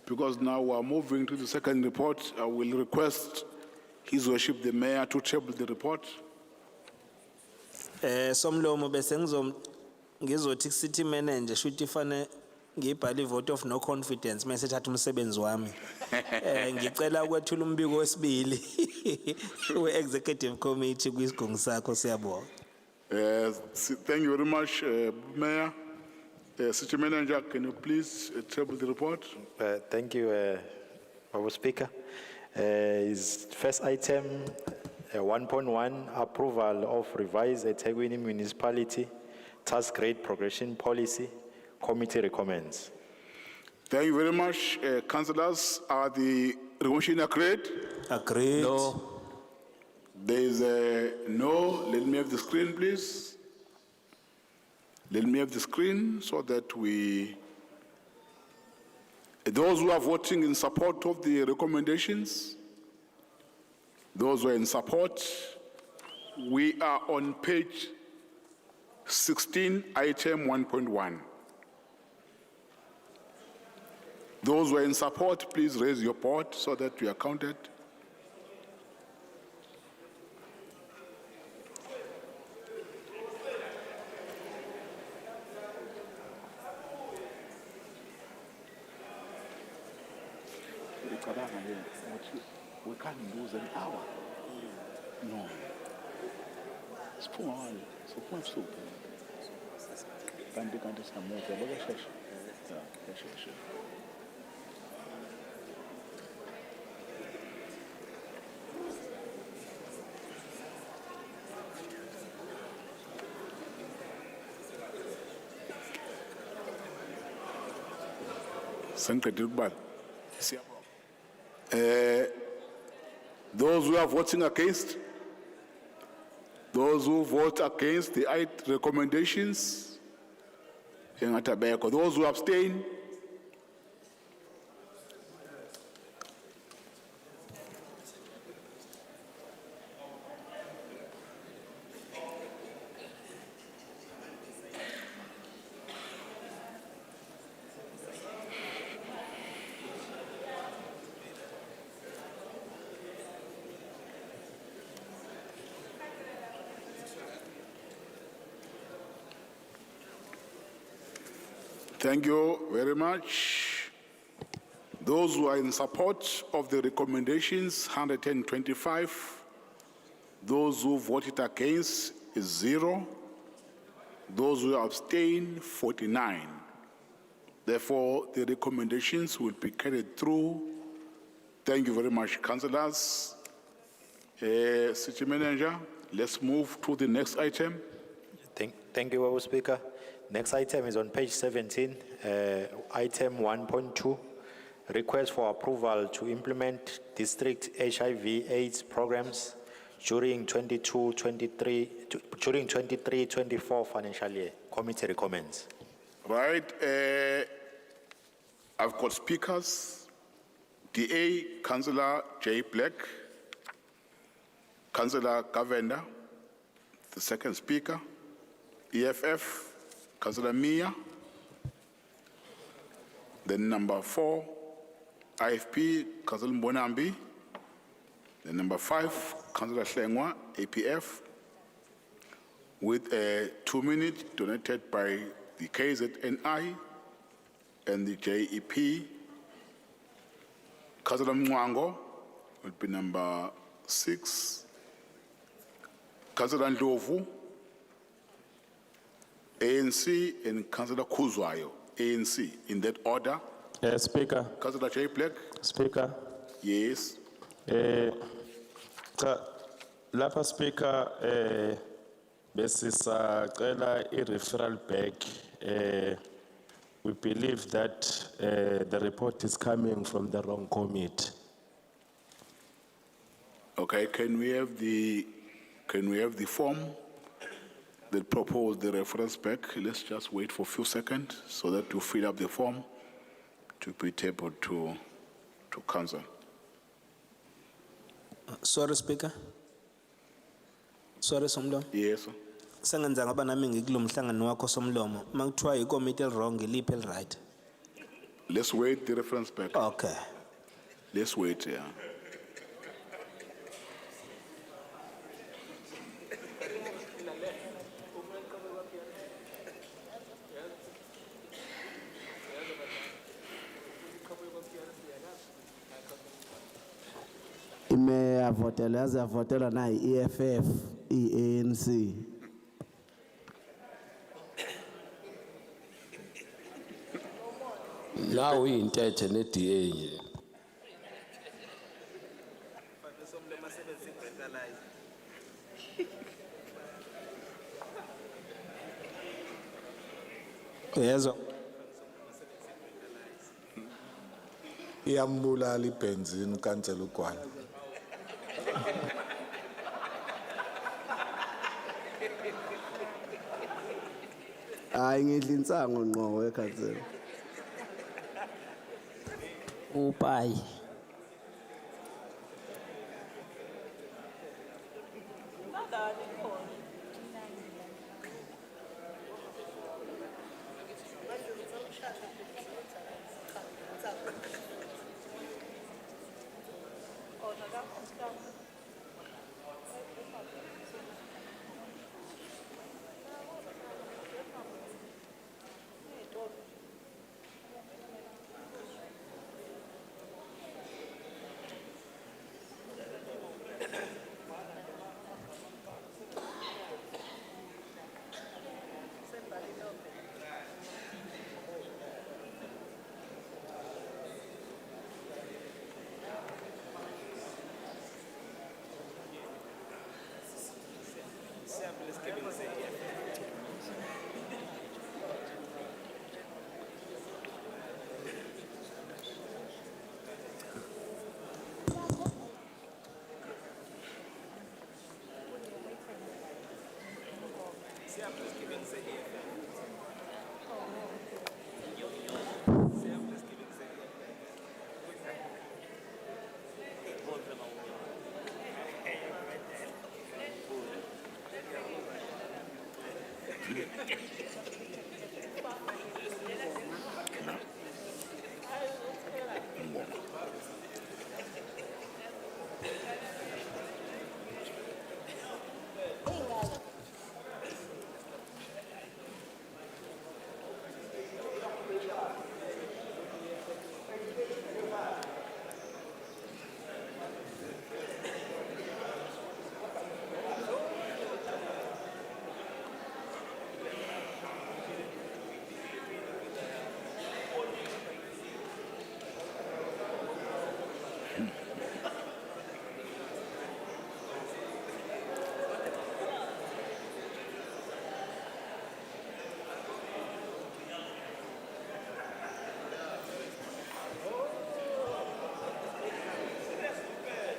Because now we are moving to the second report, I will request His Worship the Mayor to table the report. Somlomo bese ngizothi city manager shuthi fane ngibhale vote of no confidence mase thatha umsebenzi wami. Ngicela ukwethula umbiko wesibili we-executive committee kwisigungu sakho siyabonga. Thank you very much, Mayor. City Manager, can you please table the report? Thank you, Honorable Speaker. His first item, 1.1, approval of revised eThekwini Municipality Task Grade Progression Policy. Committee recommends. Thank you very much, councillors. Are the recommendation agreed? Agreed. No. There is a no. Let me have the screen, please. Let me have the screen so that those who are voting in support of the recommendations, those who are in support, we are on page 16, item 1.1. Those who are in support, please raise your board so that we are counted. We can't lose an hour. No. Siphuma ebusuku. Kanti sinamuva bakasheshe. Kasheshe. Sengqedile ukubala. Those who are voting against, those who vote against the recommendations, those who abstain, thank you very much. Those who are in support of the recommendations, 125. Those who voted against is 0. Those who abstain, 49. Therefore, the recommendations will be carried through. Thank you very much, councillors. City Manager, let's move to the next item. Thank you, Honorable Speaker. Next item is on page 17, item 1.2, request for approval to implement district HIV/AIDS programs during 23-24 financial year. Committee recommends. Right. I've got speakers. DA, Councillor J. Black, Councillor Govender, the second speaker. EFF, Councillor Mia. Then number 4, IFP, Councillor Mbonambi. Then number 5, Councillor Hlengwa, APF, with a 2 minute donated by the KZNI and the JEP. Councillor Mwango would be number 6. Councillor Ndlovu, ANC, and Councillor Kuzwayo, ANC, in that order. Speaker. Councillor J. Black. Speaker. Yes. Cha lapha Speaker besisacela i-referral back. We believe that the report is coming from the wrong committee. Okay, can we have the form that propose the reference back? Let's just wait for a few seconds so that you fill up the form to be tabled to council. Sorry, Speaker. Sorry, Somlomo. Yes, sir. Sengenza ngaba nami ngikulo mhlangano wakho Somlomo. Makuthiwa ikomiti elwrong iliphi elright. Let's wait the reference back. Okay. Let's wait, yeah. Ime avotela yaze avotela na EFF, ANC. La uyintethe ne-DA nje. Yezwa. Iyambulala ibenzini kansela uGwala. Hayi ngidla insango ngqo ekhathele. Upai.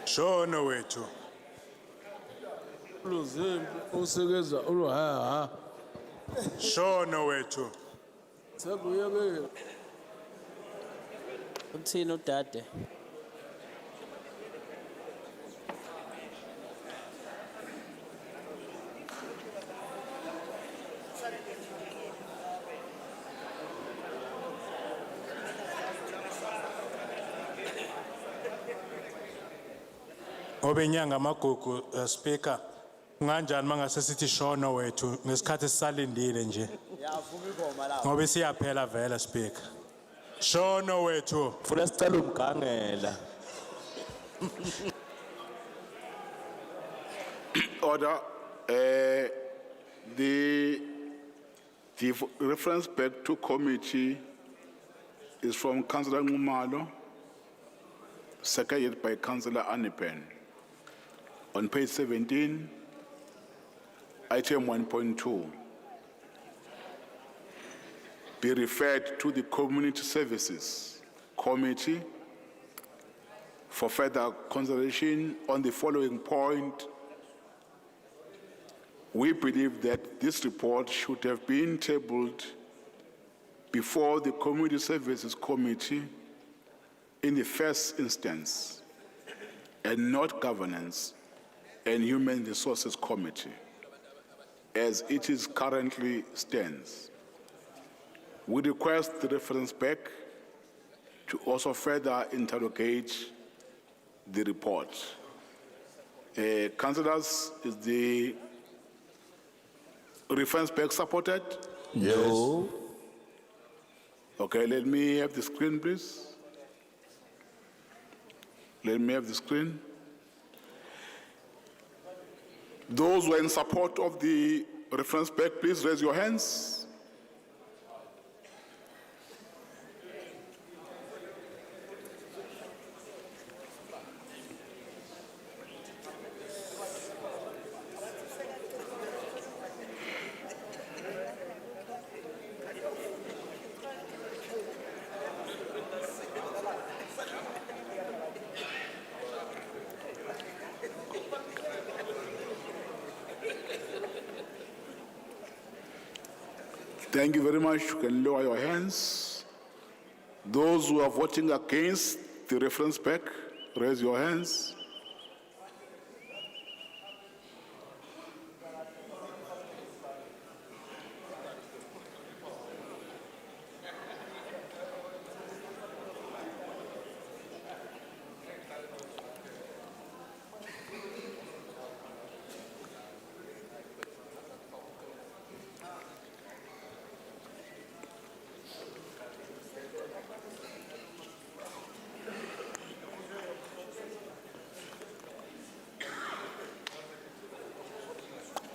Shona wethu. Uluzimbi usekeza uluhaha. Shona wethu. Sekuyeke. Uthini udade? Ngoba inyanga amagugu speaker nganjani mangase sithi shono wethu ngesikhathi sisalindile nje. Ngoba siyaphela vele speaker. Shono wethu. Funa sicela umgangela. Order, the reference back to committee is from Councillor Ngumalo, seconded by Councillor Anipen. On page 17, item 1.2, be referred to the Community Services Committee for further consideration on the following point. We believe that this report should have been tabled before the Community Services Committee in the first instance, and not Governance and Human Resources Committee, as it is currently stands. We request the reference back to also further interrogate the report. Councillors, is the reference back supported? No. Okay, let me have the screen, please. Let me have the screen. Those who are in support of the reference back, please raise your hands. Thank you very much. You can lower your hands. Those who are voting against the reference back, raise your hands.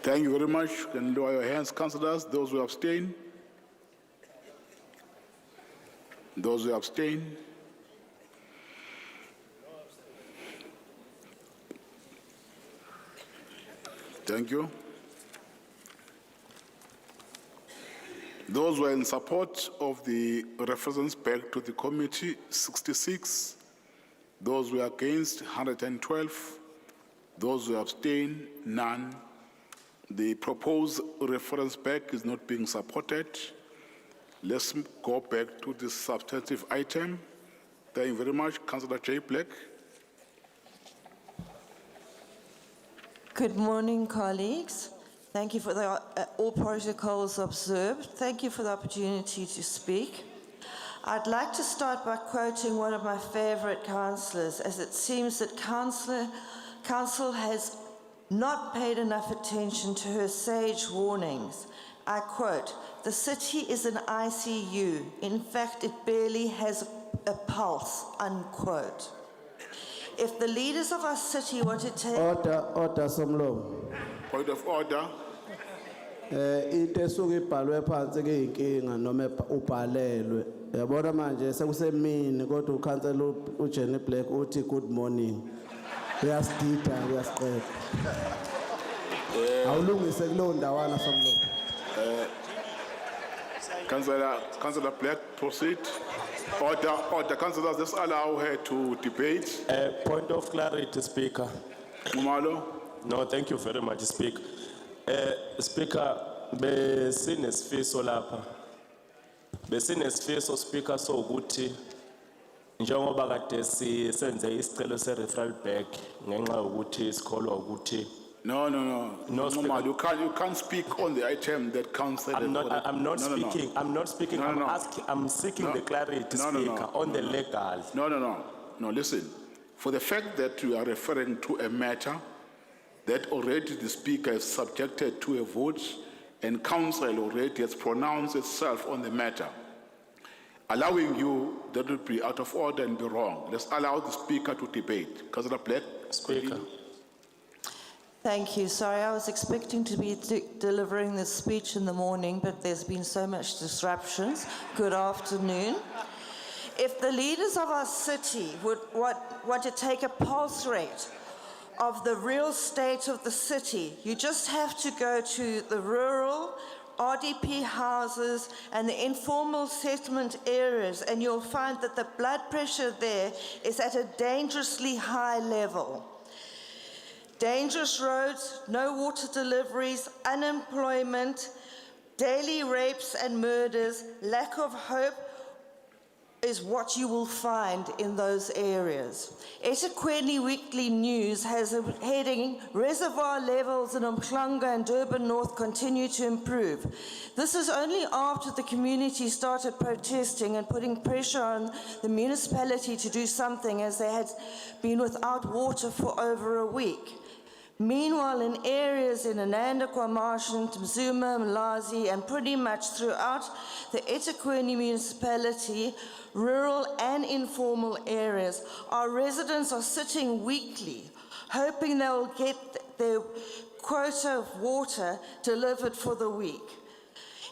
Thank you very much. You can lower your hands, councillors. Those who abstain. Those who abstain. Thank you. Those who are in support of the reference back to the committee, 66. Those who are against, 112. Those who abstain, none. The proposed reference back is not being supported. Let's go back to the substantive item. Thank you very much. Councillor J. Black. Good morning, colleagues. Thank you for all protocols observed. Thank you for the opportunity to speak. I'd like to start by quoting one of my favorite councillors, as it seems that council has not paid enough attention to her sage warnings. I quote, "The city is an ICU. In fact, it barely has a pulse," unquote. If the leaders of our city want to take... Order, Somlo. Point of order. Into esuke ibhalwe phansi kuyinkinga noma ubhalelwe. Yabona manje sekusemini kodwa uKhansela uJenny Black uthi good morning. Uyasidida, uyasiqeda. Awulungise kulo ndawana Somlo. Councillor Black, proceed. Order, councillors, let's allow her to debate. Point of clarity, Speaker. Ngumalo. No, thank you very much, Speaker. Speaker, besinesifiso lapha. Besinesifiso, Speaker, so ukuthi njengoba kade senze isicelo se-referral back ngenxa yokuthi sikholwa ukuthi No, Ngumalo, you can't speak on the item that council. I'm not speaking. I'm not speaking. I'm seeking the clarity, Speaker, on the legal. No, listen. for the fact that you are referring to a matter that already the Speaker is subjected to a vote and Council already has pronounced itself on the matter. Allowing you, that would be out of order and be wrong. Let's allow the Speaker to debate. Councillor Black. Speaker. Thank you. Sorry, I was expecting to be delivering this speech in the morning, but there's been so much disruptions. Good afternoon. If the leaders of our city would want to take a pulse rate of the real state of the city, you just have to go to the rural RDP houses and the informal settlement areas, and you'll find that the blood pressure there is at a dangerously high level. Dangerous roads, no water deliveries, unemployment, daily rapes and murders, lack of hope is what you will find in those areas. eThekwini Weekly News has a heading, Reservoir levels in Umhlanga and Durban North continue to improve. This is only after the community started protesting and putting pressure on the municipality to do something, as they had been without water for over a week. Meanwhile, in areas in Ananda, KwaMashu, Mzuma, Mlazi, and pretty much throughout the eThekwini municipality, rural and informal areas, our residents are sitting weekly, hoping they'll get their quota of water delivered for the week.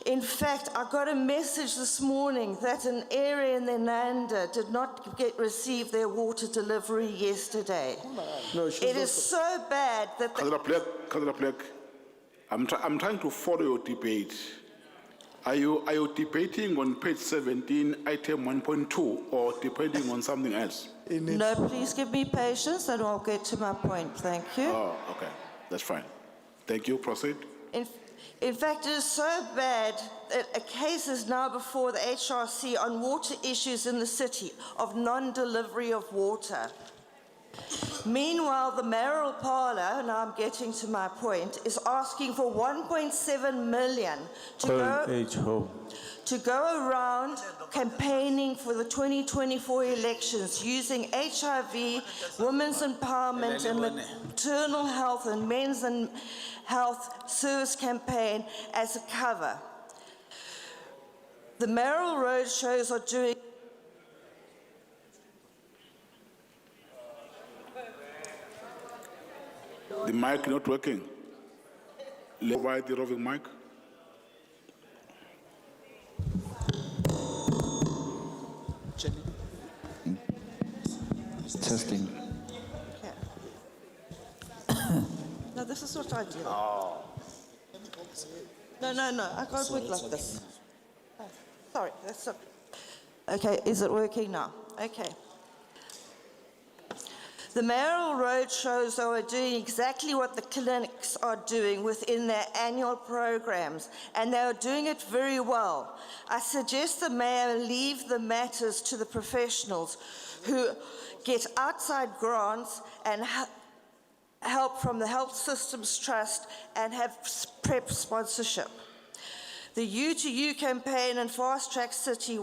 In fact, I got a message this morning that an area in Ananda did not receive their water delivery yesterday. No, it is so bad that Councillor Black, I'm trying to follow your debate. Are you debating on page 17, item 1.2, or debating on something else? No, please give me patience and I'll get to my point. Thank you. Oh, okay. That's fine. Thank you. Proceed. In fact, it is so bad that a case is now before the HRC on water issues in the city of non-delivery of water. Meanwhile, the mayoral parlour, now I'm getting to my point, is asking for 1.7 million to go around campaigning for the 2024 elections using HIV, women's empowerment and maternal health and men's and health service campaign as a cover. The mayoral road shows are doing The mic not working. Provide the roving mic. Testing. No, this is what I do. Oh. No, I can't work like this. Oh, sorry, that's not. Okay, is it working now? Okay. The mayoral road shows are doing exactly what the clinics are doing within their annual programs, and they are doing it very well. I suggest the mayor leave the matters to the professionals who get outside grants and help from the Health Systems Trust and have PrEP sponsorship. The U2U campaign and Fast Track City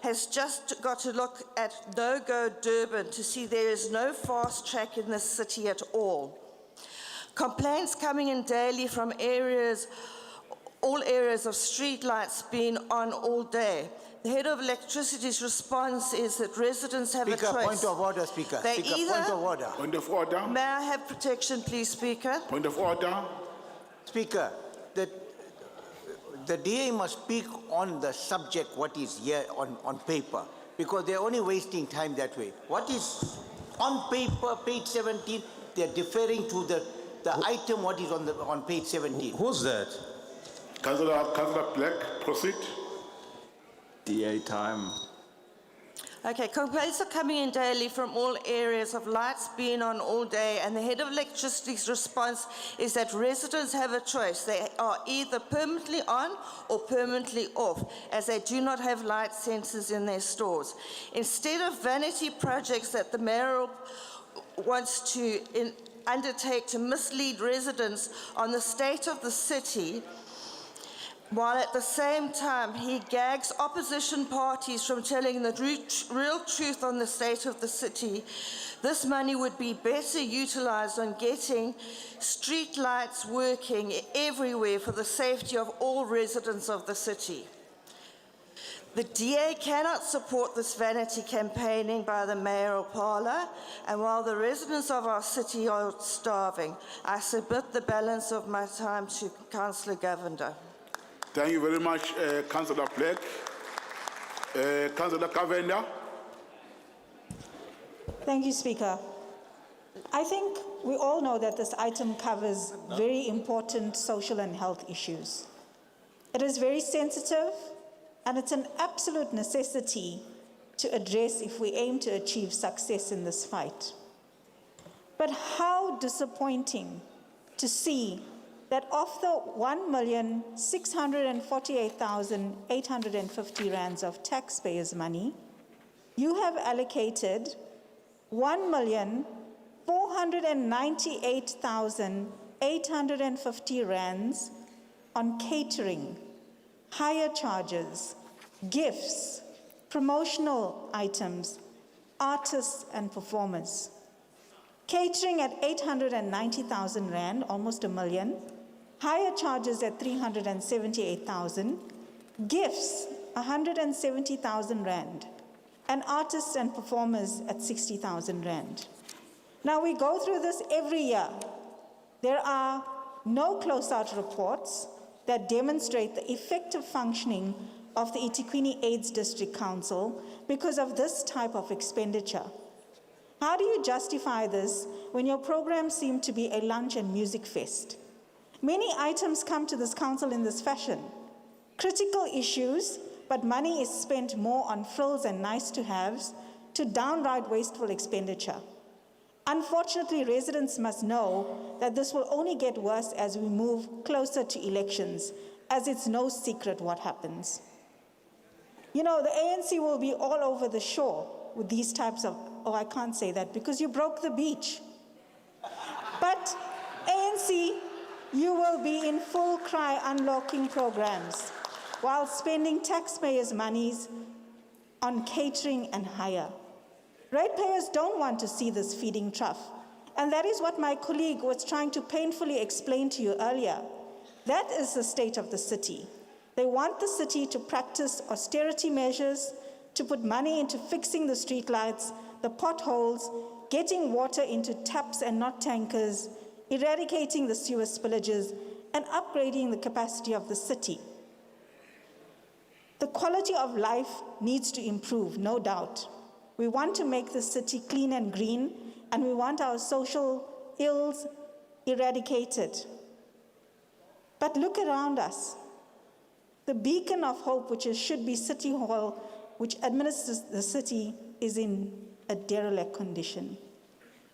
has just got to look at No Go Durban to see there is no fast track in this city at all. Complaints coming in daily from all areas of street lights being on all day. The head of electricity's response is that residents have a choice. Point of order, Speaker. They Speaker, point of order. Point of order. May I have protection, please, Speaker? Point of order. Speaker, the DA must speak on the subject, what is here on paper, because they're only wasting time that way. What is on paper, page 17, they're deferring to the item what is on page 17. Who's that? Councillor Black, proceed. DA time. Okay, complaints are coming in daily from all areas of lights being on all day, and the head of electricity's response is that residents have a choice. They are either permanently on or permanently off, as they do not have light sensors in their stores. Instead of vanity projects that the mayor wants to undertake to mislead residents on the state of the city while at the same time he gags opposition parties from telling the real truth on the state of the city, this money would be better utilized on getting street lights working everywhere for the safety of all residents of the city. The DA cannot support this vanity campaigning by the mayoral parlour, and while the residents of our city are starving, I submit the balance of my time to Councillor Govender. Thank you very much, Councillor Black. Councillor Cavenda. Thank you, Speaker. I think we all know that this item covers very important social and health issues. It is very sensitive, and it's an absolute necessity to address if we aim to achieve success in this fight. But how disappointing to see that of the 1,648,850 rands of taxpayers' money, you have allocated 1,498,850 rands on catering, hire charges, gifts, promotional items, artists and performers. Catering at 890,000 rand, almost a million. Hire charges at 378,000. Gifts, 170,000 rand. And artists and performers at 60,000 rand. Now we go through this every year. There are no close-out reports that demonstrate the effective functioning of the eThekwini AIDS District Council because of this type of expenditure. How do you justify this when your programs seem to be a lunch and music fest? Many items come to this council in this fashion. Critical issues, but money is spent more on frills and nice-to-haves to downright wasteful expenditure. Unfortunately, residents must know that this will only get worse as we move closer to elections, as it's no secret what happens. You know, the ANC will be all over the shore with these types of, oh, I can't say that because you broke the beach. But ANC, you will be in full cry unlocking programs while spending taxpayers' monies on catering and hire. Ratepayers don't want to see this feeding trough. And that is what my colleague was trying to painfully explain to you earlier. That is the state of the city. They want the city to practice austerity measures, to put money into fixing the streetlights, the potholes, getting water into taps and not tankers, eradicating the sewer spillages, and upgrading the capacity of the city. The quality of life needs to improve, no doubt. We want to make the city clean and green, and we want our social ills eradicated. But look around us. The beacon of hope, which should be City Hall, which administers the city, is in a derelict condition.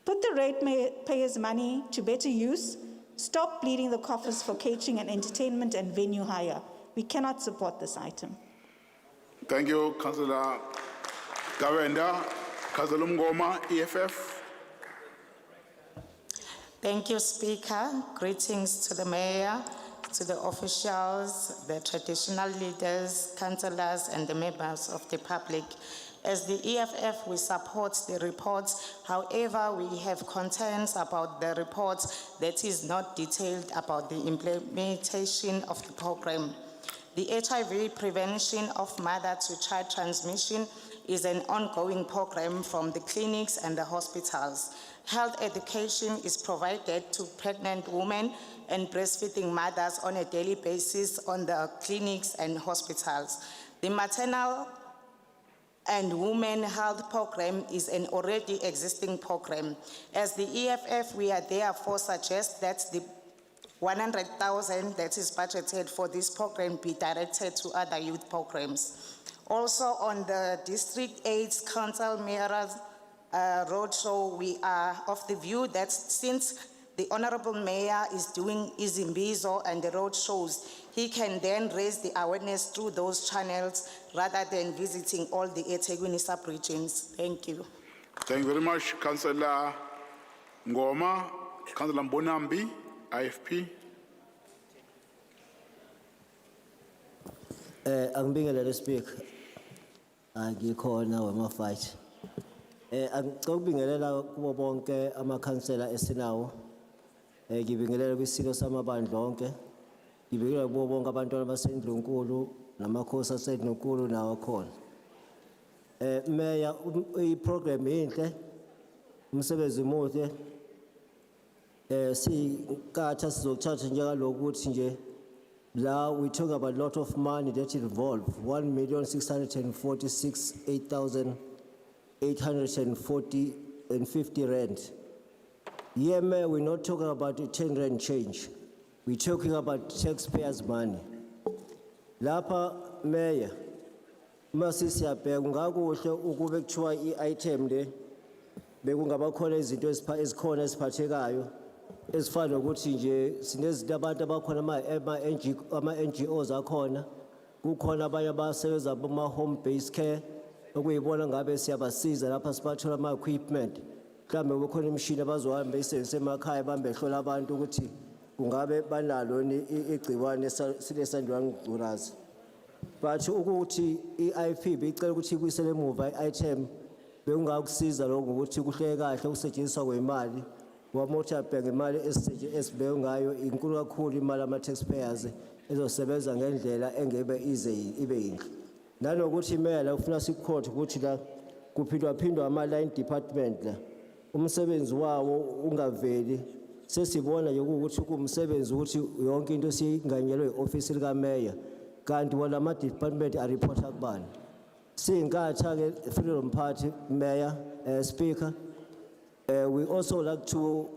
Put the ratepayers' money to better use. Stop bleeding the coffers for catering and entertainment and venue hire. We cannot support this item. Thank you, Councillor Gawenda. Councillor Mngoma, EFF. Thank you, Speaker. Greetings to the Mayor, to the officials, the traditional leaders, councillors, and the members of the public. As the EFF, we support the reports. However, we have concerns about the reports that is not detailed about the implementation of the program. The HIV prevention of mother-to-child transmission is an ongoing program from the clinics and the hospitals. Health education is provided to pregnant women and breastfeeding mothers on a daily basis on the clinics and hospitals. The maternal and women health program is an already existing program. As the EFF, we are therefore suggest that the 100,000 that is budgeted for this program be directed to other youth programs. Also on the District AIDS Council Mayor's roadshow, we are of the view that since the Honorable Mayor is doing Izimbizo and the road shows, he can then raise the awareness through those channels rather than visiting all the eThekwini sub-regions. Thank you. Thank you very much, Councillor Ngoma. Councillor Mbonambi, IFP. Angibingelele speaker. Angikhona wema fight. Angicela ukubingelela kubo bonke amakhansela esinawo. Ngibingelela kwisilo samabandla onke. Ngibingelela kubo bonke abantwana baseNdlunkulu namakhosi aseNdlunkulu nawo khona. Mayor, i-program inhle. Umsebenzi muhle. Sikatha sizokuthatha njengalokuthi nje la we talk about a lot of money that involve 1,646,850 rand. Yeah, Mayor, we're not talking about a 10 rand change. We're talking about taxpayers' money. Lapa, Mayor, masisi yaphe kungakuhle ukube kuthiwa i-item le bekungaba khona izinto ezikhona eziphathekayo ezifana nokuthi nje sinezinto abantu abakhona ama-NGOs akhona kukhona abanye abasebenza bama-home based care okuyibona ngabe siyabasiza lapha sibathola ama-equipment mhlawumbe kukhona imishini abazohamba beyisebenzise emakhaya bambehlola abantu ukuthi kungabe banalo igciwane silesandwane ngculazi. But ukuthi i-IP bicela ukuthi ikuyisele emuva i-item bekungakusiza lokho ukuthi kuhleke kahle ukusetshenziswa kwemali wamotor bank imali esibeke ngayo inkulu kakhulu imali ama-taxpayers ezosebenza ngendlela engebe ibe yinhle. Nanokuthi Mayor la ufuna sikhothe ukuthi la kuphindwa ama-line department la umsebenzi wawo ungaveli sesibona nje ukuthi kumsebenzi ukuthi yonke into singanyelwe i-office likaMayor kanti wona ama-department areporta kubani. Singakatha-ke Freedom Party, Mayor, Speaker, we also like to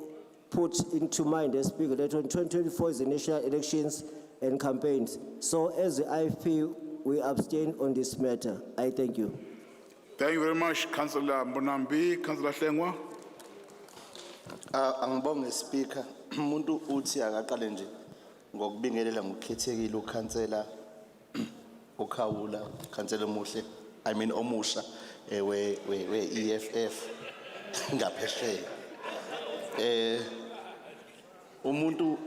put into mind, Speaker, that on 2024 is the national elections and campaigns. So as the IFP, we abstain on this matter. I thank you. Thank you very much, Councillor Mbonambi. Councillor Hlengwa. Angibonge Speaker, umuntu uthi akaqale nje ngokubingelela ngokukhethekile ukhansela uKhawula, khansela omuhle, I mean omusha we EFF ngaphesheya. Umuntu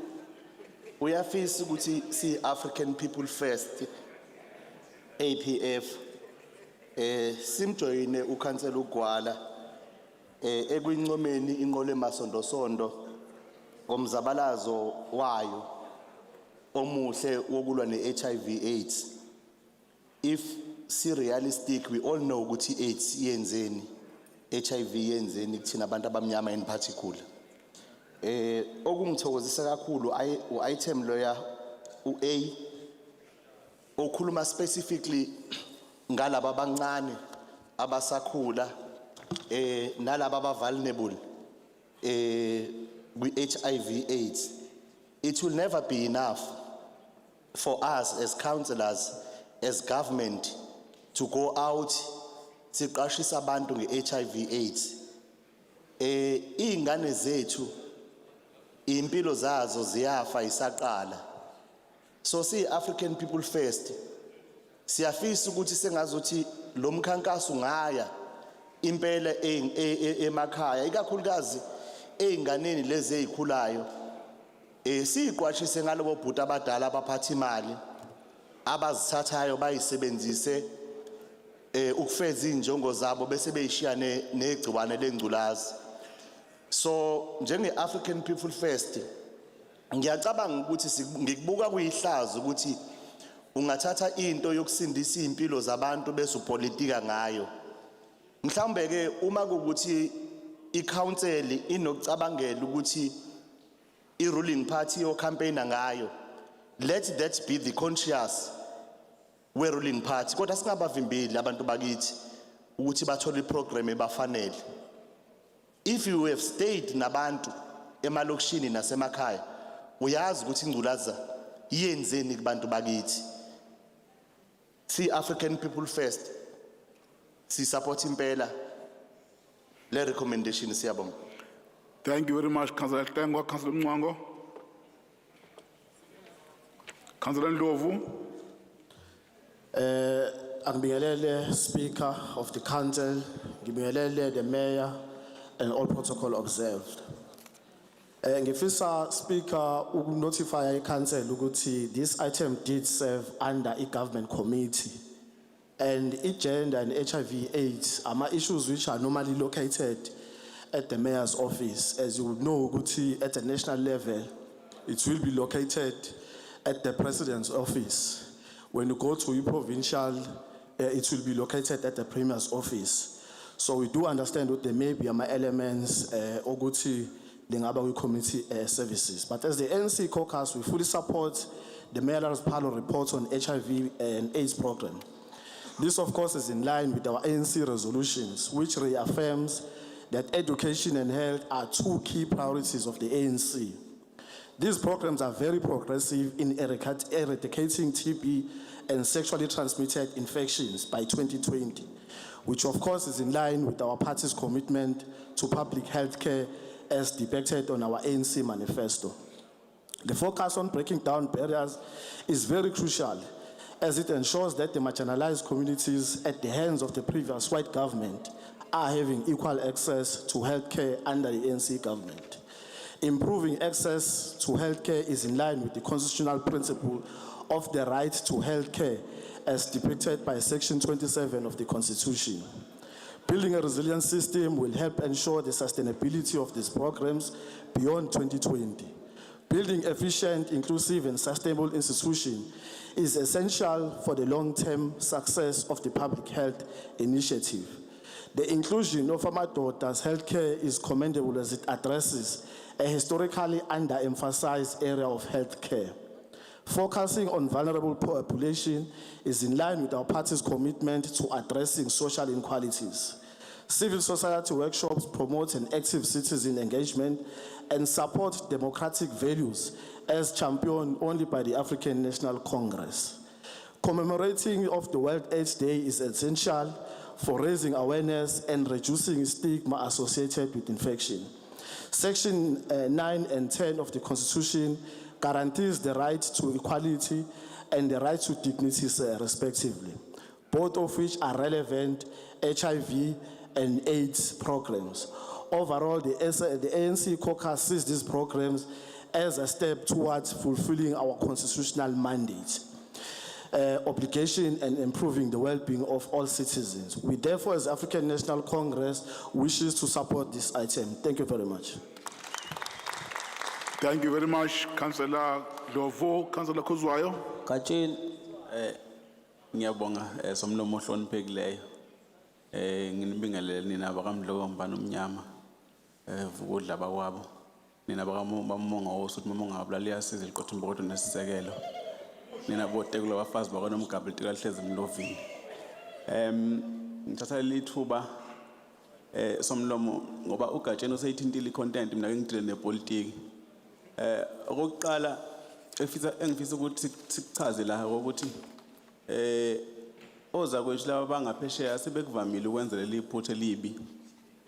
uyafisa ukuthi si African People First APF simjoyine ukhansela uGwala ekwincomeni inqole masondosondo ngomzabalazo wayo omuhle wokulwa ne-HIV/AIDS. If si realistic, we all know ukuthi AIDS yenzeni, HIV yenzeni kuthina abantu abamnyama in particular. Okungithokozisa kakhulu u-item lawyer u-A okhuluma specifically ngalabo abancane abasakhula nalabo aba-vulnerable kwi-HIV/AIDS. It will never be enough for us as councillors, as government, to go out siqashisa abantu nge-HIV/AIDS. Iy'ngane zethu impilo zazo ziyafa isaqala. So si-African People First siyafisa ukuthi sengazuthi lo mkhankaso ngaya impela emakhaya ikakhulukazi ey'nganeni lezi ey'khulayo siyiqwashise ngalabo bhuti abadala abaphatha imali abazithathayo bayisebenzise ukufeza injongo zabo bese beyishiya negciwane lengculazi. So njenge-African People First ngiyacabanga ukuthi ngikubuka kuyihlazo ukuthi ungathatha into yokusindisa impilo zabantu bese upolitika ngayo. Mhlawumbe ke uma kukuthi i-council inokucabangela ukuthi i-ruling party yo campaign ngayo, let that be the conscious we-ruling party. Kodwa singabavimbeli abantu bakithi ukuthi bathole iprogram ebafanele. If you have stayed nabantu emalokishini nasemakhaya uyazi ukuthi ingculaza yenzeni kubantu bakithi. Si African People First si support impela le recommendation siyabonga. Thank you very much, Councillor Hlengwa. Councillor Mwango. Councillor Ndlovu. Angibingelele Speaker of the Council, ngibingelele the Mayor and all protocol observed. Ngifisa Speaker notify i-council ukuthi this item did serve under a government committee. And gender and HIV/AIDS are issues which are normally located at the mayor's office. As you would know, ukuthi at the national level, it will be located at the president's office. When you go to a provincial, it will be located at the premier's office. So we do understand that there may be elements ukuthi lengaba community services. But as the ANC caucus, we fully support the mayor's panel report on HIV and AIDS program. This, of course, is in line with our ANC resolutions, which reaffirms that education and health are two key priorities of the ANC. These programs are very progressive in eradicating TB and sexually transmitted infections by 2020, which of course is in line with our party's commitment to public health care as depicted on our ANC manifesto. The focus on breaking down barriers is very crucial as it ensures that the marginalized communities at the hands of the previous white government are having equal access to healthcare under the ANC government. Improving access to healthcare is in line with the constitutional principle of the right to healthcare as depicted by Section 27 of the Constitution. Building a resilient system will help ensure the sustainability of these programs beyond 2020. Building efficient, inclusive, and sustainable institutions is essential for the long-term success of the public health initiative. The inclusion of Amadoda's healthcare is commendable as it addresses a historically underemphasized area of healthcare. Focusing on vulnerable population is in line with our party's commitment to addressing social inequalities. Civil society workshops promote an active citizen engagement and support democratic values as championed only by the African National Congress. Commemorating of the World AIDS Day is essential for raising awareness and reducing stigma associated with infection. Section 9 and 10 of the Constitution guarantees the right to equality and the right to dignity respectively, both of which are relevant HIV and AIDS programs. Overall, the ANC caucus sees these programs as a step towards fulfilling our constitutional mandate, obligation, and improving the well-being of all citizens. We therefore, as African National Congress, wishes to support this item. Thank you very much. Thank you very much, Councillor Lovo. Councillor Kuzwayo. Kachin, ngiyabonga somlomo ohloniphekileyo. Nginibingelele nina bakamdloko mbana umnyama vukudla bakwabo. Nina bakamonga osuthi mamonga abulali yasiza liqotha imbokodo nesisekelo. Nina bote kulo bafazi bakanomgabhe tika lihlezi emlovini. Ngithatha lithuba somlomo ngoba ugatsheni useyithintile icontent mina ngidile nepolitiki. Okokuqala engifisa ukuthi sichaze la ukuthi oza kwethu laba bangaphesheya sebekuvamile ukwenza leli phuthe libi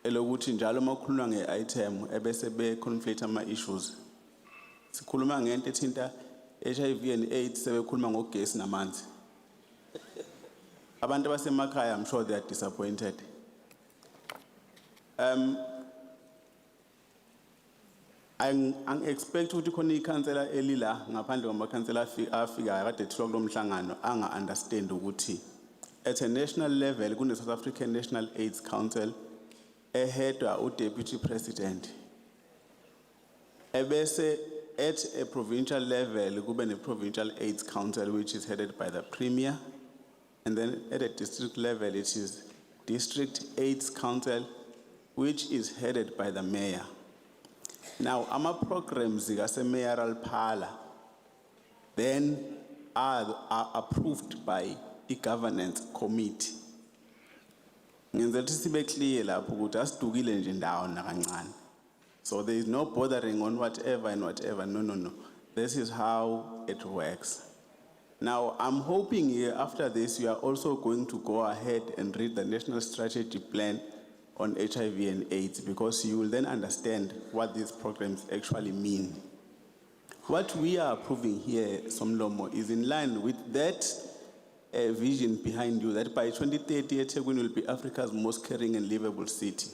elokuthi njalo makukhuluma ngeitem ebese beconflate ama issues. Sikhuluma ngento ethinta HIV and AIDS sebekhuluma ngogesi namanzi. Abantu basemakhaya I'm sure they are disappointed. Ang expect ukuthi khona ikhansela elila ngaphandle kwamakhansela afika kade thulwa kulomhlangano anga understand ukuthi at a national level kune South African National AIDS Council ehedwa uDeputy President. Ebese at a provincial level kube ne Provincial AIDS Council which is headed by the Premier, and then at a district level it is District AIDS Council which is headed by the Mayor. Now, our programs are mayoral parlor, then are approved by the governance committee. So there is no bothering on whatever and whatever. No. This is how it works. Now, I'm hoping here after this, you are also going to go ahead and read the National Strategy Plan on HIV and AIDS, because you will then understand what these programs actually mean. What we are approving here, Somlomo, is in line with that vision behind you, that by 2030, eThekwini will be Africa's most caring and livable city.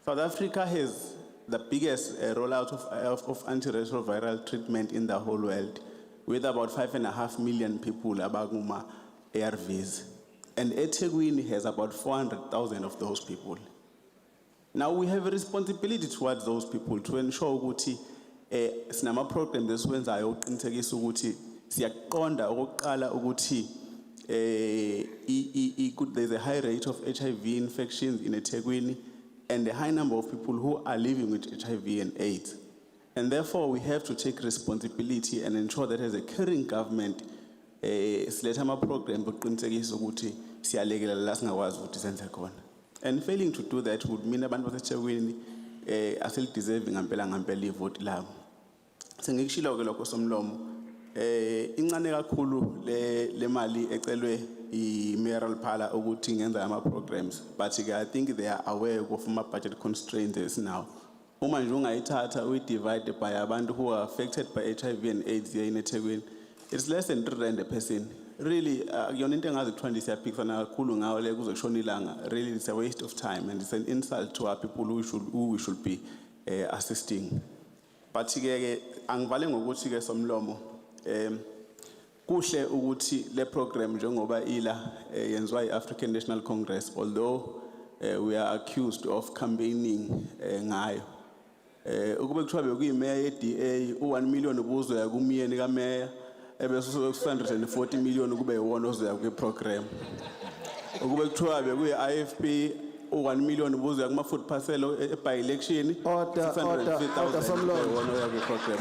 South Africa has the biggest rollout of antiretroviral treatment in the whole world, with about 5.5 million people abaguma ARVs. And eThekwini has about 400,000 of those people. Now we have a responsibility towards those people to ensure ukuthi sinama program esiwenzayo uqinisekisa ukuthi siyaqonda okokuqala ukuthi there's a high rate of HIV infections in eThekwini and a high number of people who are living with HIV and AIDS. And therefore we have to take responsibility and ensure that as a caring government siletha ama program uqinisekisa ukuthi siyalekelela la singakwazi ukuthi senze khona. And failing to do that would mean abantu baseThekwini asel deserving ngampela ivote labo. Sengikushilo ke lokho somlomo incane kakhulu le mali ecelwe iMayoral Phala ukuthi ngenza ama programs, but I think they are aware of ama budget constraints now. Uma nje ungayithatha uyi-divide by abantu who are affected by HIV and AIDS here in eThekwini, it's less than 3 rand a person. Really, yona into engazi kuthiwa siyaphikisana kakhulu ngawo le kuze kushona ilanga. Really, it's a waste of time and it's an insult to our people who we should be assisting. But ke angivale ngokuthi ke somlomo kuhle ukuthi le program njengoba ila yenziwa iAfrican National Congress, although we are accused of campaigning ngayo. Ukube kuthiwa bekuyimeya yeDA u1 million ubuzwe kumyeni kameya ebese 640 million kube yiwona ozoya kwiprogram. Ukube kuthiwa bekuyiIFP u1 million ubuzwe kuma food parcel by election. Order somlomo.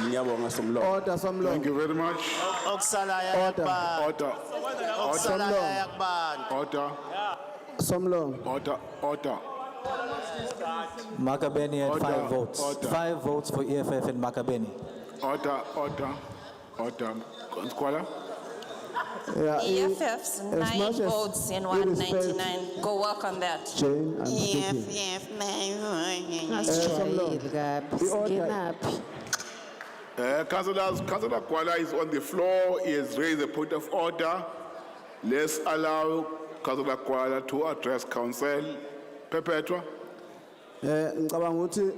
Ngiyabonga somlomo. Order somlomo. Thank you very much. Order. Order. Somlomo. Order. Makabeni had Order, 5 votes. order. 5 votes for EFF and Makabeni. Order. Squala. EFF's as 9 much as votes and we respect 199. Go work on that. Jane, I'm speaking. EFF 9. Councillor Kwala is on the floor. He has raised a point of order. Let's allow Councillor Kwala to address council. Perpetua. Ngicabanga ukuthi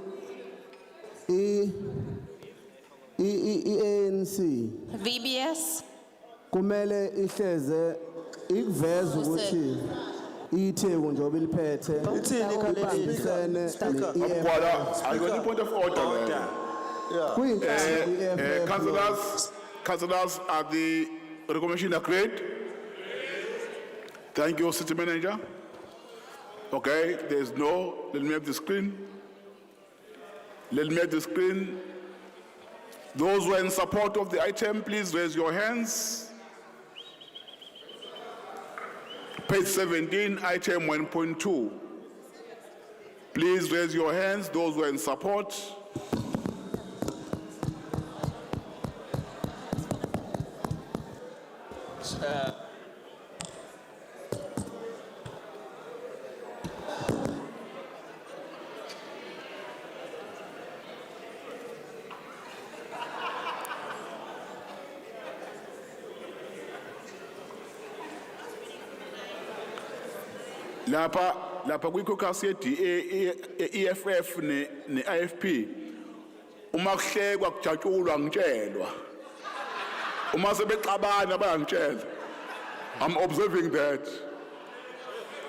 ANC VBS. kumele ihleze ikuveza ukuthi iTheku njengoba iliphethe ibambisene Kwala, I got a point of order there. Councillors, are the recommendation agreed? Thank you, City Manager. Okay, there's no, let me have the screen. Those who are in support of the item, please raise your hands. Page 17, item 1.2. Please raise your hands, those who are in support. Lapha kwikhokhasi yeEFF neIFP uma kuhlekwa kujatshulwa ngitshelwa uma sebexabana bayangitshela. I'm observing that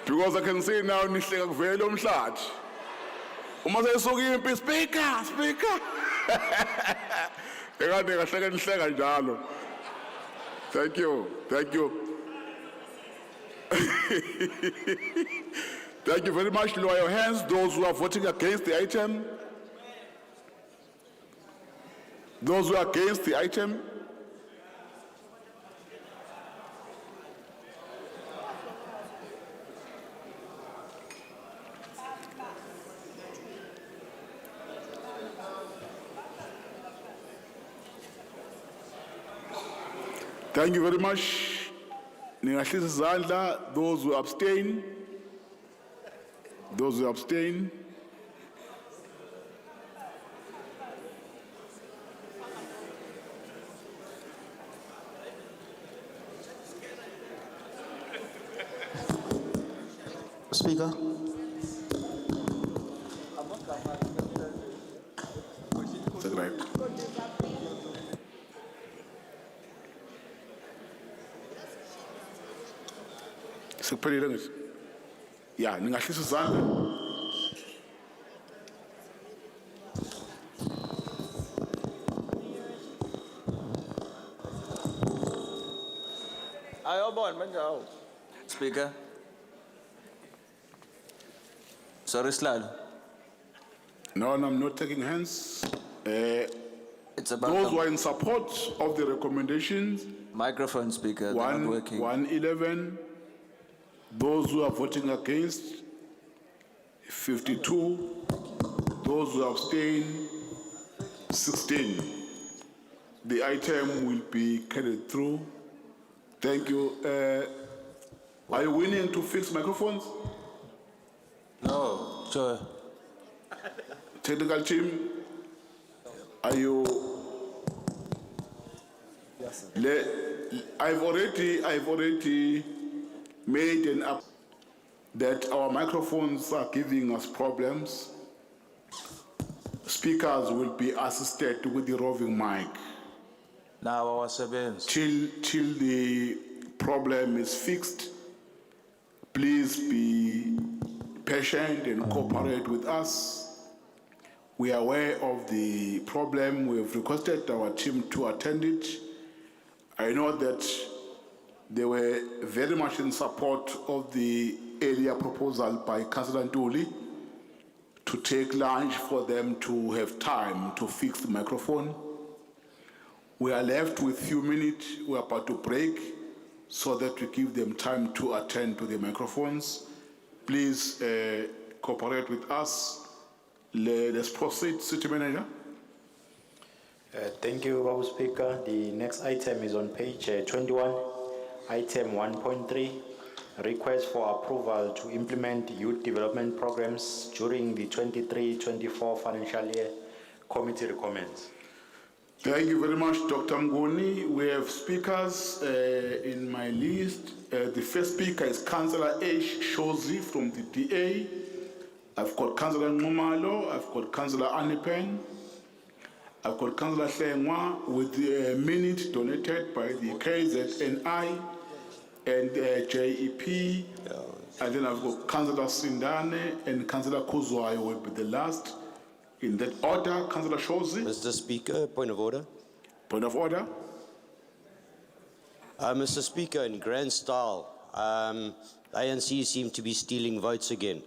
because I can see now nihleka kuvela umhlathi uma sesuka impi speaker ekade kahleka nihleka njalo. Thank you. Thank you very much. Lower your hands, those who are voting against the item. Those who are against the item. Thank you very much. Ningahlisa izandla, those who abstain. Speaker. right. Sekuphelile ngithi. Yeah, ningahlisa izandla. Ayobona manje. Speaker. Sorry, Slalo. No, I'm not taking hands. It's about Those who are in support of the recommendations, microphone, Speaker. They're not working. 111. Those who are voting against, 52. Those who abstain, 16. The item will be carried through. Thank you. Are you willing to fix microphones? No, sure. Technical team, are you? I've already made an up that our microphones are giving us problems. Speakers will be assisted with the roving mic. Now our sevens. Till the problem is fixed, please be patient and cooperate with us. We are aware of the problem. We have requested our team to attend it. I know that they were very much in support of the earlier proposal by Councillor Ntuli to take lunch for them to have time to fix the microphone. We are left with few minutes. We are about to break so that we give them time to attend to the microphones. Please cooperate with us. Let's proceed, City Manager. Thank you, Babu Speaker. The next item is on page 21, item 1.3, request for approval to implement youth development programs during the 23-24 financial year. Committee recommends. Thank you very much, Dr. Mgoni. We have speakers in my list. The first speaker is Councillor H. Shozi from the DA. I've got Councillor Ngumalo, I've got Councillor Anipen, I've got Councillor Hlengwa with the minute donated by the KZNI and JEP. And then I've got Councillor Sindane and Councillor Kuzwayo will be the last. In that order, Councillor Shozi. Mr. Speaker, point of order. Point of order. Mr. Speaker, in grand style, ANC seem to be stealing votes again.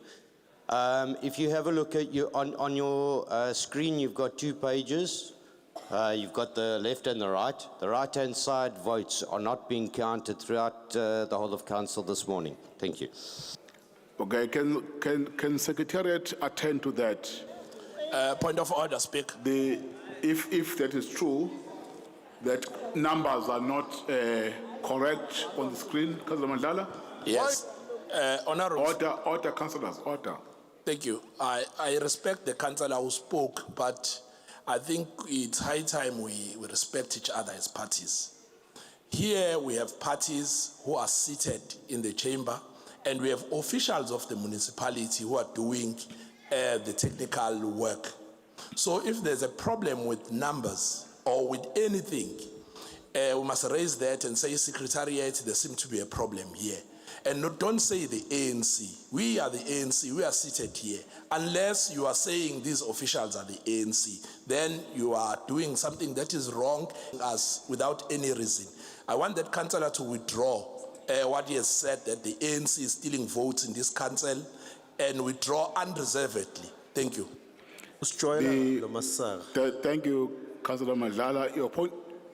If you have a look at on your screen, you've got 2 pages. You've got the left and the right. The right-hand side votes are not being counted throughout the whole of council this morning. Thank you. Okay, can Secretariat attend to that? Point of order, Speaker. If that is true, that numbers are not correct on the screen, Councillor Mandlala? Yes. Honorable. Order, councillors, order. Thank you. I respect the councillor who spoke, but I think it's high time we respect each other as parties. Here we have parties who are seated in the chamber, and we have officials of the municipality who are doing the technical work. So if there's a problem with numbers or with anything, we must raise that and say, Secretariat, there seems to be a problem here. And don't say the ANC. We are the ANC, we are seated here. Unless you are saying these officials are the ANC, then you are doing something that is wrong as without any reason. I want that councillor to withdraw what he has said, that the ANC is stealing votes in this council, and withdraw unreservedly. Thank you. Thank you, Councillor Mandlala.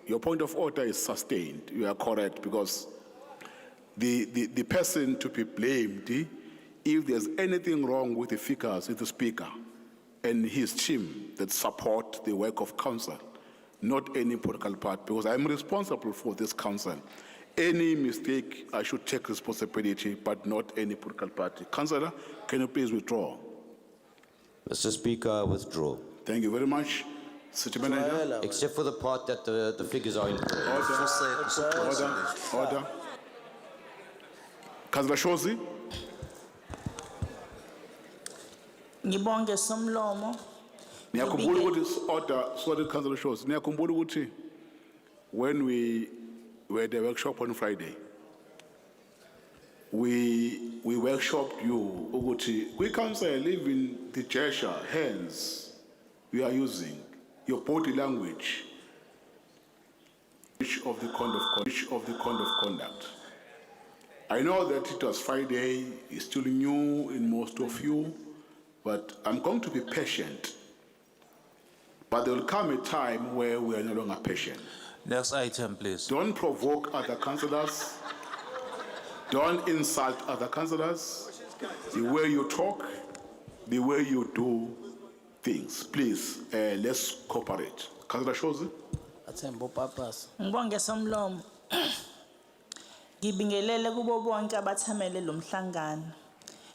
Your point of order is sustained. You are correct, because the person to be blamed, if there's anything wrong with the figures, is the Speaker and his team that support the work of council, not any political party, because I'm responsible for this council. Any mistake, I should take responsibility, but not any political party. Councillor, can you please withdraw? Mr. Speaker, I withdraw. Thank you very much. City Manager. Except for the part that the figures are incorrect. Order. Councillor Shozi. Ngibonge Somlomo. Niyakhumbula ukuthi order, sorry, Councillor Shores, niyakhumbula ukuthi when we had a workshop on Friday, we workshopped you, ukuthi, we council, even the gesture, hands, we are using, your body language, which of the code of conduct. I know that it was Friday, it's still new in most of you, but I'm going to be patient. But there will come a time where we are no longer patient. Next item, please. Don't provoke other councillors. Don't insult other councillors. The way you talk, the way you do things. Please, let's cooperate. Councillor Shozi? Athembo papas. Ngibonge somlomo. Ngibingelele kubo bonke abathamele lo mhlangano.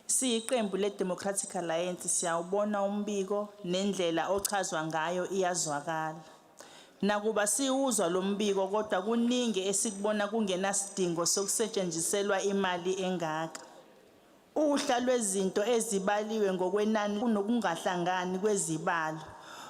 Siyiqembu le-Democratic Alliance siyawubona umbiko nendlela ochazwa ngayo iyazwakala. Nakuba siwuzwa lo mbiko kodwa kuningi esikubona kungenasidingo sokusetshenziselwa imali engaka. Uhla lwezinto ezibaliwe ngokwenani kunokungahlangani kwezibalo.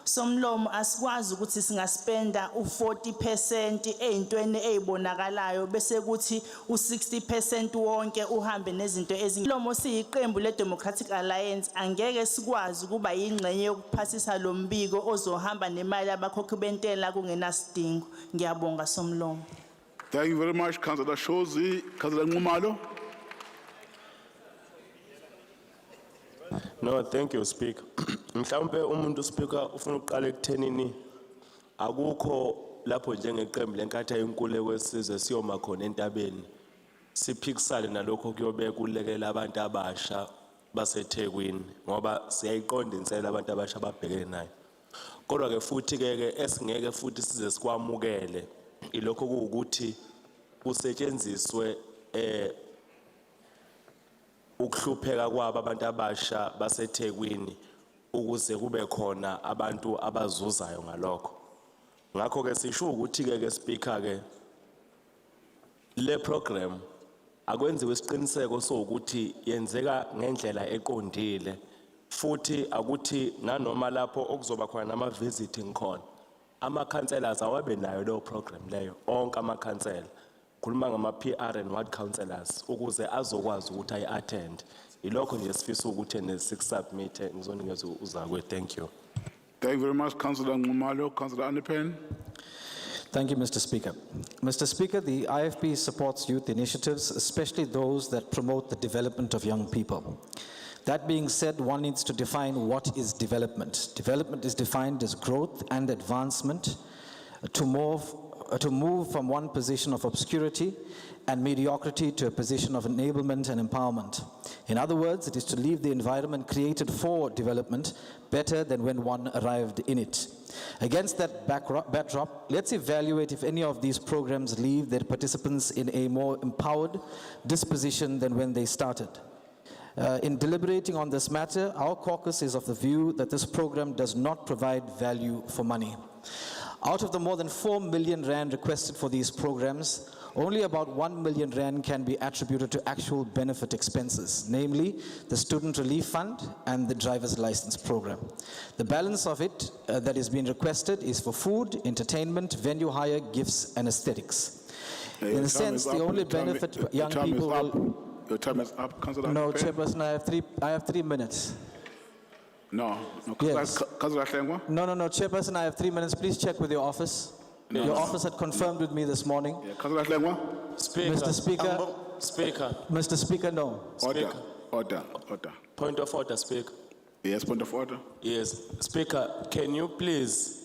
Somlomo asikwazi ukuthi singaspenda u40% ezintweni ezibonakalayo bese kuthi u60% wonke uhambe nezinto ezimlomo siyiqembu le-Democratic Alliance angeke sikwazi kuba yingxenye yokuphasisa lo mbiko ozohamba nemali abakhokhi bentela kungenasidingo. Ngiyabonga somlomo. Thank you very much, Councillor Shozi. Councillor Ngumalo? No, thank you, Speaker. Mhlawumbe umuntu Speaker ufuna uqala ekuthenini akukho lapho njengeqembu lenkatha enkulu kwesizwe siyoma khona entabeni. Siphikisane nalokho kuyobeka ulekela abantu abasha baseThekwini ngoba siyayiqonda insela abantu abasha ababhekene nayo. Kodwa ke futhi ke esingeke futhi size sikwamukele ilokho ukuthi kusetshenziswe ukuhlupheka kwabo abantu abasha baseThekwini ukuze kube khona abantu abazuzayo ngalokho. Ngakho ke sisho ukuthi ke Speaker ke le program akwenziwe isiqiniseko sokuthi yenzeka ngendlela eqondile futhi akuthi nanoma lapho okuzoba khona ama visiting khona ama councillors awabe nayo leyo program leyo onke ama councillor khuluma ngama PR and ward councillors ukuze azokwazi ukuthi ayi attend. Ilokho nje sifisa ukuthi ne6submit ngizonikeza uzakwe. Thank you. Thank you very much, Councillor Ngumalo. Councillor Anderpen? Thank you, Mr. Speaker. Mr. Speaker, the IFP supports youth initiatives, especially those that promote the development of young people. That being said, one needs to define what is development. Development is defined as growth and advancement to move from one position of obscurity and mediocrity to a position of enablement and empowerment. In other words, it is to leave the environment created for development better than when one arrived in it. Against that backdrop, let's evaluate if any of these programs leave their participants in a more empowered disposition than when they started. In deliberating on this matter, our caucus is of the view that this program does not provide value for money. Out of the more than 4 million rand requested for these programs, only about 1 million rand can be attributed to actual benefit expenses, namely the Student Relief Fund and the Driver's License Program. The balance of it that is being requested is for food, entertainment, venue hire, gifts, and aesthetics. In a sense, the only benefit young people will... Your time is up, Councillor. No, Chairperson, I have 3 minutes. No, Yes. Councillor Hlengwa? No, Chairperson, I have 3 minutes. Please check with your office. Your office had confirmed with me this morning. Councillor Hlengwa? Mr. Speaker. Mr. Speaker, no. Order. Point of order, Speaker. Yes, point of order. Yes, Speaker, can you please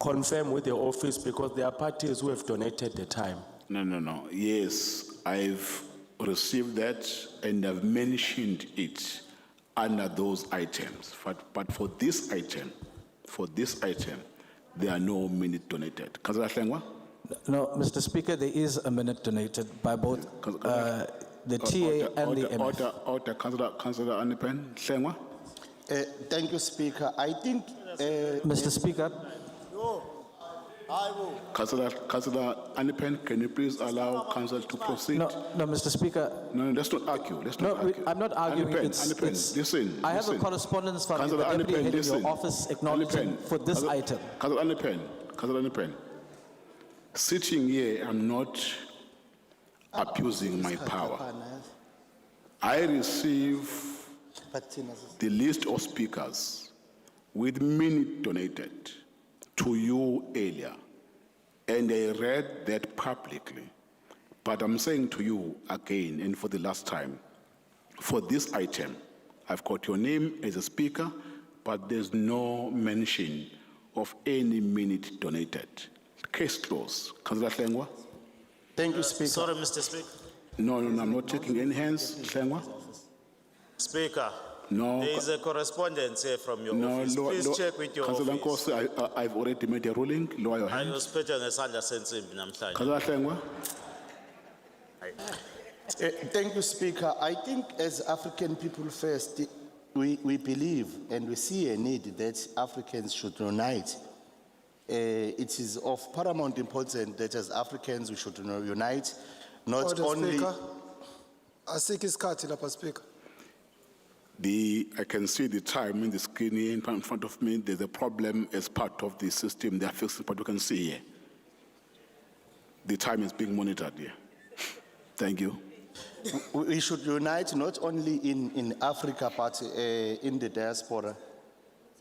confirm with the office because there are parties who have donated the time. No. Yes, I've received that and I've mentioned it under those items. But for this item, there are no minutes donated. Councillor Hlengwa? No, Mr. Speaker, there is a minute donated by both the TA and the MF. Order, Councillor Anderpen. Hlengwa? Thank you, Speaker. I think... Mr. Speaker. Councillor Anipen, can you please allow council to proceed? No, Mr. Speaker. No, let's not argue. Let's not No, argue. I'm not arguing. Anipen, listen. I have a listen. correspondence from Councillor the deputy Anipen, head of listen. your office acknowledging Anipen, for this Councillor- item. Councillor Anipen, sitting here, I'm not abusing my power. I receive the list of speakers with minute donated to you earlier, and I read that publicly. But I'm saying to you again, and for the last time, for this item, I've got your name as a speaker, but there's no mention of any minute donated. Case closed. Councillor Hlengwa? Thank you, Speaker. Sorry, Mr. Speaker. No, I'm not taking any hands. Hlengwa? Speaker, No. there is a correspondence here from your No, office. Please check with your Councillor office. Nkosi, I've already made a ruling. Lower your hand. Ayosiphethe ngesandla sensimbi namhlanje. Councillor Hlengwa? Thank you, Speaker. I think as African people first, we believe and we see a need that Africans should unite. It is of paramount importance that as Africans we should unite, not Order, only. Speaker. Asike isikhathi lapha, Speaker. I can see the time in the screen here in front of me. There's a problem as part of the system. They are fixing, but you can see here. The time is being monitored here. Thank you. We should unite not only in Africa but in the diaspora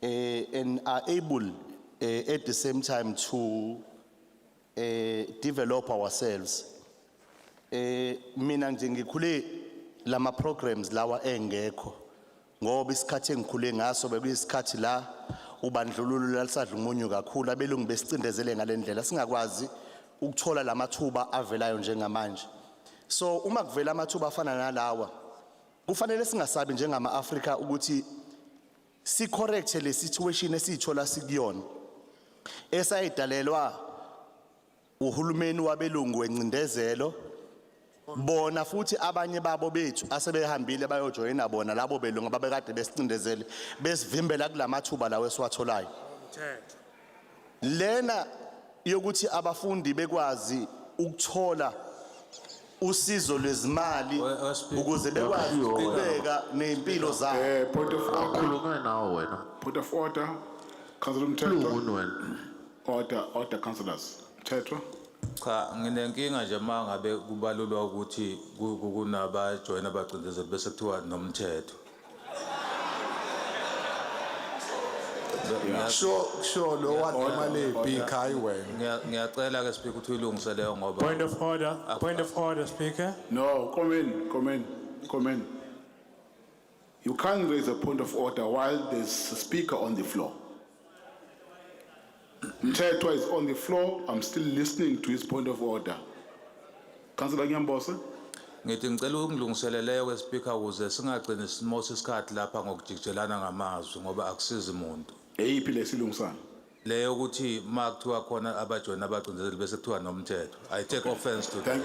and are able at the same time to develop ourselves. Mina nje ngikhule lama programs lawa engekho ngoba isikhathi engikhule ngaso bekuyisikhathi la ubandlululo lalisadla umunyu kakhulu abelungu besicindezele ngalendlela singakwazi ukuthola lamathuba avelayo njengamanje. So uma kuvela amathuba afana nalawa kufanele singasabi njengama Africa ukuthi si correct le situation esithola sikuyona esayidalelwa uhulumeni wabelungu wencindezelo bona futhi abanye babo bethu asebehambile bayojoyina bona labo belungu ababekade besicindezele besivimbela kulamathuba lawo esiwatholayo. Lena yokuthi abafundi bekwazi ukuthola usizo lwezimali ukuze bekwazi ukuqhubeka nempilo zabo. Point of order. Councillor Mthethwa. Order, councillors. Mthethwa. Cha, nginenkinga nje mangabe kubalulwa ukuthi kunabajoyina abacindezeli bese kuthiwa nomthetho. Sure, lo wadimale Speaker ayiwena. Ngiyacela ke Speaker ukuthi uyilungise leyo ngoba. Point of order, Speaker. No, come in. You can't raise a point of order while there's a speaker on the floor. Mthethwa is on the floor. I'm still listening to his point of order. Councillor Nyambose? Ngithi ngicela ukungilungiseleleyo ke Speaker ukuze singagcini simosa isikhathi lapha ngokujikijelana ngamazwi ngoba akusizi umuntu. Eyiphi lesilungisana? Leyo ukuthi makuthiwa khona abajoyina abacindezeli bese kuthiwa nomthetho. I take offense to that.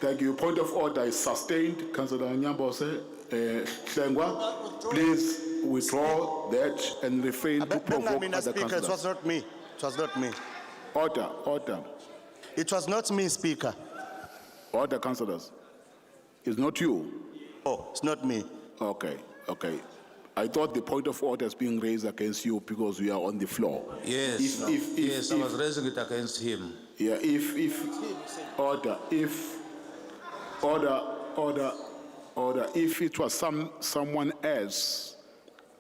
Thank you. Point of order is sustained. Councillor Nyambose, Hlengwa, please withdraw that and refrain to provoke other Speaker, it was councillors. not me. It was not me. Order. It was not me, Speaker. Order, councillors. It's not you. Oh, it's not me. Okay. I thought the point of order is being raised against you because we are on the floor. Yes. Yes, I was raising it against him. Yeah, order, if it was someone else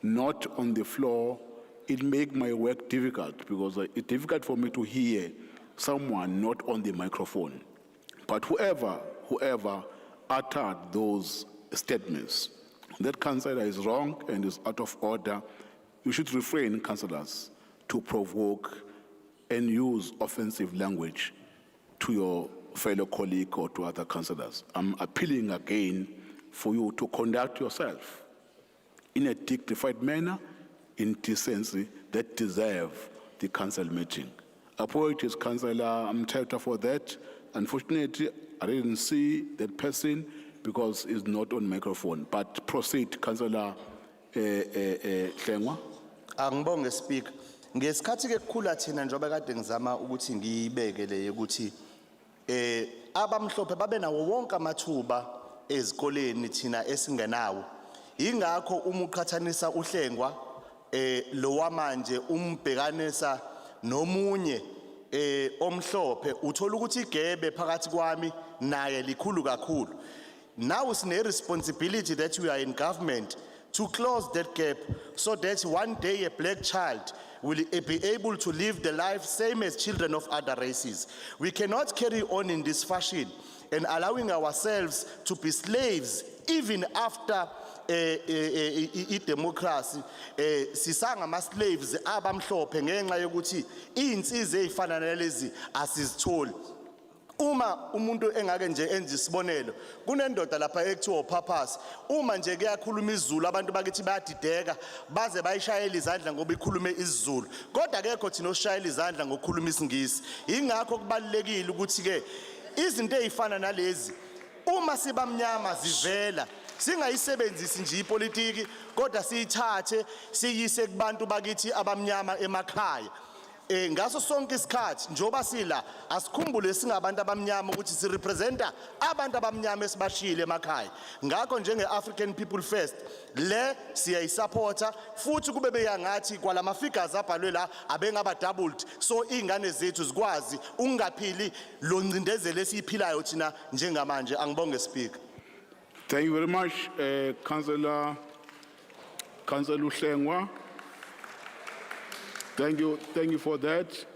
not on the floor, it make my work difficult because it's difficult for me to hear someone not on the microphone. But whoever uttered those statements, that councillor is wrong and is out of order. You should refrain, councillors, to provoke and use offensive language to your fellow colleague or to other councillors. I'm appealing again for you to conduct yourself in a dignified manner, in decency that deserve the council meeting. Apologies, Councillor Mthethwa, for that. Unfortunately, I didn't see that person because it's not on microphone. But proceed, Councillor Hlengwa. Angibonge, Speaker. Ngesikhathi ke kukhula thina njoba kade ngizama ukuthi ngiyibeke le ukuthi abamhlophe babe nawo wonke amathuba ezikoleni thina esingenawo. Ingakho uma uqhathanisa uhlengwa lo wamanje umbhekanisa nomunye omhlophe uthola ukuthi igebe phakathi kwami naye likhulu kakhulu. Now it's a responsibility that we are in government to close that gap so that one day a black child will be able to live the life same as children of other races. We cannot carry on in this fashion and allowing ourselves to be slaves even after democracy. Sisanga ama slaves abamhlophe ngenxa yokuthi insizwe ezifana nalezi asizitholi. Uma umuntu engake nje enze isibonelo kunendoda lapha ekuthiwa Purpose uma nje kuyakhuluma isiZulu abantu bakithi bayadideka baze bayishayela izandla ngoba ikhulume isiZulu kodwa akekho thina oshayela izandla ngokukhuluma isingisi. Ingakho kubalekile ukuthi ke izinto ezifana nalezi uma sibamnyama zivela singayisebenzisi nje ipolitiki kodwa siyithathe siyise kubantu bakithi abamnyama emakhaya. Ngaso sonke isikhathi njoba sila asikhumbule singabantu abamnyama ukuthi si representa abantu abamnyama esibashile emakhaya. Ngakho njenge African People First le siyayisupporta futhi kube beyangathi kwalama figures abhalwe la abengaba doubled so ingane zethu zikwazi ungaphili lo ncindezelo esiphilayo thina njengamanje. Angibonge speaker. Thank you very much, Councillor Uhlengwa. Thank you for that.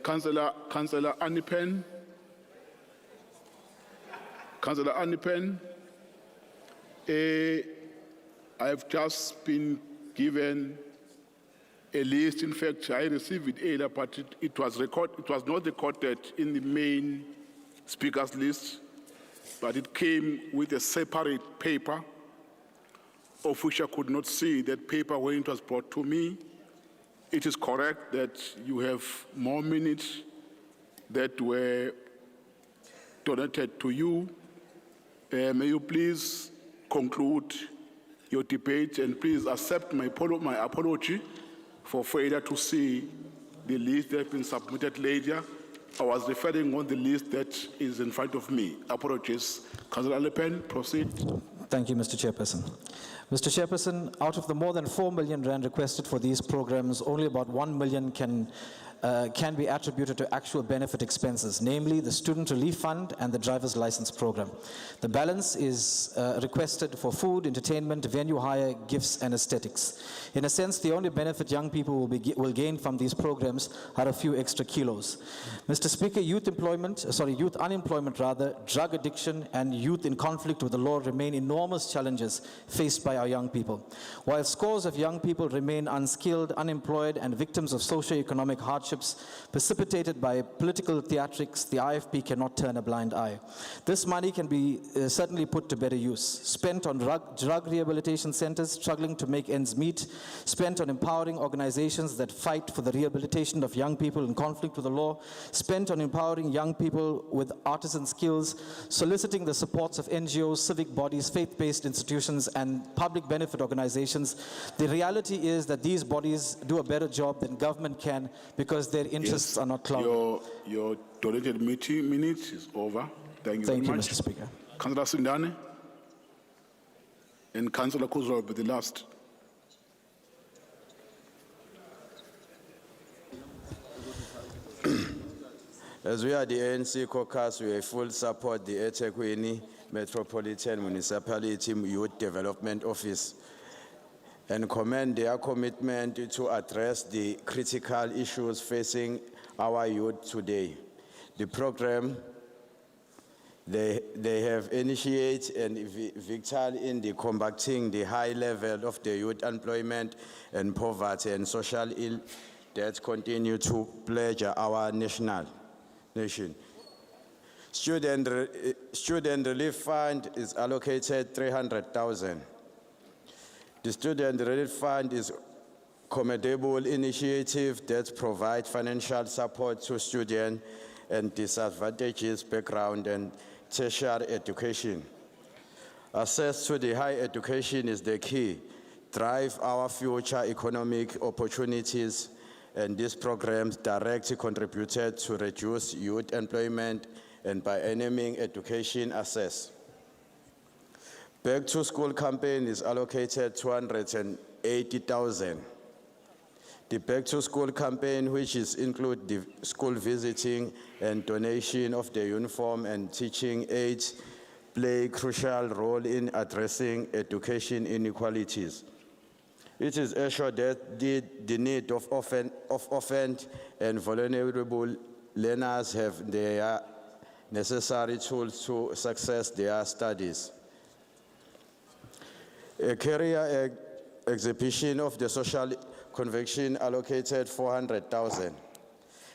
Councillor Anipen. Councillor Anipen, I've just been given a list. In fact, I received it earlier, but it was not recorded in the main speakers list, but it came with a separate paper, of which I could not see that paper when it was brought to me. It is correct that you have more minutes that were donated to you. May you please conclude your debate and please accept my apology for failure to see the list that has been submitted later. I was referring on the list that is in front of me. Apologies. Councillor Le Pen, proceed. Thank you, Mr. Chairperson. Mr. Chairperson, out of the more than 4 million rand requested for these programs, only about 1 million can be attributed to actual benefit expenses, namely the Student Relief Fund and the Driver's License Program. The balance is requested for food, entertainment, venue hire, gifts, and aesthetics. In a sense, the only benefit young people will gain from these programs are a few extra kilos. Mr. Speaker, youth unemployment, drug addiction, and youth in conflict with the law remain enormous challenges faced by our young people. While scores of young people remain unskilled, unemployed, and victims of socio-economic hardships precipitated by political theatrics, the IFP cannot turn a blind eye. This money can be certainly put to better use, spent on drug rehabilitation centers struggling to make ends meet, spent on empowering organizations that fight for the rehabilitation of young people in conflict with the law, spent on empowering young people with artisan skills, soliciting the supports of NGOs, civic bodies, faith-based institutions, and public benefit organizations. The reality is that these bodies do a better job than government can because their interests are not clouded. Your donated minutes is over. Thank you very much. Mr. Speaker. Councillor Sindane and Councillor Kuzwa will be the last. As we are the ANC caucus, we full support the eThekwini Metropolitan Municipality Youth Development Office and commend their commitment to address the critical issues facing our youth today. The program they have initiated and vital in the combating the high level of the youth employment and poverty and social ill that continue to plague our nation. Student Relief Fund is allocated 300,000. The Student Relief Fund is a commendable initiative that provides financial support to students and disadvantaged background and tertiary education. Access to the higher education is the key. Drive our future economic opportunities, and these programs directly contributed to reduce youth employment and by enabling education access. Back to School campaign is allocated 280,000. The Back to School campaign, which is include the school visiting and donation of the uniform and teaching aids, play a crucial role in addressing education inequalities. It is assured that the need of orphan and vulnerable learners have their necessary tools to success their studies. A career exhibition of the social convention allocated 400,000.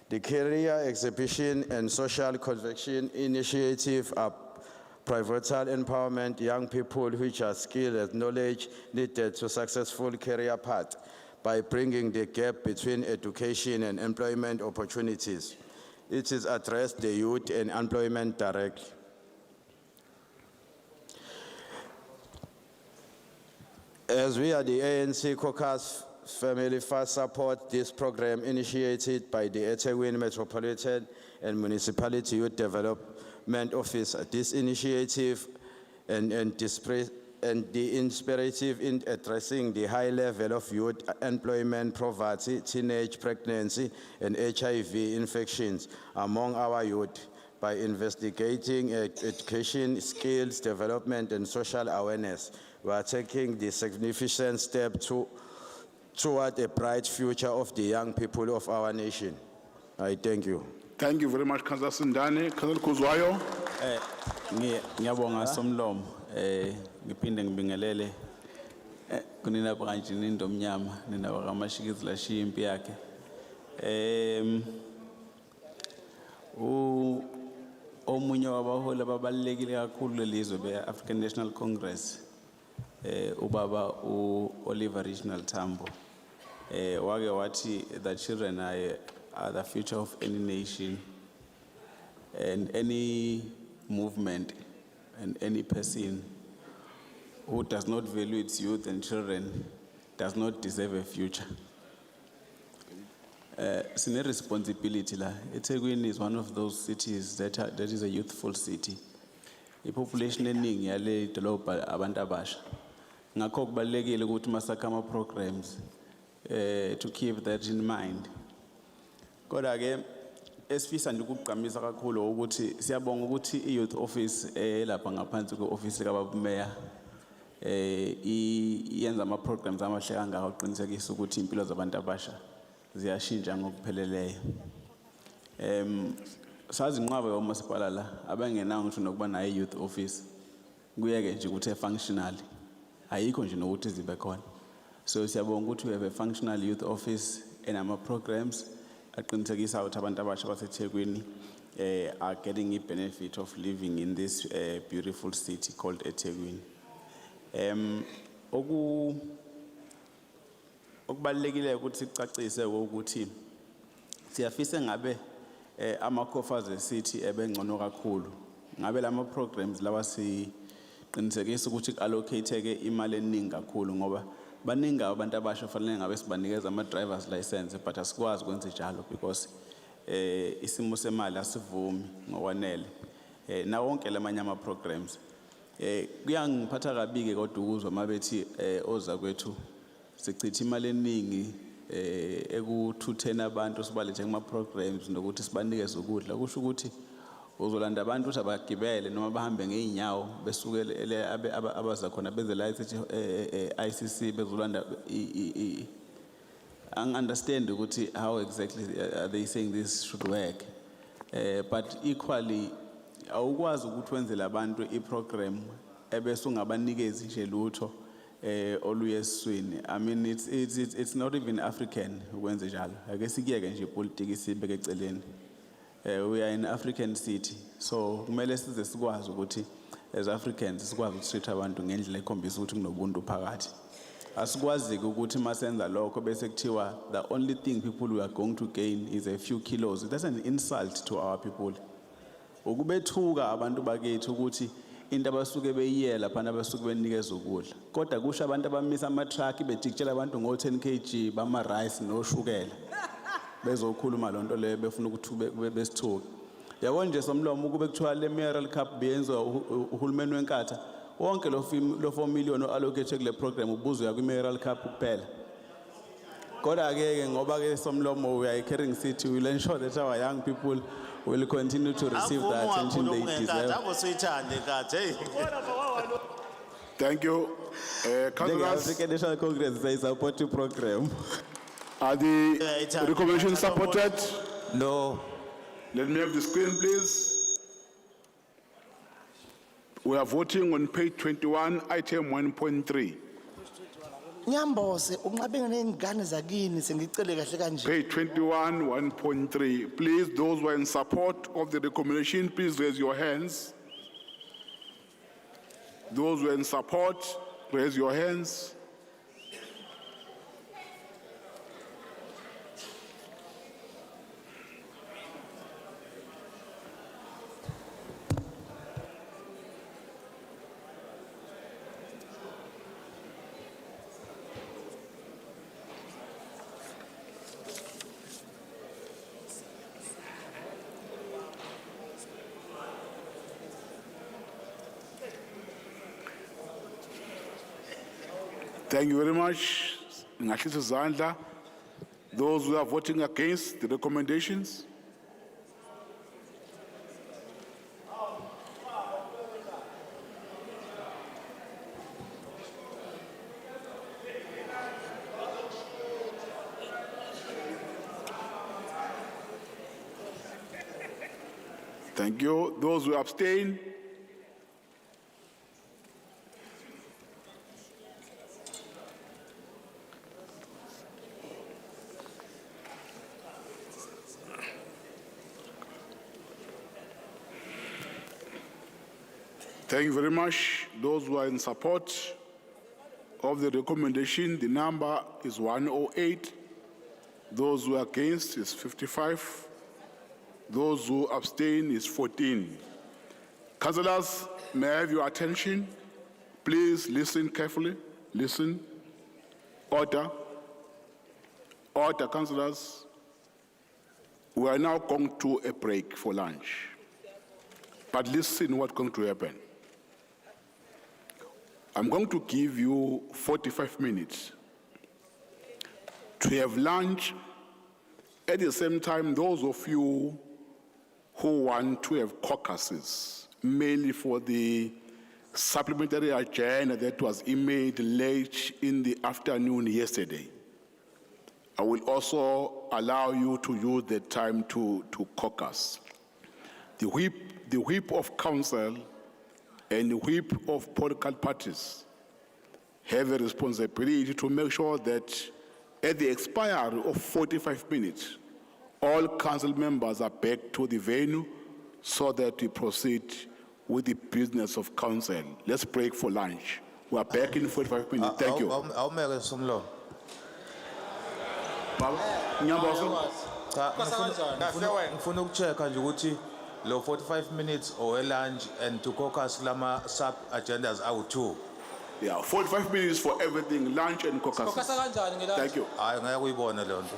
The career exhibition and social convention initiative are pivotal empowerment young people which are skilled and knowledge needed to successful career path by bringing the gap between education and employment opportunities. It is addressed the youth and employment directly. As we are the ANC caucus, Family First support this program initiated by the eThekwini Metropolitan and Municipality Youth Development Office. This initiative and the imperative in addressing the high level of youth employment, poverty, teenage pregnancy, and HIV infections among our youth by investigating education, skills development, and social awareness. We are taking the significant step toward a bright future of the young people of our nation. I thank you. Thank you very much, Councillor Sindane. Councillor Kuzwayo. Ngiyabonga Somlomo, ngipinde ngibingelele kunina branchini indomnyama nina bakamashikizila lashiya impi yakhe. Omunye wabaholi ababalulekile kakhulu lelizwe be-African National Congress, ubaba Oliver Reginald Tambo, wake wathi the children are the future of any nation, and any movement and any person who does not value its youth and children does not deserve a future. Sine responsibility la. eThekwini is one of those cities that is a youthful city. Population eningi yale dolobha abantu abasha. Ngakho kubalekile ukuthi masakha ama programs to keep that in mind. Kodwa ke esifisa nje ukugqamisa kakhulu ukuthi siyabonga ukuthi i-youth office lapha ngaphansi kwe-office kaBaba Mayor iyenza ama programs amahle kangaka uqinisekisa ukuthi impilo zabantu abasha ziyashintsha ngokupheleleyo. Sazi inqwaba yomasipala la abangenayo ngisho nokuba nayo i-youth office kuyeke nje ukuthi functional ayikho nje nokuthi zibe khona. So siyabonga ukuthi we have a functional youth office enama programs aqinisekisa ukuthi abantu abasha baseThekwini are getting the benefit of living in this beautiful city called eThekwini. Okubalekile ukuthi sicacise ukuthi siyafisa ngabe ama-coffers e-city ebengcono kakhulu. Ngabe lama programs lawa siqinisekisa ukuthi allocate-ke imali eningi kakhulu ngoba baningi abantu abasha fanele ngabe sibanikeza ama-driver's license but asikwazi ukwenza njalo because isimo semali asivumi ngokwanele. Na wonke lamanye ama-programs kuyangiphatha kabi-ke kodwa ukuzwa mabethi oza kwethu sichitha imali eningi ekuthutheni abantu sibalethe kuma-programs nokuthi sibanikeze ukudla. Kusho ukuthi uzolanda abantu ukuthi abagibele noma bahambe ngey'nyawo besukele abaza khona beze la ICC bezolanda understand ukuthi how exactly are they saying this should work. But equally awukwazi ukuthi wenzele abantu i-program ebese ungabanikezi nje lutho oluyeswini. I mean it's not even African ukwenza njalo. Ake sikiyeke nje ipolitiki sibeke eceleni. We are in African city, so kumele size sikwazi ukuthi as Africans sikwazi ukutreat abantu ngendlela ekhombisa ukuthi kunobuntu phakathi. Asikwazi ukuthi masenza lokho bese kuthiwa the only thing people we are going to gain is a few kilos. That's an insult to our people. Ukubethuka abantu bakethu ukuthi into abasuke beyiyela phana abasuke benikeza ukudla. Kodwa kusho abantu abamisa ama-truck bejikitshela abantu ngo-10 kg bama-rice noshukela. Bezokhuluma lonto leyo befuna ukuthi besithuke. Yabona nje somlomo ukube kuthiwa le Mayoral Cup beyenzwa uhulumeni wenkatha, wonke lo 4 million o-allocate kule program ubuzuya kwi-Mayoral Cup kuphela. Kodwa ke ngoba ke somlomo we are a caring city, we will ensure that our young people will continue to receive the attention they deserve. Thank you. The Councillors, African National Congress says support the program. are the recommendations supported? No. Let me have the screen, please. We are voting on page 21, item 1.3. Nyambose, ungabe nengane zakini sengicele kahle kanje. Page 21, 1.3. Please, those who are in support of the recommendation, please raise your hands. Those who are in support, raise your hands. Thank you very much. Ngahlisa izandla. Those who are voting against the recommendations. Thank you. Those who abstain. Thank you very much. Those who are in support of the recommendation, the number is 108. Those who are against is 55. Those who abstain is 14. Councillors, may I have your attention? Please listen carefully. Listen. Order. Order, councillors. We are now going to a break for lunch. But listen what's going to happen. I'm going to give you 45 minutes to have lunch. At the same time, those of you who want to have caucuses, mainly for the supplementary agenda that was emailed late in the afternoon yesterday, I will also allow you to use the time to caucus. The whip of council and the whip of political parties have a responsibility to make sure that at the expiry of 45 minutes, all council members are back to the venue so that we proceed with the business of council. Let's break for lunch. We are back in 45 minutes. Thank you. Awumeke Somlo. Nyamboso. Ngifuna ukuchecka nje ukuthi lo 45 minutes or lunch and to caucus lama sub agendas awu2. Yeah, 45 minutes for everything, lunch and caucus. Thank you. Hayi ngeke uyibone le nto.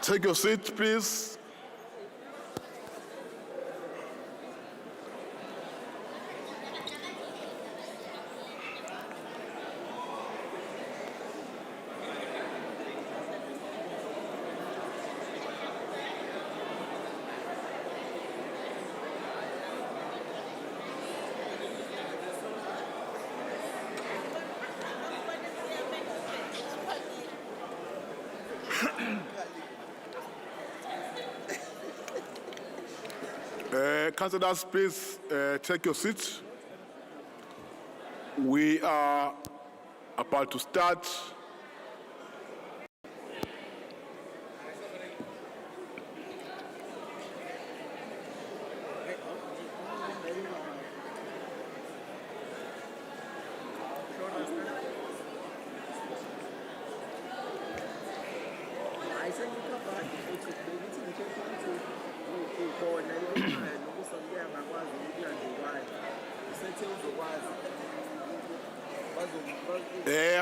Take your seat, please. Councillors, please take your seats. We are about to start.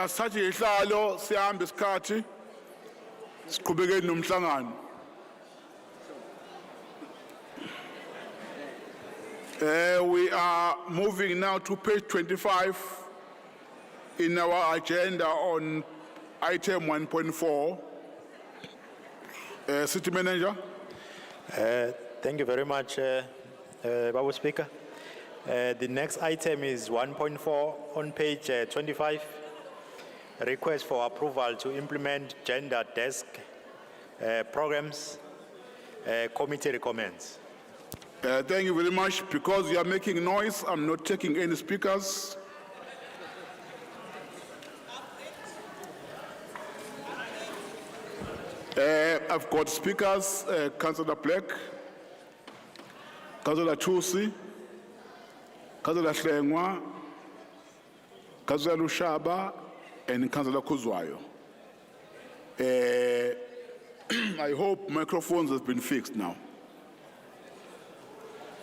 Asathi ihlalo sihamba isikhathi siqhubekeni nomhlangano. We are moving now to page 25 in our agenda on item 1.4. City Manager. Thank you very much, Babu Speaker. The next item is 1.4 on page 25. Request for approval to implement gender desk programs. Committee recommends. Thank you very much. Because you are making noise, I'm not taking any speakers. I've got speakers, Councillor Black, Councillor Chusi, Councillor Hlengwa, Councillor Lushaba, and Councillor Kuzwayo. I hope microphones have been fixed now.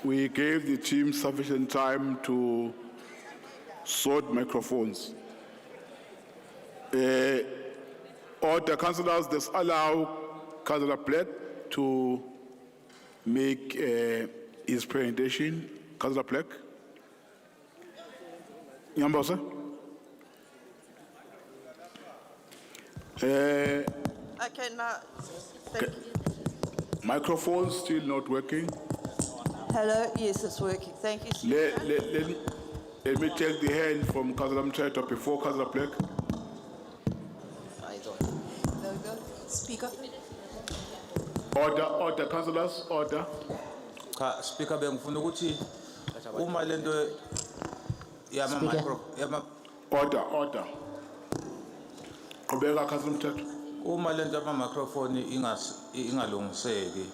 We gave the team sufficient time to sort microphones. Order, councillors, let's allow Councillor Black to make his presentation. Councillor Black. Nyambosa. Okay, now, thank you. Microphone still not working. Hello, yes, it's working. Thank you, Speaker. Let me take the hand from Councillor Mcheto before Councillor Black. Speaker. Order, councillors, order. Cha, Speaker, bengifuna ukuthi uma lento yama micro yama Order. Qhubeka Councillor Mcheto. uma lento yama microphone ingalungiseki,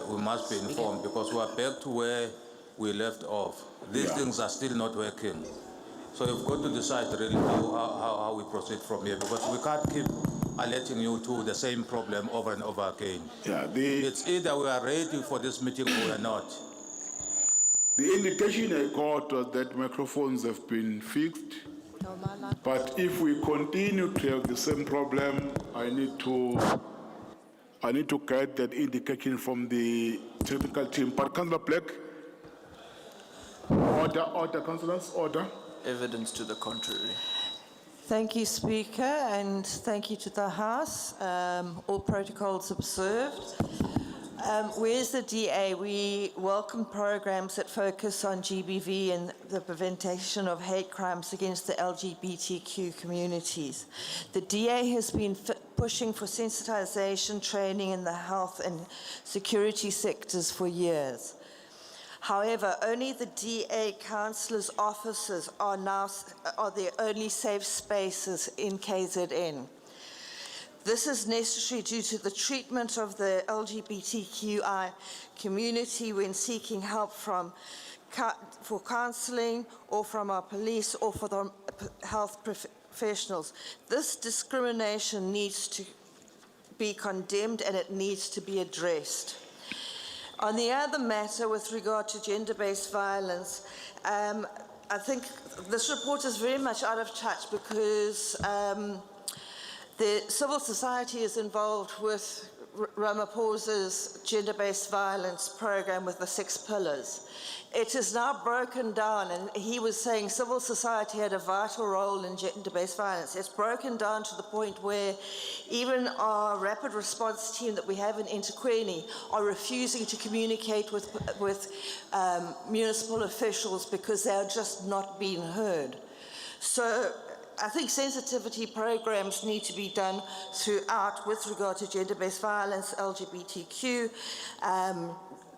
we must be informed because we are back to where we left off. These things are still not working. So you've got to decide really how we proceed from here because we can't keep alerting you to the same problem over and over again. Yeah, it's either we are ready for this meeting or we are not. The indication I got was that microphones have been fixed. But if we continue to have the same problem, I need to get that indication from the technical team. But Councillor Black, order, councillors, order. Evidence to the contrary. Thank you, Speaker, and thank you to the House. All protocols observed. Where's the DA? We welcome programs that focus on GBV and the prevention of hate crimes against the LGBTQ communities. The DA has been pushing for sensitization training in the health and security sectors for years. However, only the DA councillors' offices are the only safe spaces in KZN. This is necessary due to the treatment of the LGBTQI community when seeking help for counselling or from our police or for the health professionals. This discrimination needs to be condemned and it needs to be addressed. On the other matter with regard to gender-based violence, I think this report is very much out of touch because the civil society is involved with Ramaphosa's gender-based violence program with the 6 pillars. It is now broken down, and he was saying civil society had a vital role in gender-based violence. It's broken down to the point where even our rapid response team that we have in eThekwini are refusing to communicate with municipal officials because they are just not being heard. So I think sensitivity programs need to be done throughout with regard to gender-based violence, LGBTQ,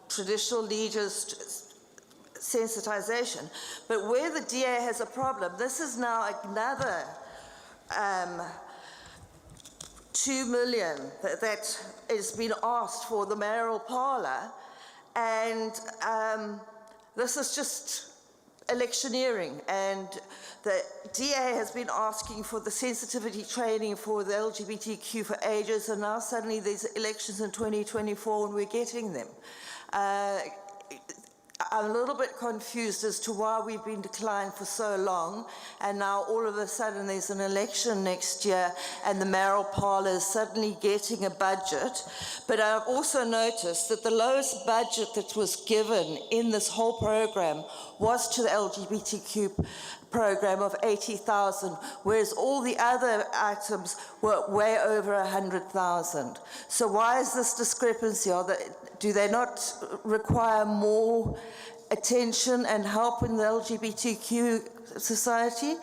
traditional leaders, sensitization. But where the DA has a problem, this is now another 2 million that is being asked for the mayoral parlour, and this is just electioneering, and the DA has been asking for the sensitivity training for the LGBTQ for ages, and now suddenly there's elections in 2024 and we're getting them. I'm a little bit confused as to why we've been declined for so long, and now all of a sudden there's an election next year and the mayoral parlour is suddenly getting a budget. But I've also noticed that the lowest budget that was given in this whole program was to the LGBTQ program of 80,000, whereas all the other items were way over 100,000. So why is this discrepancy? Do they not require more attention and help in the LGBTQ society?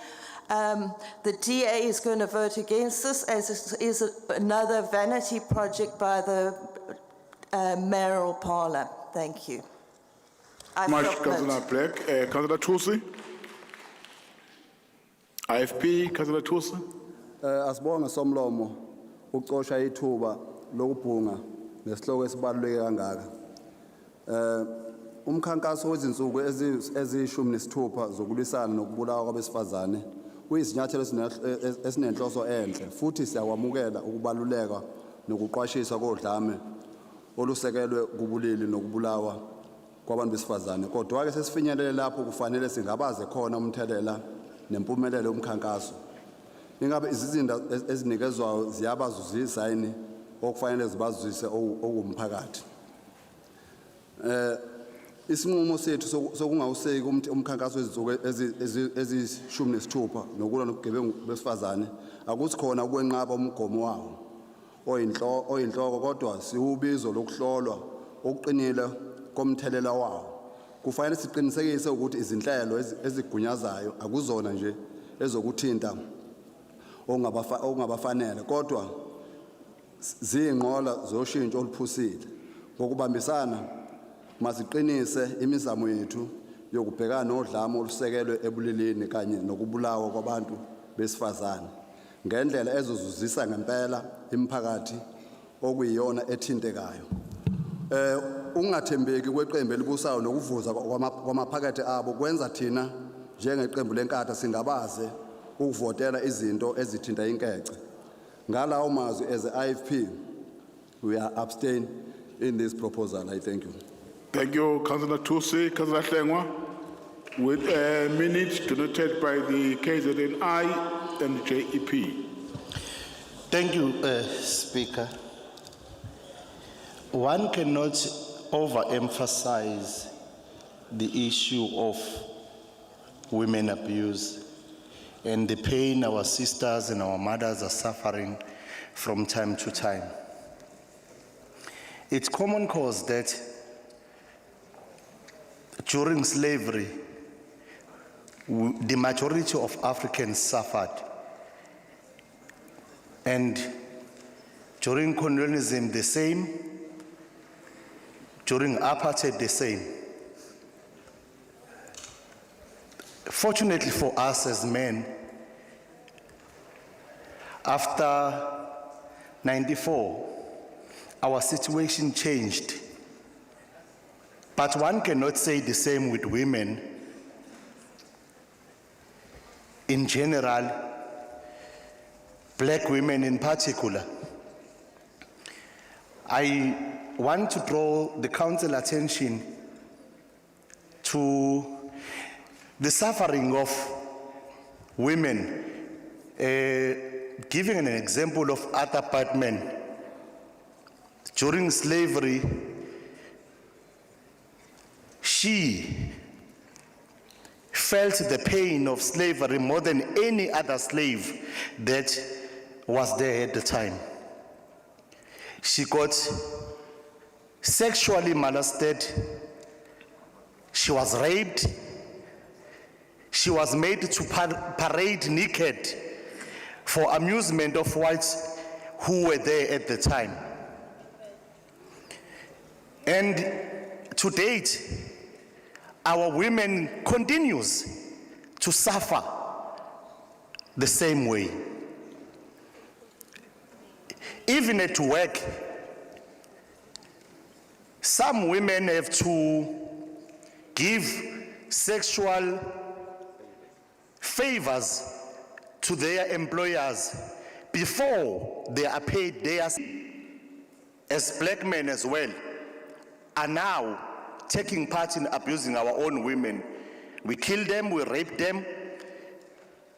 The DA is going to vote against this, as it is another vanity project by the mayoral parlour. Thank you. Much, Councillor Black. Councillor Thusi. IFP, Councillor Thusi. Asibonge somlomo ucosha ithuba lokubhunga nesihloko esibaluleke kangaka. Umkhankaso wezinsuku ezishumi nesithupha zokulwisana nokubulawa kwabesifazane uyisinyathelo esinenhloso enhle, futhi siyakwamukela ukubaluleka nokuqwashisa kodlame olusekelwe kubulili nokubulawa kwabantu besifazane. Kodwa ke sesifinyelele lapho kufanele singabaze khona umthelela nempumelelo yomkhankaso. Ingabe izizinda ezinikezwayo ziyabazuzisa yini okufanele zibazuzise okumphakathi? Isinqumo sethu sokungawuseki umkhankaso wezinsuku ezishumi nesithupha nokulwa nobugebengu besifazane akusikhona ukwenqaba umgomo wawo oyinhloko, kodwa siwubizo lokuhlolwa okuqinile komthelela wawo. Kufanele siqinisekise ukuthi izinhlelo ezigunyazayo akuzona nje ezokuthinta ongabafanele, kodwa ziyinqola zoshintsho oluphusile. Ngokubambisana masiqinise imizamo yethu yokubhekana nodlame olusekelwe ebulilini kanye nokubulawa kwabantu besifazane ngendlela ezozuzisa ngempela imiphakathi okuyiyona ethintekayo. Ungathembeki kweqembu elibusayo nokuvuza kwamaphakethe abo kwenza thina njengeqembu lenkatha singabaze ukuvotela izinto ezithinta inkece. Ngalawo mazwi, as a IFP, we are abstain in this proposal. I thank you. Thank you, Councillor Thusi. Councillor Hlengwa, with a minute denoted by the KZNI and JEP. Thank you, Speaker. One cannot overemphasize the issue of women abuse and the pain our sisters and our mothers are suffering from time to time. It's common cause that during slavery, the majority of Africans suffered. And during colonialism, the same. During apartheid, the same. Fortunately for us as men, after 94, our situation changed. But one cannot say the same with women. In general, black women in particular. I want to draw the council attention to the suffering of women, giving an example of Atta Patman. During slavery, she felt the pain of slavery more than any other slave that was there at the time. She got sexually molested, she was raped, she was made to parade naked for amusement of whites who were there at the time. And to date, our women continues to suffer the same way. Even at work, some women have to give sexual favors to their employers before they are paid their, as black men as well, are now taking part in abusing our own women. We kill them, we rape them,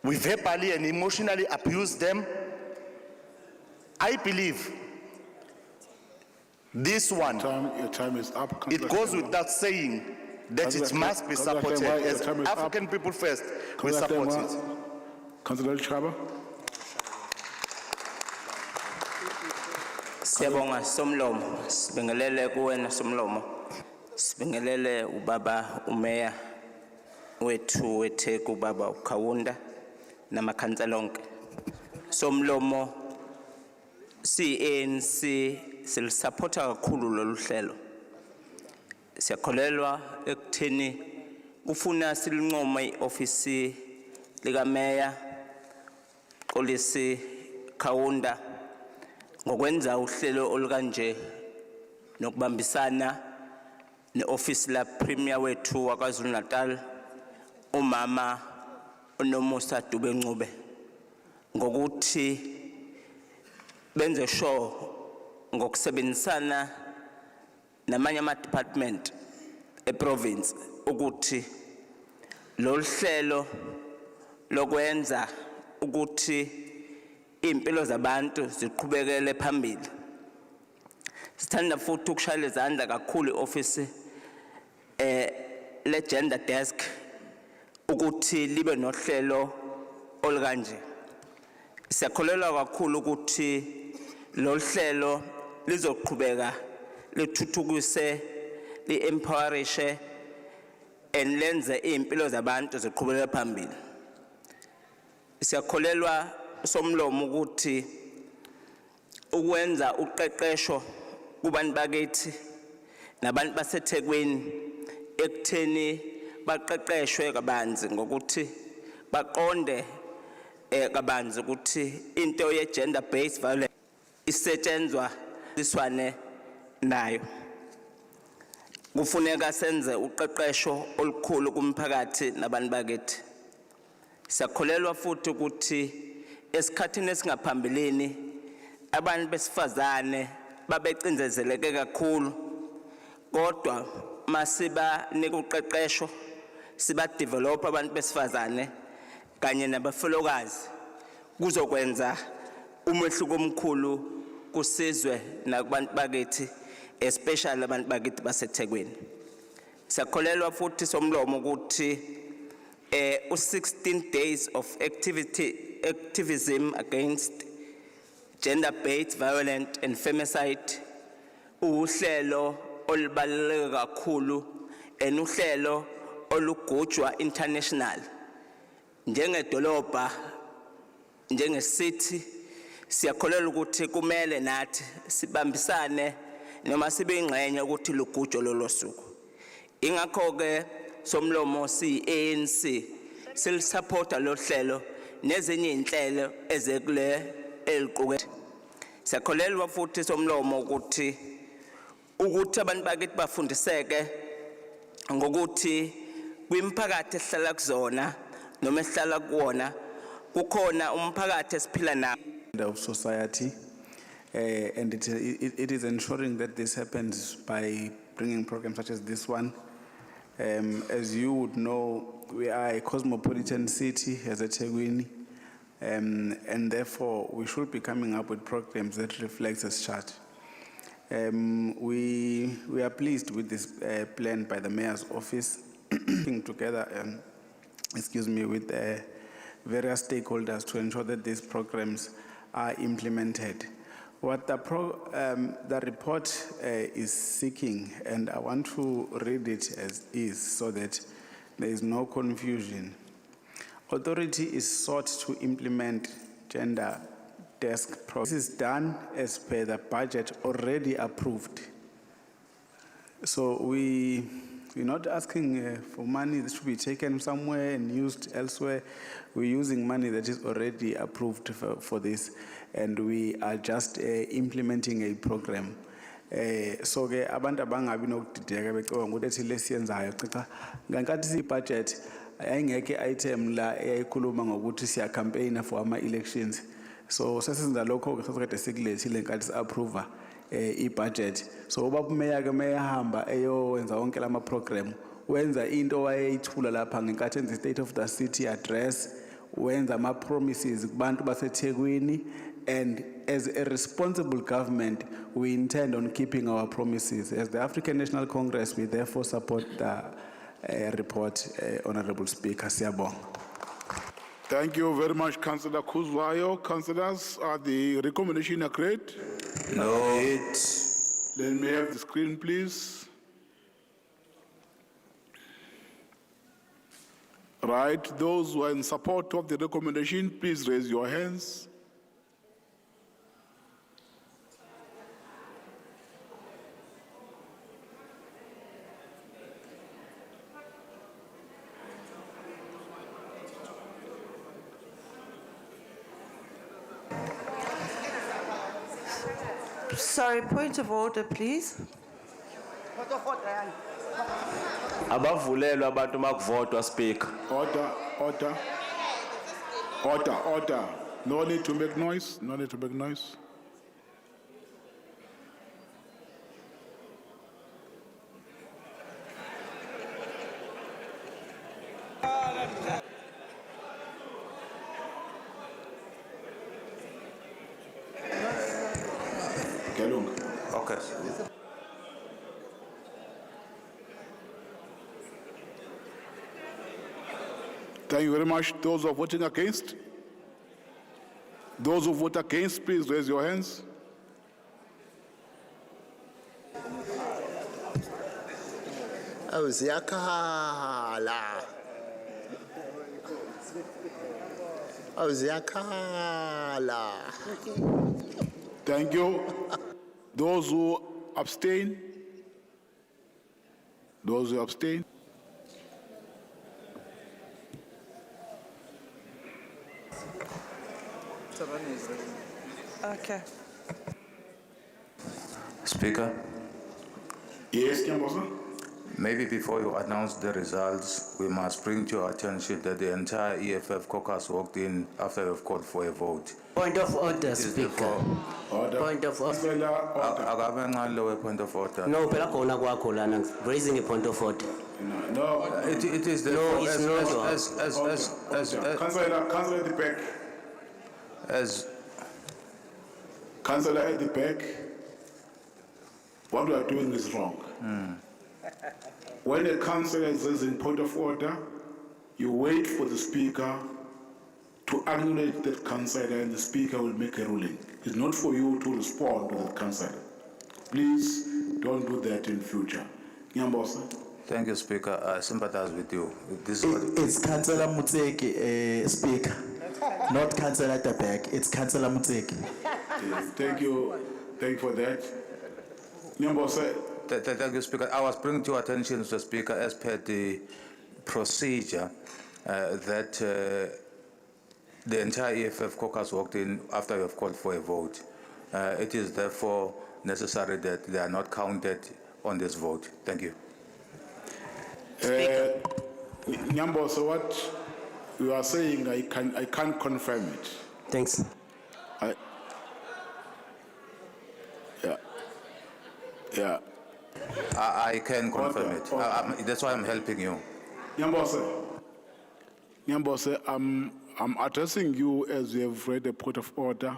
we verbally and emotionally abuse them. I believe this one, Your time is up. it goes without saying that it must be supported. As African people first, we support it. Councillor Chaba. Siyabonga Somlomo, sibingelele kuwena Somlomo. Sibingelele ubaba umeya wethu weTheku ubaba uKhawunda namakhansela onke. Somlomo ANC silisupporta kakhulu lolu hlelo. Siyakholelwa ekutheni ufuna silinqoma iofisi lika Mayor Xolisi Khawunda ngokwenza uhlelo olukanje nokubambisana neofisi la Premier wethu waKwaZulu Natal umama uNomusa Dube Ncube ngokuthi benze sure ngokusebenzisana namanye ama department eprovince ukuthi lo hlelo lokwenza ukuthi impilo zabantu ziqhubekele phambili. Sithanda futhi ukushayela izandla kakhulu ioffice le gender desk ukuthi libe nohlelo olukanje. Siyakholelwa kakhulu ukuthi lo hlelo lizoqhubeka lithuthukise li-empowerishe and lenze impilo zabantu ziqhubekele phambili. Siyakholelwa Somlomo ukuthi ukwenza uqeqesho kubantu bakithi nabantu baseThekwini ekutheni baqeqeshwe kabanzi ngokuthi baqonde kabanzi ukuthi into ye gender based violence isetshenzwa liswane nayo. Kufuneka senze uqeqesho olukhulu kumphakathi nabantu bakithi. Siyakholelwa futhi ukuthi esikhathini esingaphambilini abantu besifazane babecindezeleke kakhulu, kodwa masiba nikuqeqesho siba develop abantu besifazane kanye nabafelokazi kuzokwenza umehluko omkhulu kusizwe nakubantu bakithi, especially abantu bakithi baseThekwini. Siyakholelwa futhi Somlomo ukuthi 16 days of activism against gender-based violence and femicide uhlelo olubaluleke kakhulu and uhlelo olugujwa international. Njengedolobha, njengecity, siyakholelwa ukuthi kumele nathi sibambisane noma sibe ingxenye ukuthi lugujwe lolo suku. Ingakho ke Somlomo ANC silisupporta lo hlelo nezinye inhlelo ezekule eliqukethe. Siyakholelwa futhi Somlomo ukuthi abantu bakithi bafundiseke ngokuthi kwimphakathi esihlala kuzona noma esihlala kuwona kukhona umphakathi esiphila nawo of society, and it is ensuring that this happens by bringing programs such as this one. As you would know, we are a cosmopolitan city as a Thekwini, and therefore we should be coming up with programs that reflect as such. We are pleased with this plan by the mayor's office, working together, with various stakeholders to ensure that these programs are implemented. What the report is seeking, and I want to read it as is so that there is no confusion. Authority is sought to implement gender desk process. This is done as per the budget already approved. So we're not asking for money that should be taken somewhere and used elsewhere. We're using money that is already approved for this, and we are just implementing a program. So ke abantu abangabi nokudideka becabanga ukuthi lesiyenzayo cha ngenkathi sibudget ayingeke item la eyayikhuluma ngokuthi siya campaign for ama elections. So sesenza lokho ke sokade sikulethile nkathi si-approve i-budget. So ubaba umeya ke meyahamba eyowenza wonke lama program wenza into wayeyithula lapha ngenkathi enza state of the city address, wenza ama promises kubantu baseThekwini, and as a responsible government we intend on keeping our promises. As the African National Congress, we therefore support the report, Honorable Speaker. Siyabonga. Thank you very much, Councillor Kuzwayo. Councillors, are the recommendation agreed? No. Let me have the screen, please. Right, those who are in support of the recommendation, please raise your hands. Sorry, point of order, please. Abavulelwa abantu makuvotwa, Speaker. Order. No need to make noise, no need to make noise. Okay. Thank you very much. Those who are voting against? Those who vote against, please raise your hands. Thank you. Those who abstain? Those who abstain? Okay. Speaker, Yes, Nyambosa? maybe before you announce the results, we must bring to your attention that the entire EFF caucus walked in after you've called for a vote. Point of order, Speaker. Order. Point of order. Akabe ngalo we point of order. No, phela khona kwakho lana raising a point of order. No. It is the No, it's not. Councillor at the back. Councillor at the back, what we are doing is wrong. When a councillor is in point of order, you wait for the speaker to acknowledge that councillor, and the speaker will make a ruling. It's not for you to respond to that councillor. Please don't do that in future. Nyambosa? Thank you, Speaker. I sympathize with you. This is what It's Councillor Mutseki, Speaker, not Councillor at the back. It's Councillor Mutseki. Thank you for that. Nyambosa? Thank you, Speaker. I was bringing to your attention, Mr. Speaker, as per the procedure, that the entire EFF caucus walked in after you have called for a vote. It is therefore necessary that they are not counted on this vote. Thank you. Nyambosa, what you are saying, I can't confirm it. Thanks. Yeah. I can confirm it. That's why I'm helping you. Nyambosa, I'm addressing you as you have read the point of order.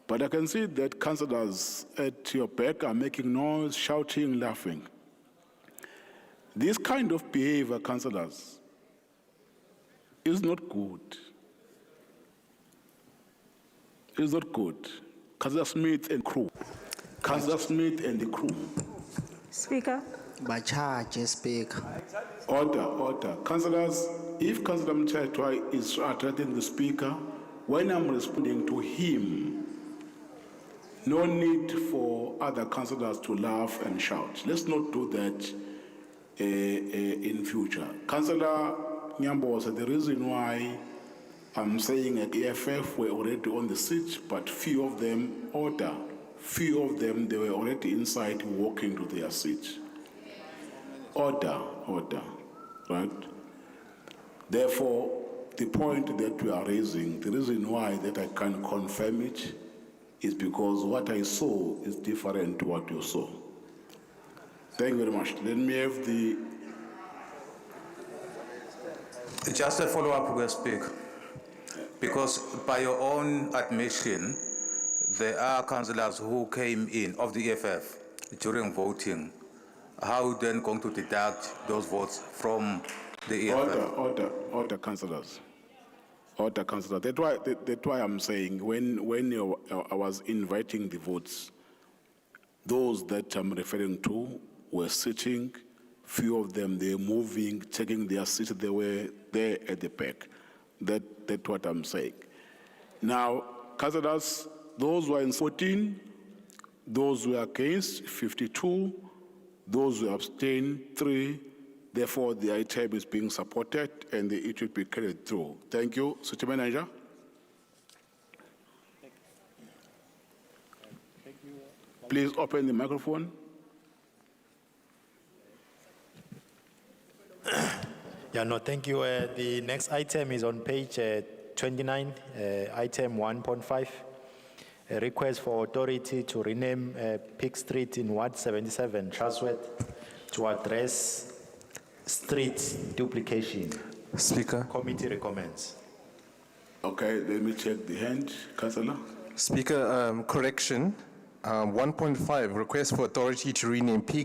But I can see that councillors at your back are making noise, shouting, laughing. This kind of behavior, councillors, is not good. It's not good. Councillor Smith and crew. Councillor Smith and the crew. Speaker. Bacharge, Speaker. Order. Councillors, if Councillor Mchetwa is threatening the Speaker, when I'm responding to him, no need for other councillors to laugh and shout. Let's not do that in future. Councillor Nyambosa, the reason why I'm saying at EFF were already on the seat, but few of them, they were already inside walking to their seat. Order, right? Therefore, the point that we are raising, the reason why that I can confirm it is because what I saw is different to what you saw. Thank you very much. Let me have the... Just a follow-up, will speak. Because by your own admission, there are councillors who came in of the EFF during voting. How then going to deduct those votes from the EFF? Order, councillors. Order, councillors. That's why I'm saying when I was inviting the votes, those that I'm referring to were sitting, few of them, they're moving, taking their seats, they were there at the back. That's what I'm saying. Now, councillors, those were in 14, those who are against, 52, those who abstain, 3. Therefore, the item is being supported and it will be carried through. Thank you. City Manager. Please open the microphone. Yeah, no, thank you. The next item is on page 29, item 1.5. A request for authority to rename Peak Street in Ward 77, Transworth, to address street duplication. Speaker. Committee recommends. Okay, let me check the hand. Councillor. Speaker, correction. 1.5, request for authority to rename Peak